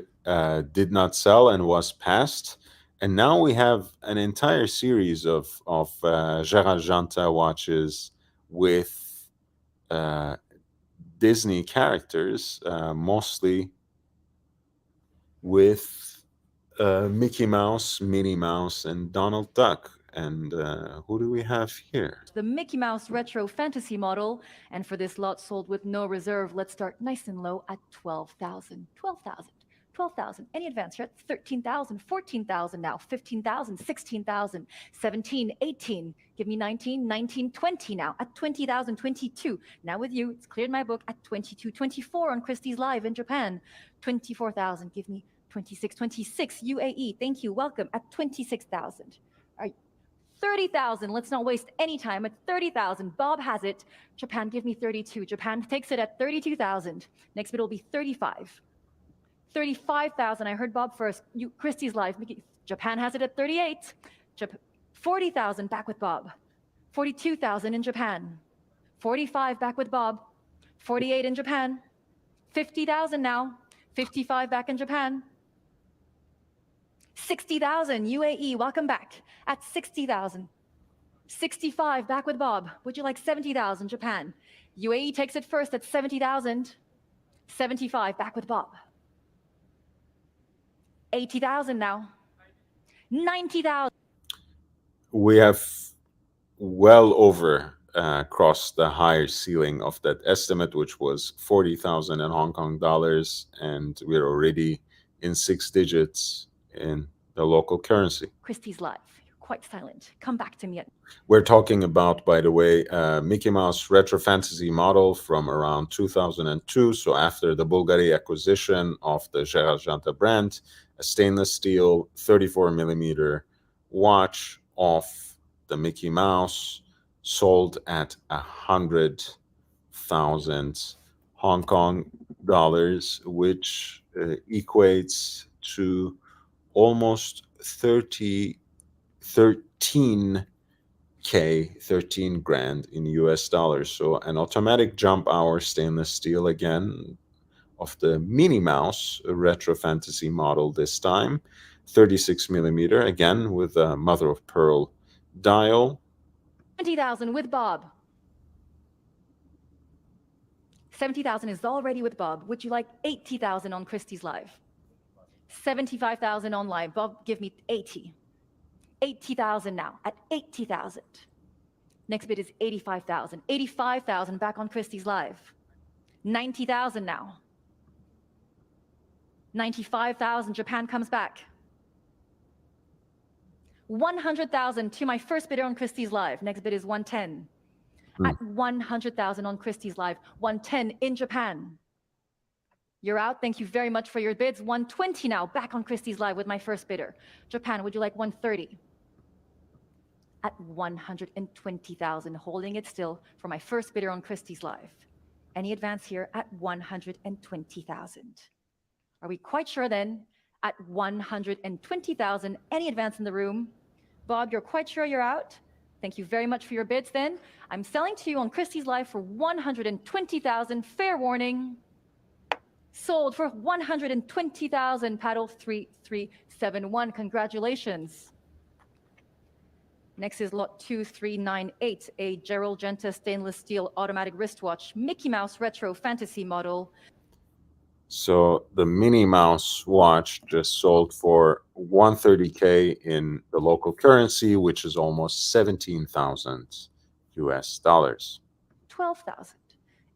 did not sell and was passed. And now we have an entire series of Gérard Janta watches with uh, Disney characters, mostly with Mickey Mouse, Minnie Mouse, and Donald Duck. And who do we have here? The Mickey Mouse Retro Fantasy model. And for this lot sold with no reserve, let's start nice and low at 12,000. 12,000. 12,000. Any advance? You're at 13,000, 14,000 now, 15,000, 16,000, 17, 18. Give me 19, 19, 20 now at 20,000, 22. Now with you, it's cleared my book at 22, 24 on Christie's Live in Japan. 24,000. Give me 26, 26 UAE. Thank you. Welcome at 26,000. All right. 30,000. Let's not waste any time. At 30,000. Bob has it. Japan, give me 32. Japan takes it at 32,000. Next bid will be 35. 35,000. I heard Bob first. Christie's Live. Japan has it at 38. 40,000 back with Bob. 42,000 in Japan. 45 back with Bob. 48 in Japan. 50,000 now. 55 back in Japan. 60,000 UAE, welcome back at 60,000. 65 back with Bob. Would you like 70,000 Japan? UAE takes it first at 70,000. 75 back with Bob. 80,000 now. 90,000. We have well over crossed the higher ceiling of that estimate, which was 40,000 in Hong Kong dollars, and we're already in 6 digits in the local currency. Christie's live. You're quite silent. Come back to me. We're talking about, by the way, Mickey Mouse retro fantasy model from around 2002. So after the Bulgari acquisition of the Gérard Janta brand, a stainless steel 34 millimeter watch of the Mickey Mouse, sold at 100,000 Hong Kong dollars, which equates to almost 13 grand in US dollars. So an automatic jump hour stainless steel again of the Minnie Mouse retro fantasy model, this time 36 millimeter, again with a mother of pearl dial. 70,000 with Bob. 70,000 is already with Bob. Would you like 80,000 on Christie's live? 75,000 on live. Bob, give me 80. 80,000 now at 80,000. Next bid is 85,000. 85,000 back on Christie's live. 90,000 now. 95,000. Japan comes back. 100,000 to my first bidder on Christie's live. Next bid is 110. At 100,000 on Christie's live. 110 in Japan. You're out. Thank you very much for your bids. 120 now, back on Christie's live with my first bidder. Japan, would you like 130? At 120,000, holding it still for my first bidder on Christie's live. Any advance here at 120,000? Are we quite sure then? At 120,000, any advance in the room? Bob, you're quite sure you're out? Thank you very much for your bids then. I'm selling to you on Christie's live for 120,000. Fair warning. Sold for 120,000. Paddle 3371. Congratulations. Next is lot 2398, a Gerald Genta stainless steel automatic wristwatch, Mickey Mouse retro fantasy model. So the Minnie Mouse watch just sold for 130K in the local currency, which is almost 17,000 US dollars. 12,000.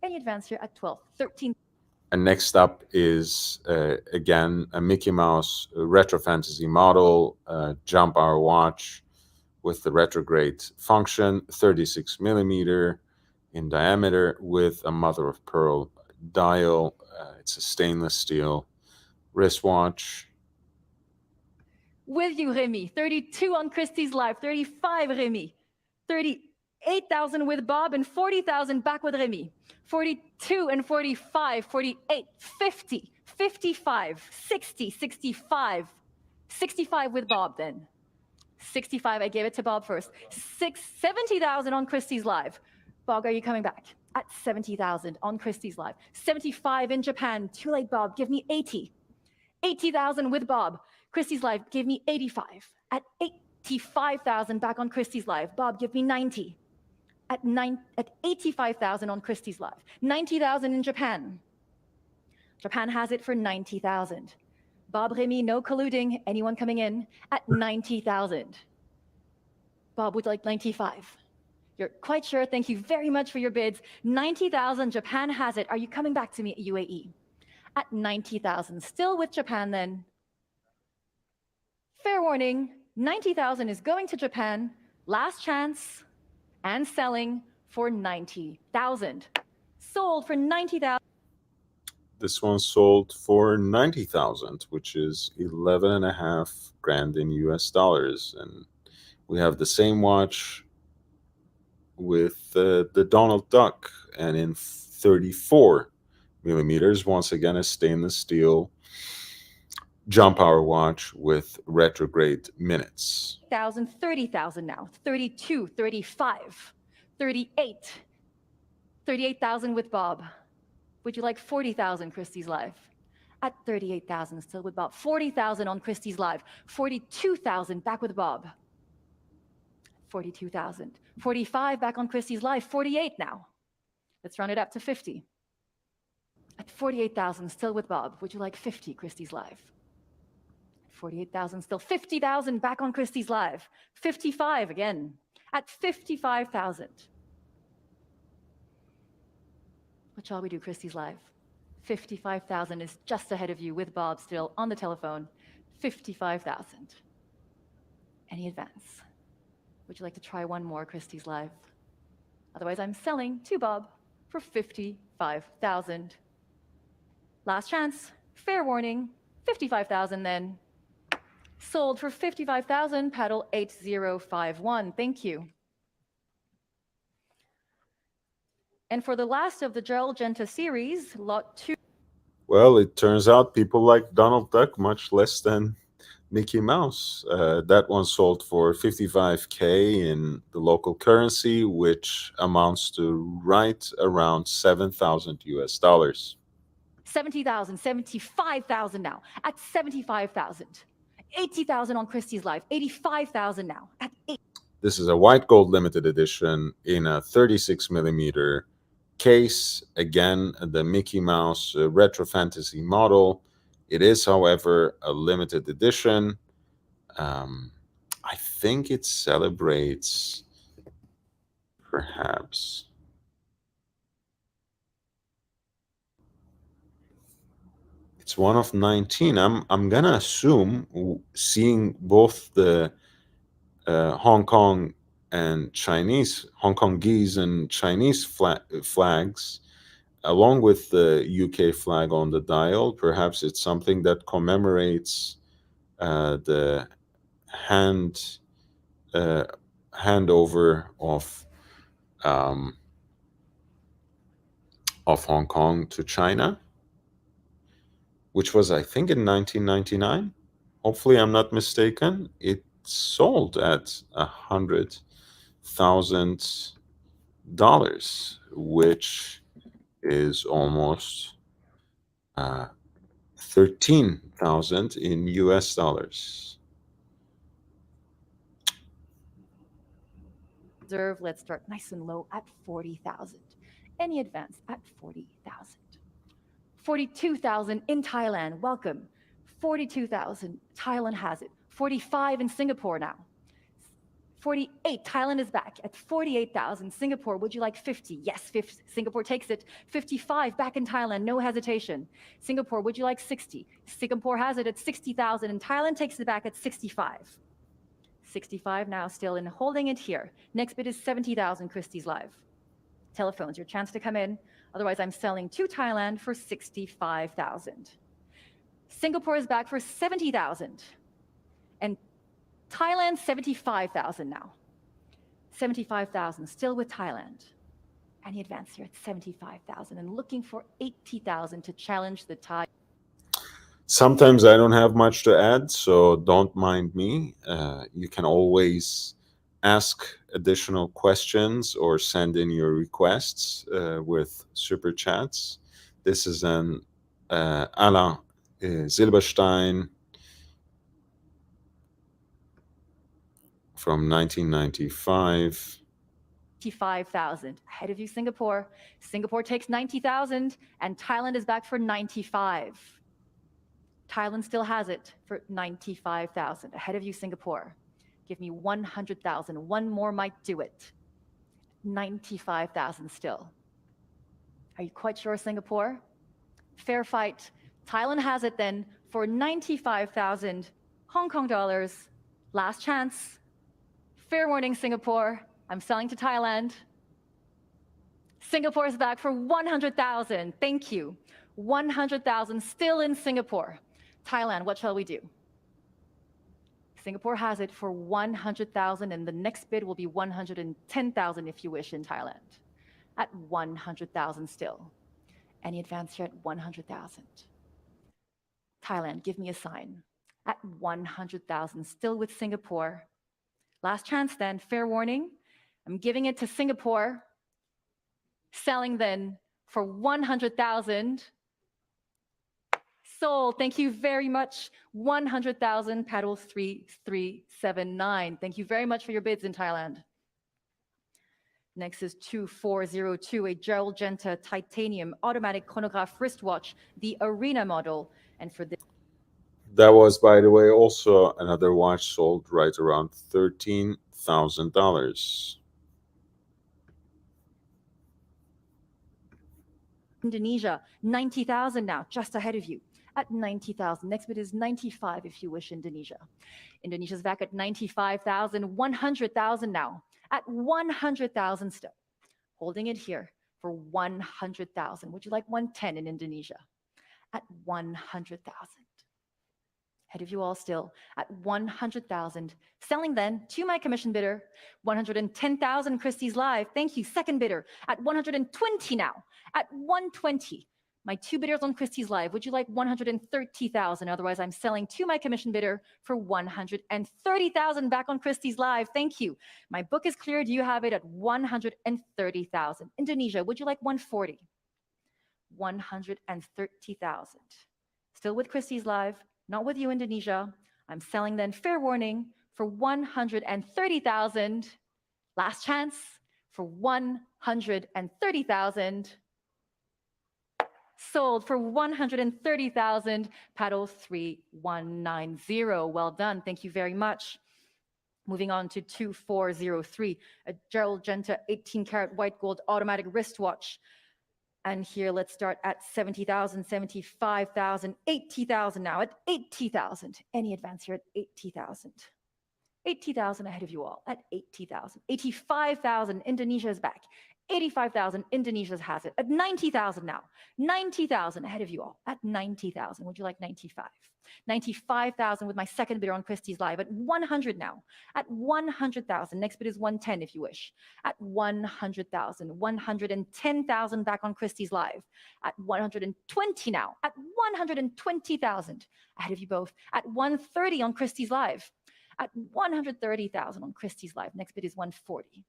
Any advance here at 12, 13. And next up is, again, a Mickey Mouse retro fantasy model, jump hour watch with the retrograde function, 36 millimeter in diameter with a mother of pearl dial. It's a stainless steel wristwatch. With you, Remy. 32 on Christie's live, 35, Remy. 38,000 with Bob and 40,000 back with Remy. 42 and 45, 48, 50, 55, 60, 65. 65 with Bob then. 65, I gave it to Bob first. 70,000 on Christie's live. Bob, are you coming back? At 70,000 on Christie's live. 75 in Japan. Too late, Bob. Give me 80. 80,000 with Bob. Christie's live, give me 85. At 85,000 back on Christie's live. Bob, give me 90. At 85,000 on Christie's live. 90,000 in Japan. Japan has it for 90,000. Bob, Remy, no colluding. Anyone coming in? At 90,000. Bob would like 95. You're quite sure. Thank you very much for your bids. 90,000. Japan has it. Are you coming back to me at UAE? At 90,000. Still with Japan then. Fair warning. 90,000 is going to Japan. Last chance. And selling for 90,000. Sold for 90,000. This one sold for 90,000, which is 11.5 grand in US dollars. And we have the same watch with the Donald Duck, and in 34 millimeters, once again a stainless steel jump hour watch with retrograde minutes. 1,000, 30,000 now. 32, 35, 38. 38,000 with Bob. Would you like 40,000, Christie's Live? At 38,000, still with Bob. 40,000 on Christie's Live. 42,000 back with Bob. 42,000. 45 back on Christie's Live. 48 now. Let's round it up to 50. At 48,000, still with Bob. Would you like 50, Christie's Live? 48,000 still. 50,000 back on Christie's Live. 55 again. At 55,000. What shall we do, Christie's Live? 55,000 is just ahead of you with Bob still on the telephone. 55,000. Any advance? Would you like to try one more, Christie's Live? Otherwise, I'm selling to Bob for 55,000. Last chance. Fair warning. 55,000 then. Sold for 55,000, paddle 8051. Thank you. And for the last of the Gerald Genta series, lot 2. Well, it turns out people like Donald Duck much less than Mickey Mouse. That one sold for 55K in the local currency, which amounts to right around 7,000 US dollars. 70,000, 75,000 now, at 75,000. 80,000 on Christie's Live, 85,000 now, at 8. This is a white gold limited edition in a 36 millimeter case. Again, the Mickey Mouse retro fantasy model. It is, however, a limited edition. I think it celebrates perhaps it's one of 19. I'm gonna assume, seeing both the Hong Kongese and Chinese flags, along with the UK flag on the dial, perhaps it's something that commemorates the handover of Hong Kong to China, which was, I think, in 1999. Hopefully, I'm not mistaken. It sold at $100,000, which is almost 13,000 in US dollars. Reserve, let's start nice and low at 40,000. Any advance at 40,000. 42,000 in Thailand, welcome. 42,000, Thailand has it. 45 in Singapore now. 48, Thailand is back at 48,000. Singapore, would you like 50? Yes, 50. Singapore takes it. 55, back in Thailand, no hesitation. Singapore, would you like 60? Singapore has it at 60,000, and Thailand takes it back at 65. 65 now, still in, holding it here. Next bid is 70,000, Christie's Live. Telephones, your chance to come in. Otherwise, I'm selling to Thailand for 65,000. Singapore is back for 70,000. And Thailand, 75,000 now. 75,000, still with Thailand. Any advance here at 75,000 and looking for 80,000 to challenge the Thai. Sometimes I don't have much to add, so don't mind me. You can always ask additional questions or send in your requests with super chats. This is an Alain Silberstein from 1995. 95,000. Ahead of you, Singapore. Singapore takes 90,000, and Thailand is back for 95. Thailand still has it for 95,000. Ahead of you, Singapore. Give me 100,000. One more might do it. 95,000 still. Are you quite sure, Singapore? Fair fight. Thailand has it then for 95,000 Hong Kong dollars. Last chance. Fair warning, Singapore. I'm selling to Thailand. Singapore is back for 100,000. Thank you. 100,000 still in Singapore. Thailand, what shall we do? Singapore has it for 100,000, and the next bid will be 110,000 if you wish in Thailand. At 100,000 still. Any advance here at 100,000? Thailand, give me a sign. At 100,000, still with Singapore. Last chance then, fair warning. I'm giving it to Singapore. Selling then for 100,000. Sold. Thank you very much. 100,000, paddle 3379. Thank you very much for your bids in Thailand. Next is 2402, a Gerald Genta titanium automatic chronograph wristwatch, the Arena model. And for this, That was, by the way, also another watch sold right around $13,000. Indonesia, 90,000 now, just ahead of you at 90,000. Next bid is 95 if you wish, Indonesia. Indonesia's back at 95,000, 100,000 now, at 100,000 still. Holding it here for 100,000. Would you like 110 in Indonesia? At 100,000. Ahead of you all still at 100,000. Selling then to my commission bidder, 110,000 Christie's Live. Thank you. Second bidder at 120 now. At 120. My two bidders on Christie's Live. Would you like 130,000? Otherwise, I'm selling to my commission bidder for 130,000 back on Christie's Live. Thank you. My book is cleared. You have it at 130,000. Indonesia, would you like 140? 130,000. Still with Christie's Live. Not with you, Indonesia. I'm selling then, fair warning, for 130,000. Last chance for 130,000. Sold for 130,000. Paddle 3190. Well done. Thank you very much. Moving on to 2403, a Gerald Genta 18-karat white gold automatic wristwatch. And here, let's start at 70,000, 75,000, 80,000 now, at 80,000. Any advance here at 80,000. 80,000 ahead of you all at 80,000. 85,000, Indonesia is back. 85,000, Indonesia has it at 90,000 now. 90,000 ahead of you all at 90,000. Would you like 95? 95,000 with my second bidder on Christie's Live at 100 now. At 100,000. Next bid is 110 if you wish. At 100,000. 110,000 back on Christie's Live. At 120 now. At 120,000. Ahead of you both. At 130 on Christie's Live. At 130,000 on Christie's Live. Next bid is 140.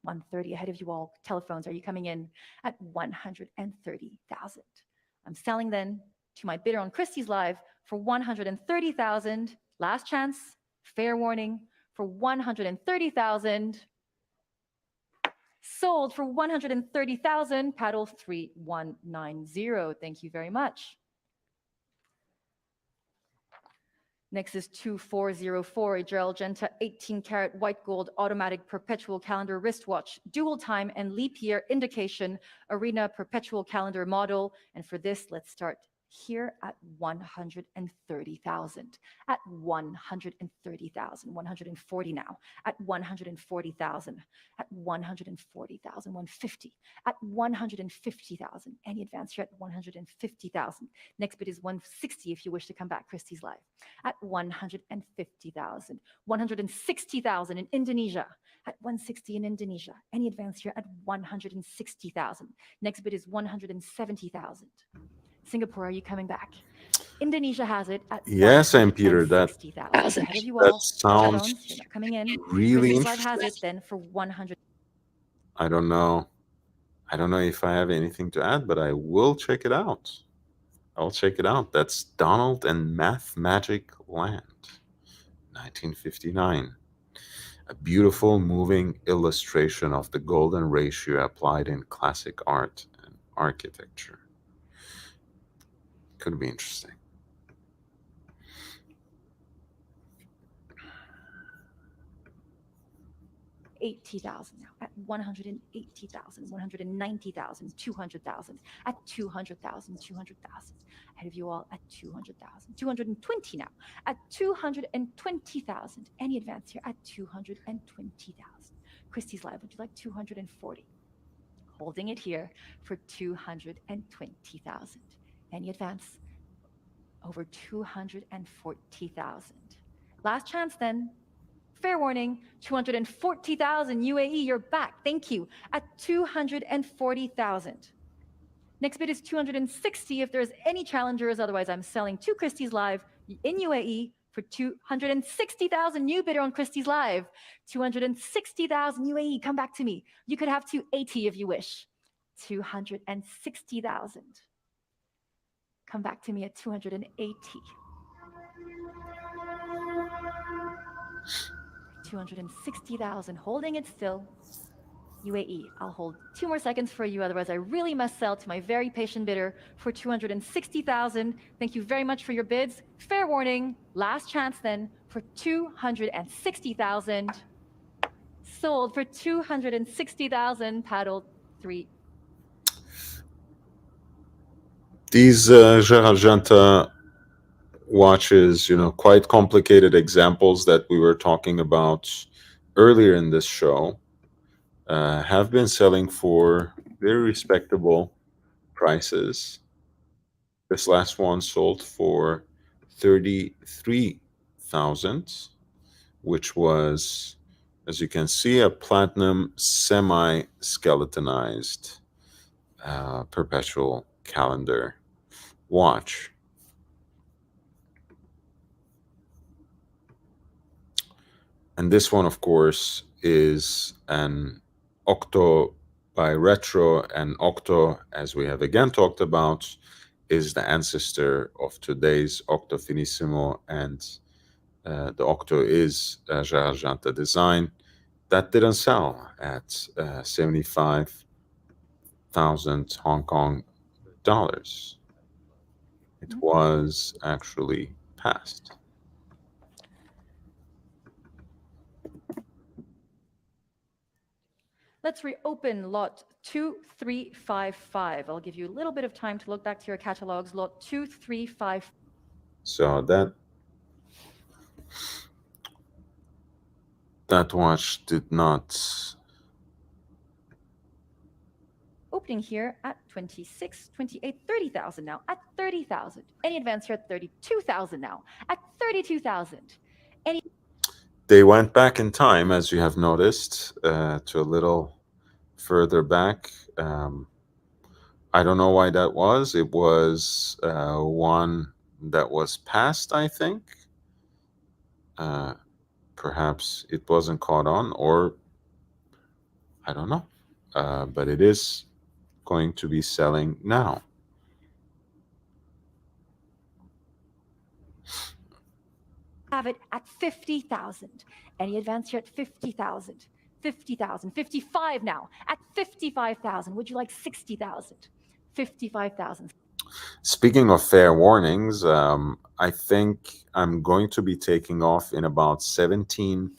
130 ahead of you all. Telephones, are you coming in? At 130,000. I'm selling then to my bidder on Christie's Live for 130,000. Last chance, fair warning, for 130,000. Sold for 130,000. Paddle 3190. Thank you very much. Next is 2404, a Gerald Genta 18-karat white gold automatic perpetual calendar wristwatch, dual time and leap year indication, Arena perpetual calendar model. And for this, let's start here at 130,000. At 130,000. 140 now. At 140,000. At 140,000. 150. At 150,000. Any advance here at 150,000. Next bid is 160 if you wish to come back, Christie's Live. At 150,000. 160,000 in Indonesia. At 160 in Indonesia. Any advance here at 160,000. Next bid is 170,000. Singapore, are you coming back? Indonesia has it at Yes, St. Peter, that ahead of you all. sounds You're not coming in. really Christie's Live has interesting. it then for 100. I don't know. I don't know if I have anything to add, but I will check it out. I'll check it out. That's Donald and Math Magic Land, 1959. A beautiful moving illustration of the golden ratio applied in classic art and architecture. Could be interesting. $80,000 now at 180,000, 190,000, 200,000 at 200,000, 200,000. Ahead of you all at 200,000, 220 now at 220,000. Any advance here at 220,000. Christie's Live, would you like 240? Holding it here for 220,000. Any advance? Over 240,000. Last chance then. Fair warning, 240,000 UAE, you're back. Thank you. At 240,000. Next bid is 260 if there's any challengers. Otherwise, I'm selling two Christie's Live in UAE for 260,000. New bidder on Christie's Live. 260,000 UAE. Come back to me. You could have 280 if you wish. 260,000. Come back to me at 280. 260,000. Holding it still. UAE. I'll hold 2 more seconds for you, otherwise I really must sell to my very patient bidder for 260,000. Thank you very much for your bids. Fair warning, last chance then for 260,000. Sold for 260,000, paddle 3. These Gérald Genta watches, quite complicated examples that we were talking about earlier in this show, have been selling for very respectable prices. This last one sold for 33,000, which was, as you can see, a platinum semi-skeletonized perpetual calendar watch. And this one, of course, is an Octo by Retro, and Octo, as we have again talked about, is the ancestor of today's Octo Finissimo, and the Octo is a Gérald Genta design that didn't sell at 75,000 Hong Kong dollars. It was actually passed. Let's reopen lot 2355. I'll give you a little bit of time to look back to your catalogs. Lot 2355. So that watch did not. Opening here at 26, 28, 30,000 now, at 30,000. Any advance here at 32,000 now, at 32,000. They went back in time, as you have noticed, to a little further back. I don't know why that was. It was one that was passed, I think. Perhaps it wasn't caught on, or I don't know. But it is going to be selling now. Have it at 50,000. Any advance here at 50,000? 50,000, 55 now, at 55,000. Would you like 60,000? 55,000. Speaking of fair warnings, I think I'm going to be taking off in about 17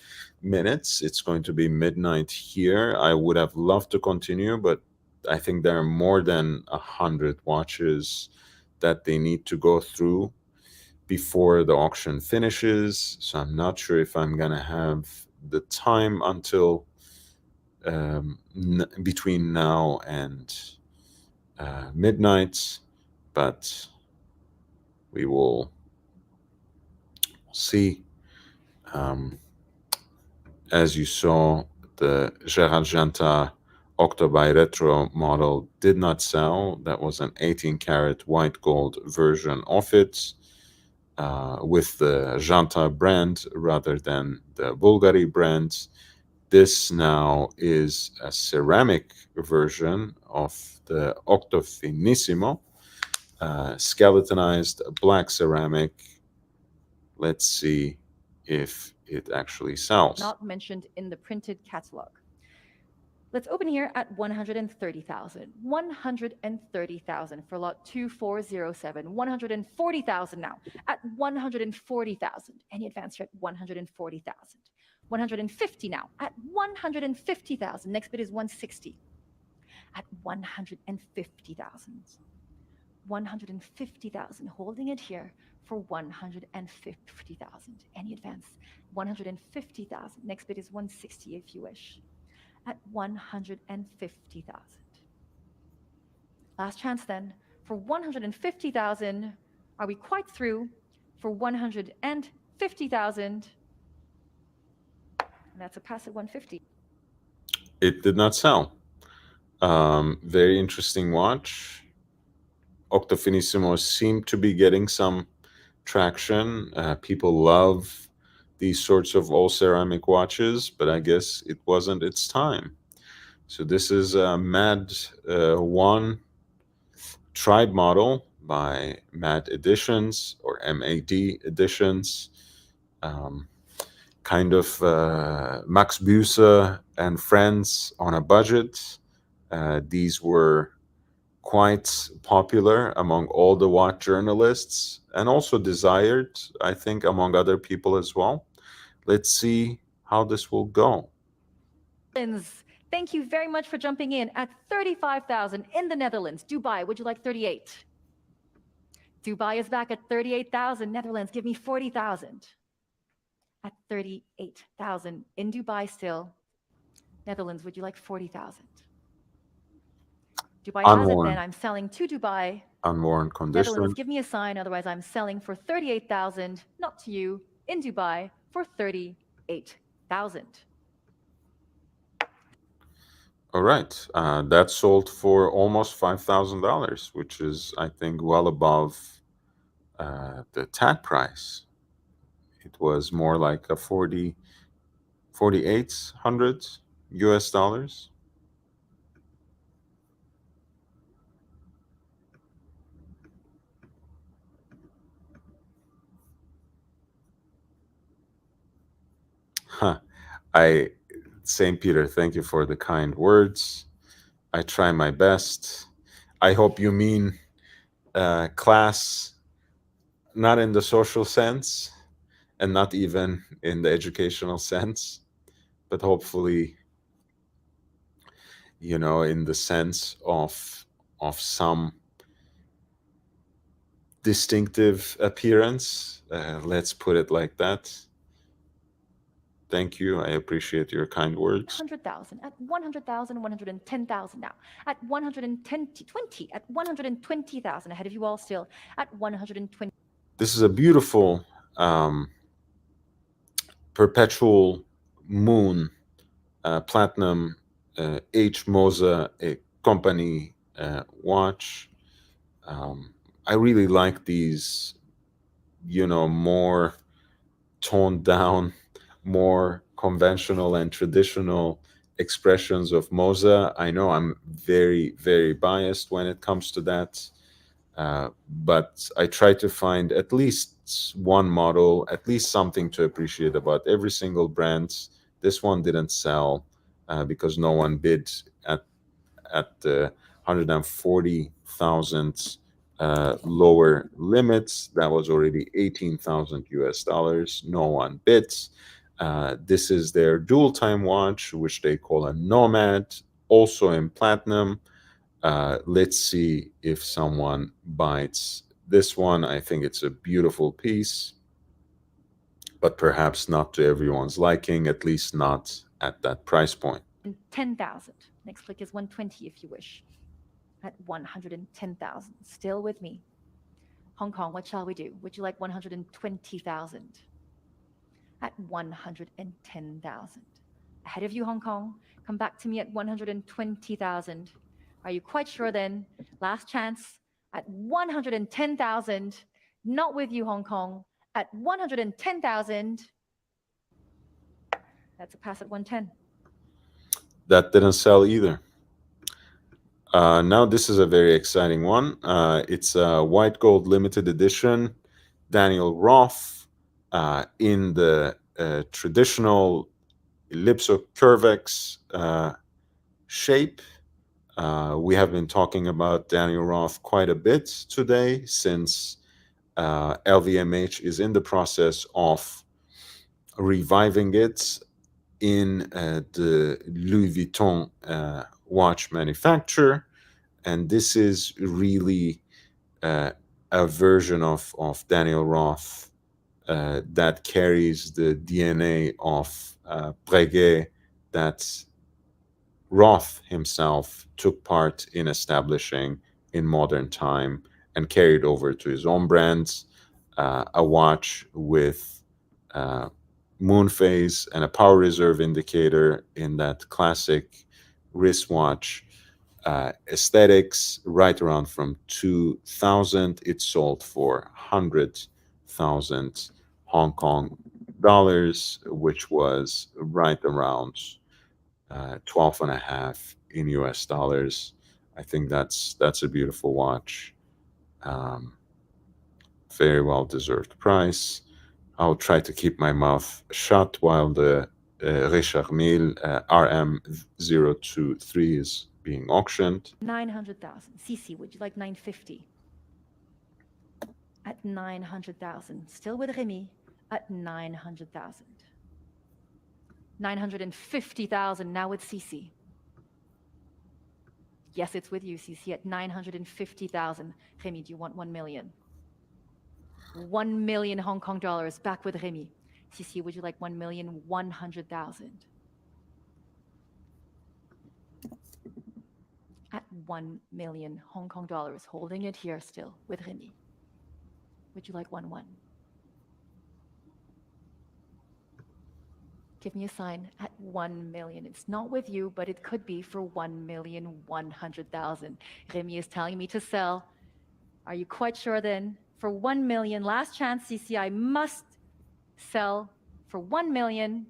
minutes. It's going to be midnight here. I would have loved to continue, but I think there are more than 100 watches that they need to go through before the auction finishes. So I'm not sure if I'm going to have the time until between now and midnight, but we will see. As you saw, the Gérald Genta Octo by Retro model did not sell. That was an 18-karat white gold version of it, with the Genta brand rather than the Bulgari brand. This now is a ceramic version of the Octo Finissimo, skeletonized black ceramic. Let's see if it actually sells. Not mentioned in the printed catalog. Let's open here at 130,000. 130,000 for lot 2407. 140,000 now at 140,000. Any advance here at 140,000. 150 now at 150,000. Next bid is 160 at 150,000. 150,000. Holding it here for 150,000. Any advance? 150,000. Next bid is 160 if you wish. At 150,000. Last chance then for 150,000. Are we quite through? For 150,000. And that's a pass at 150. It did not sell. Very interesting watch. Octofinissimos seem to be getting some traction. People love these sorts of all ceramic watches, but I guess it wasn't its time. So this is a MAD 1 Tribe model by MAD Editions or MAD Editions. Um, kind of Max Büse and friends on a budget. These were quite popular among all the watch journalists and also desired, I think, among other people as well. Let's see how this will go. Thank you very much for jumping in at 35,000 in the Netherlands. Dubai, would you like 38? Dubai is back at 38,000. Netherlands, give me 40,000. At 38,000 in Dubai still. Netherlands, would you like 40,000? Dubai has it Unworn. then. I'm selling to Dubai. Unworn condition. Netherlands, give me a sign. Otherwise, I'm selling for 38,000, not to you, in Dubai for 38,000. All right. That sold for almost $5,000, which is, I think, well above the tag price. It was more like a 4,800 US dollars. Huh. St. Peter, thank you for the kind words. I try my best. I hope you mean class, not in the social sense and not even in the educational sense, but hopefully, in the sense of some distinctive appearance. Let's put it like that. Thank you. I appreciate your kind words. 100,000, at 100,000, 110,000 now. At 120, at 120,000, ahead of you all still. At 120. This is a beautiful perpetual moon platinum H. Mosa company watch. I really like these, more toned down, more conventional and traditional expressions of Mosa. I know I'm very, very biased when it comes to that, but I try to find at least one model, at least something to appreciate about every single brand. This one didn't sell because no one bid at the 140,000 lower limits. That was already 18,000 US dollars. No one bids. This is their dual time watch, which they call a Nomad, also in platinum. Let's see if someone bites this one. I think it's a beautiful piece, but perhaps not to everyone's liking, at least not at that price point. 10,000. Next click is 120 if you wish. At 110,000. Still with me. Hong Kong, what shall we do? Would you like 120,000? At 110,000. Ahead of you, Hong Kong. Come back to me at 120,000. Are you quite sure then? Last chance at 110,000. Not with you, Hong Kong. At 110,000. That's a pass at 110. That didn't sell either. Now this is a very exciting one. It's a white gold limited edition Daniel Roth in the traditional ellipso curvex shape. We have been talking about Daniel Roth quite a bit today, since LVMH is in the process of reviving it in the Louis Vuitton watch manufacturer. And this is really a version of Daniel Roth that carries the DNA of Breguet that Roth himself took part in establishing in modern time and carried over to his own brands. A watch with moon phase and a power reserve indicator in that classic wristwatch aesthetics, right around from 2000. It sold for 100,000 Hong Kong dollars, which was right around 12 and a half in US dollars. I think that's a beautiful watch. Um, Very well deserved price. I'll try to keep my mouth shut while the Richard Mille RM023 is being auctioned. 900,000. CC, would you like 950? At 900,000. Still with Remy at 900,000. 950,000 now with CC. Yes, it's with you, CC, at 950,000. Remy, do you want 1 million? 1 million Hong Kong dollars back with Remy. CC, would you like 1,100,000? At 1 million Hong Kong dollars, holding it here still with Remy. Would you like 1-1? Give me a sign at 1 million. It's not with you, but it could be for 1,100,000. Remy is telling me to sell. Are you quite sure then? For 1 million, last chance, CCI must sell for 1 million.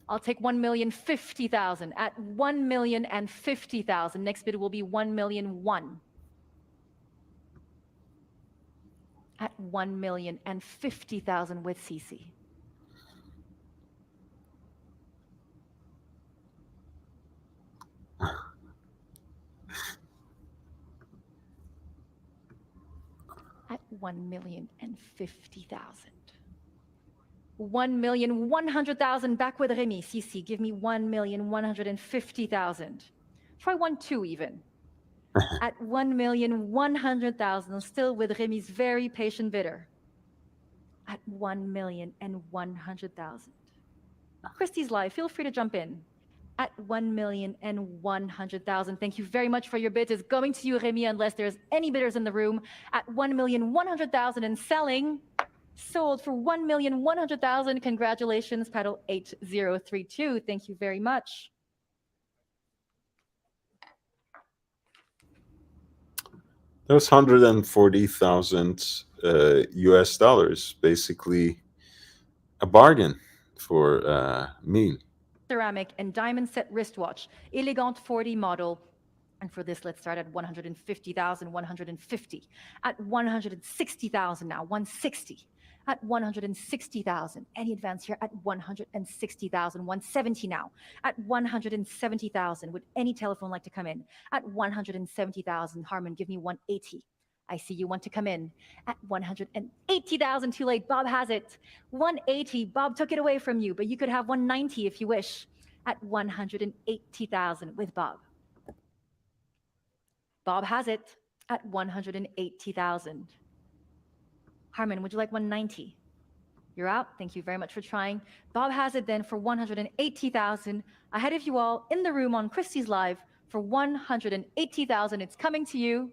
I'll take 1,050,000 at 1,050,000. Next bid will be 1,001,000. At 1,050,000 with CC. At 1,050,000. 1,100,000 back with Remy. CC, give me 1,150,000. Try 1-2 even. At 1,100,000, still with Remy's very patient bidder. At 1,100,000. Christie's Live, feel free to jump in. At 1,100,000. Thank you very much for your bid. It's going to you, Remy, unless there's any bidders in the room. At 1,100,000 and selling. Sold for 1,100,000. Congratulations, paddle 8032. Thank you very much. That was 140,000 US dollars, basically a bargain for me. Ceramic and diamond set wristwatch, Elegant 40 model. And for this, let's start at 150,000, 150. At 160,000 now, 160. At 160,000. Any advance here at 160,000, 170 now. At 170,000. Would any telephone like to come in? At 170,000. Harmon, give me 180. I see you want to come in. At 180,000, too late. Bob has it. 180. Bob took it away from you, but you could have 190 if you wish. At 180,000 with Bob. Bob has it at 180,000. Harmon, would you like 190? You're out. Thank you very much for trying. Bob has it then for 180,000. Ahead of you all in the room on Christie's Live for 180,000. It's coming to you.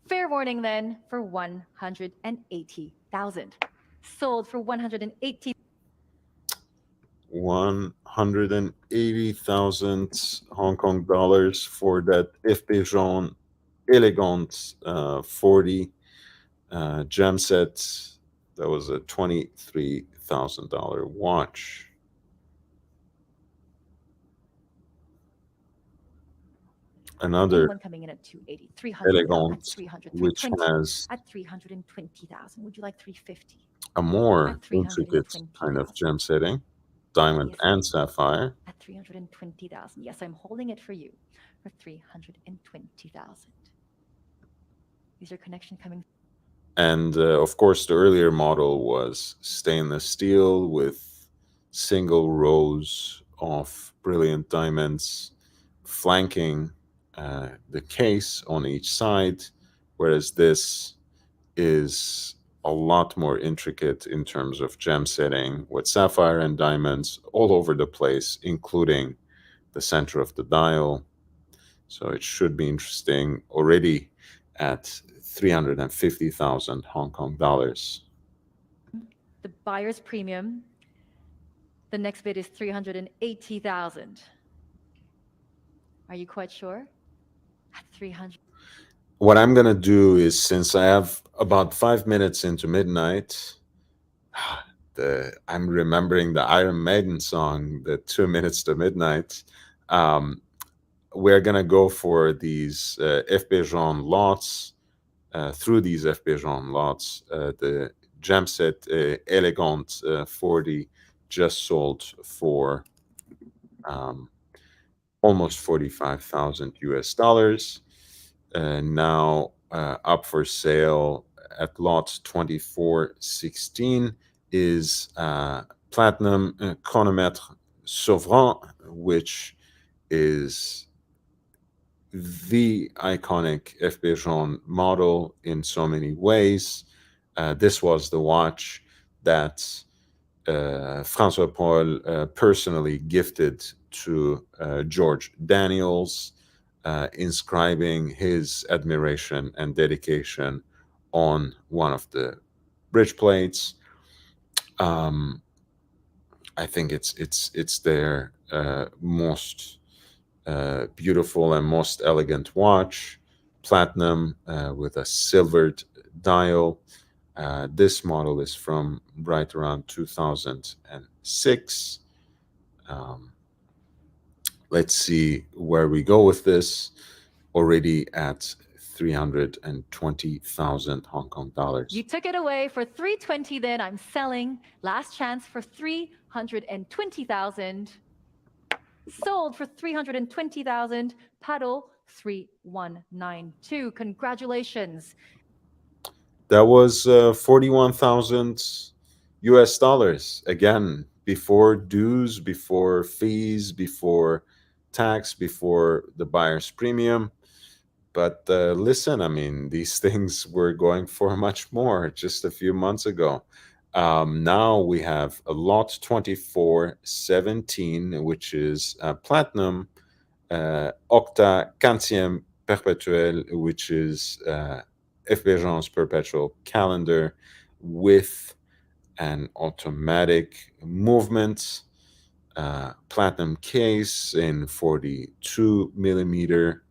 Fair warning then for 180,000. Sold for 180,000. 180,000 Hong Kong dollars for that F. Pigeon Elegant 40 gem set. That was a $23,000 watch. Another Anyone coming in at 280, 300, Elegant, at 300, which has at 320,000. Would you like 350? a more At intricate kind of 320,000. gem setting, diamond Yes, and sapphire. At 320,000. Yes, I'm holding it for you for 320,000. Is your connection coming? And of course, the earlier model was stainless steel with single rows of brilliant diamonds flanking the case on each side, whereas this is a lot more intricate in terms of gem setting with sapphire and diamonds all over the place, including the center of the dial. So it should be interesting already at 350,000 Hong Kong dollars. The buyer's premium. The next bid is 380,000. Are you quite sure? At 300. What I'm gonna do is, since I have about 5 minutes into midnight, I'm remembering the Iron Maiden song, the 2 minutes to midnight. Um, we're gonna go for these FP Jaune lots, through these FP Jaune lots. The Gemset Elegant 40 just sold for um, almost 45,000 US dollars. Now up for sale at lot 2416 is Platinum Chronomètre Souverain, which is the iconic FP Jaune model in so many ways. This was the watch that Francois Paul personally gifted to George Daniels, inscribing his admiration and dedication on one of the bridge plates. Um, I think it's their most beautiful and most elegant watch, platinum with a silvered dial. This model is from right around 2006. Um, let's see where we go with this. Already at 320,000 Hong Kong dollars. You took it away for 320. Then I'm selling. Last chance for 320,000. Sold for 320,000. Paddle 3192. Congratulations. That was 41,000 US dollars. Again, before dues, before fees, before tax, before the buyer's premium. But listen, I mean, these things were going for much more just a few months ago. Now we have a lot 2417, which is platinum, Octa Quantième Perpetuel, which is FP Jaune's perpetual calendar with an automatic movement, platinum case in 42 millimeter.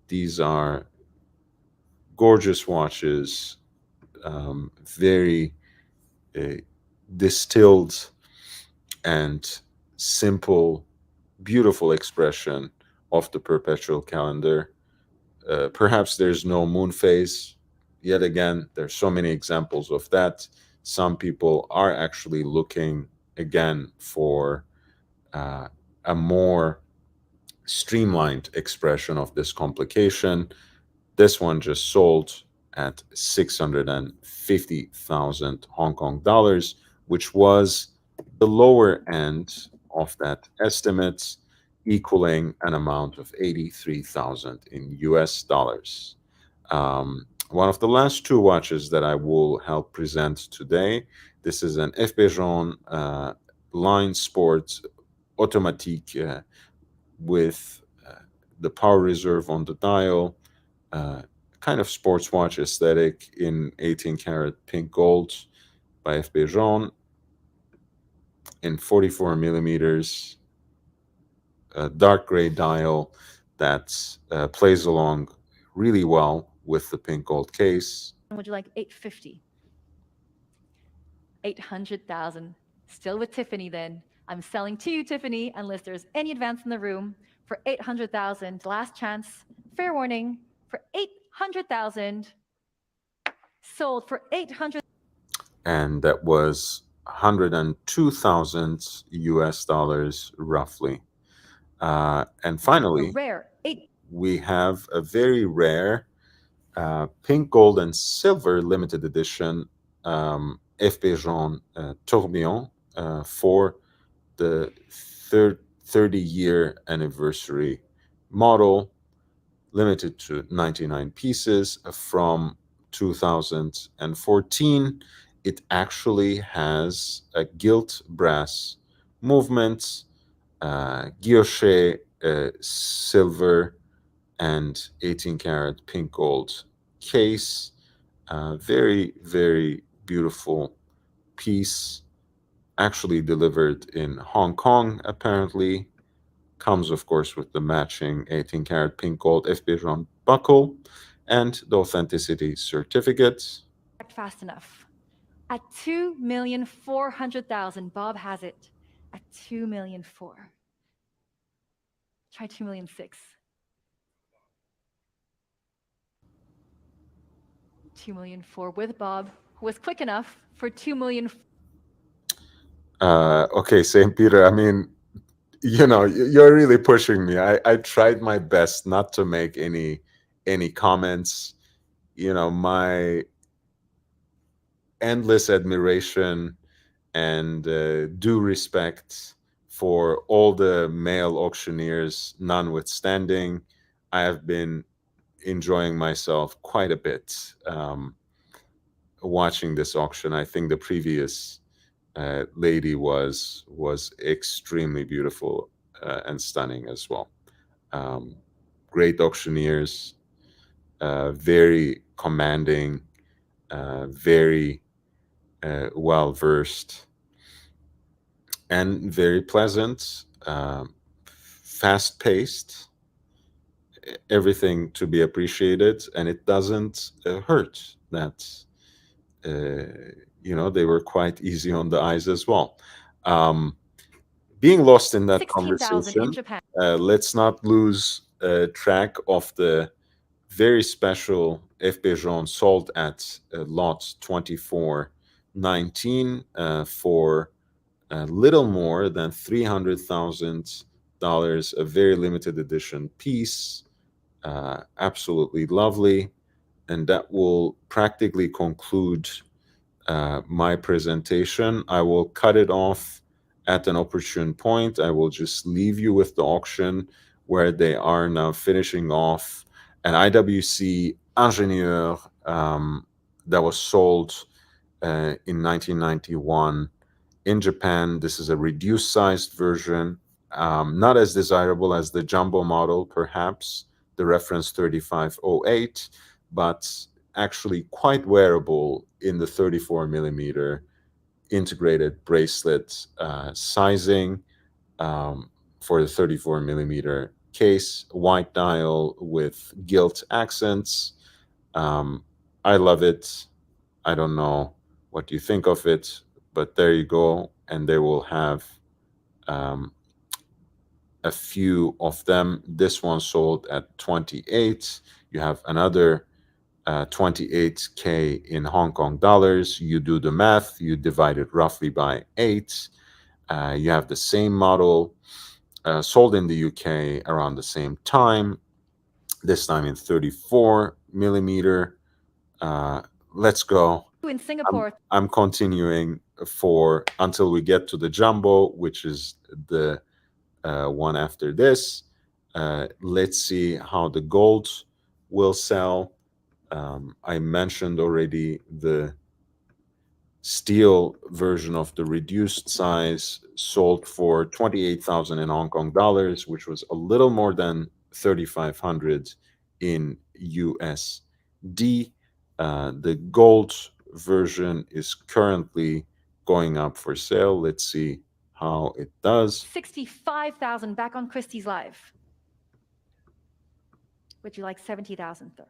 These are gorgeous watches, very distilled and simple, beautiful expression of the perpetual calendar. Perhaps there's no moon phase. Yet again, there's so many examples of that. Some people are actually looking again for a more streamlined expression of this complication. This one just sold at 650,000 Hong Kong dollars, which was the lower end of that estimate, equaling an amount of 83,000 in US dollars. One of the last two watches that I will help present today. This is an FP Jaune Line Sport Automatique with the power reserve on the dial, kind of sports watch aesthetic in 18 karat pink gold by FP Jaune in 44 millimeters, a dark gray dial that plays along really well with the pink gold case. Would you like 850? 800,000. Still with Tiffany then. I'm selling to you, Tiffany, unless there's any advance in the room for 800,000. Last chance. Fair warning for 800,000. Sold for 800. And that was 102,000 US dollars roughly. And finally, Rare. we have a very rare pink, gold, and silver limited edition FP Jaune Tourbillon for the 30-year anniversary model, limited to 99 pieces from 2014. It actually has a gilt brass movement, guilloche silver, and 18 karat pink gold case. Very, very beautiful piece, actually delivered in Hong Kong, apparently. Comes, of course, with the matching 18 karat pink gold F. Bijon buckle and the authenticity certificate. Fast enough. At 2,400,000, Bob has it. At 2,000,004. Try 2,000,006. 2,000,004 with Bob, who was quick enough for 2,000,000. Okay, St. Peter, I mean, you're really pushing me. I tried my best not to make any comments. My endless admiration and due respect for all the male auctioneers notwithstanding, I have been enjoying myself quite a bit watching this auction. I think the previous lady was extremely beautiful and stunning as well. Great auctioneers, very commanding, very well versed, and very pleasant, fast paced. Everything to be appreciated, and it doesn't hurt that they were quite easy on the eyes as well. Um, Being lost in that 16,000 in conversation, Japan. let's not lose track of the very special F. Bijon sold at lot 2419 for a little more than $300,000, a very limited edition piece, absolutely lovely. And that will practically conclude my presentation. I will cut it off at an opportune point. I will just leave you with the auction where they are now finishing off an IWC Ingénieur that was sold in 1991 in Japan. This is a reduced sized version, not as desirable as the jumbo model, perhaps, the reference 3508, but actually quite wearable in the 34 millimeter integrated bracelet sizing for the 34 millimeter case, white dial with gilt accents. I love it. I don't know what you think of it, but there you go. And they will have um, a few of them. This one sold at 28. You have another 28K in Hong Kong dollars. You do the math, you divide it roughly by 8. You have the same model sold in the UK around the same time, this time in 34 millimeter. Let's go. In Singapore. I'm continuing for until we get to the jumbo, which is the one after this. Let's see how the gold will sell. I mentioned already the steel version of the reduced size sold for 28,000 in Hong Kong dollars, which was a little more than 3,500 in USD. The gold version is currently going up for sale. Let's see how it does. 65,000 back on Christie's Live. Would you like 70,000, sir?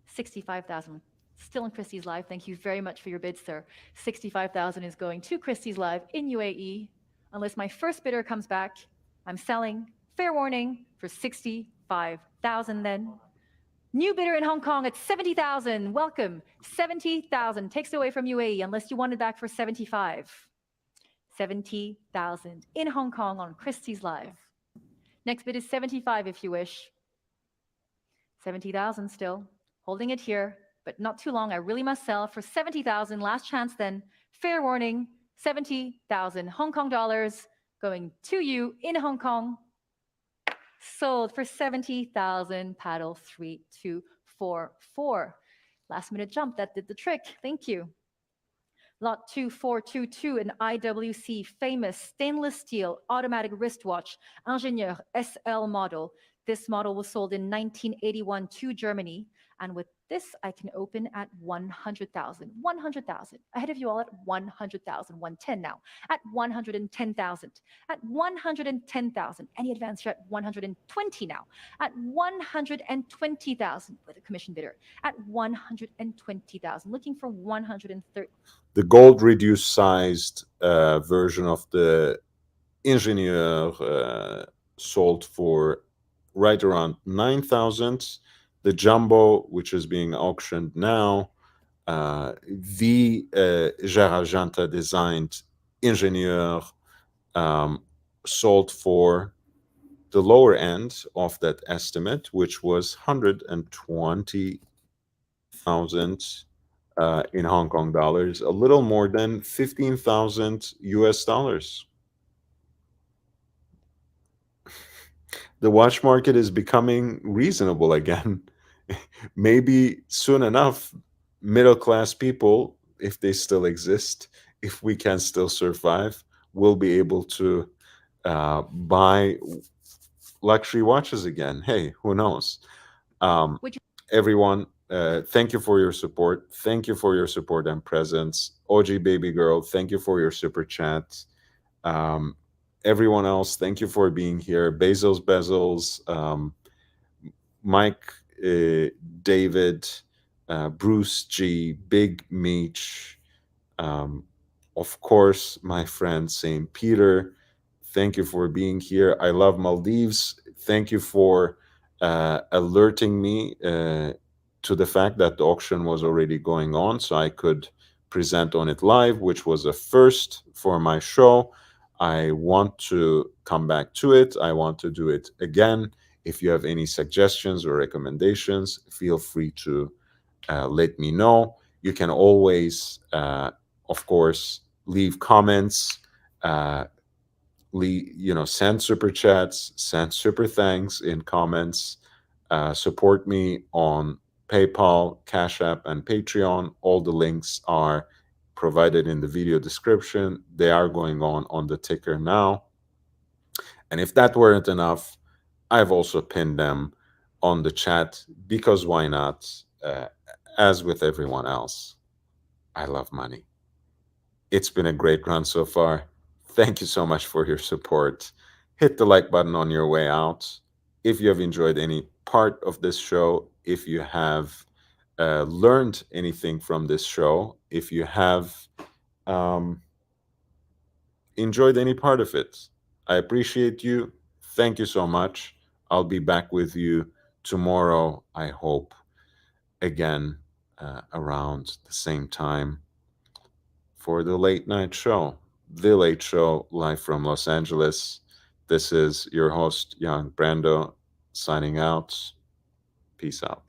65,000. Still in Christie's Live. Thank you very much for your bid, sir. 65,000 is going to Christie's Live in UAE. Unless my first bidder comes back, I'm selling. Fair warning for 65,000 then. New bidder in Hong Kong at 70,000. Welcome. 70,000. Takes it away from UAE unless you want it back for 75. 70,000 in Hong Kong on Christie's Live. Next bid is 75 if you wish. 70,000 still. Holding it here, but not too long. I really must sell for 70,000. Last chance then. Fair warning. 70,000 Hong Kong dollars going to you in Hong Kong. Sold for 70,000. Paddle 3244. Last minute jump. That did the trick. Thank you. Lot 2422, an IWC famous stainless steel automatic wristwatch, Ingénieur SL model. This model was sold in 1981 to Germany. And with This I can open at 100,000. 100,000. Ahead of you all at 100,000. 110 now. At 110,000. At 110,000. Any advance here at 120 now. At 120,000 with a commission bidder. At 120,000. Looking for 130. The gold reduced sized version of the Ingenieur sold for right around 9,000. The jumbo, which is being auctioned now, the Gérard Janta designed Ingenieur, sold for the lower end of that estimate, which was 120,000 in Hong Kong dollars, a little more than 15,000 US dollars. The watch market is becoming reasonable again. Maybe soon enough, middle class people, if they still exist, if we can still survive, will be able to buy luxury watches again. Hey, who knows? Um, Would you Everyone, thank you for your support. Thank you for your support and presence. OG Baby Girl, thank you for your super chat. Um, Everyone else, thank you for being here. Bezos, Mike, David, Bruce G, Big Meech, um, of course, my friend St. Peter. Thank you for being here. I love Maldives. Thank you for alerting me to the fact that the auction was already going on so I could present on it live, which was a first for my show. I want to come back to it. I want to do it again. If you have any suggestions or recommendations, feel free to let me know. You can always, of course, leave comments, uh, send super chats, send super thanks in comments. Support me on PayPal, Cash App, and Patreon. All the links are provided in the video description. They are going on the ticker now. And if that weren't enough, I've also pinned them on the chat because why not? As with everyone else, I love money. It's been a great run so far. Thank you so much for your support. Hit the like button on your way out. If you have enjoyed any part of this show, if you have learned anything from this show, if you have um, enjoyed any part of it, I appreciate you. Thank you so much. I'll be back with you tomorrow, I hope, again around the same time for the late night show. The Late Show, live from Los Angeles. This is your host, Young Brando, signing out. Peace out.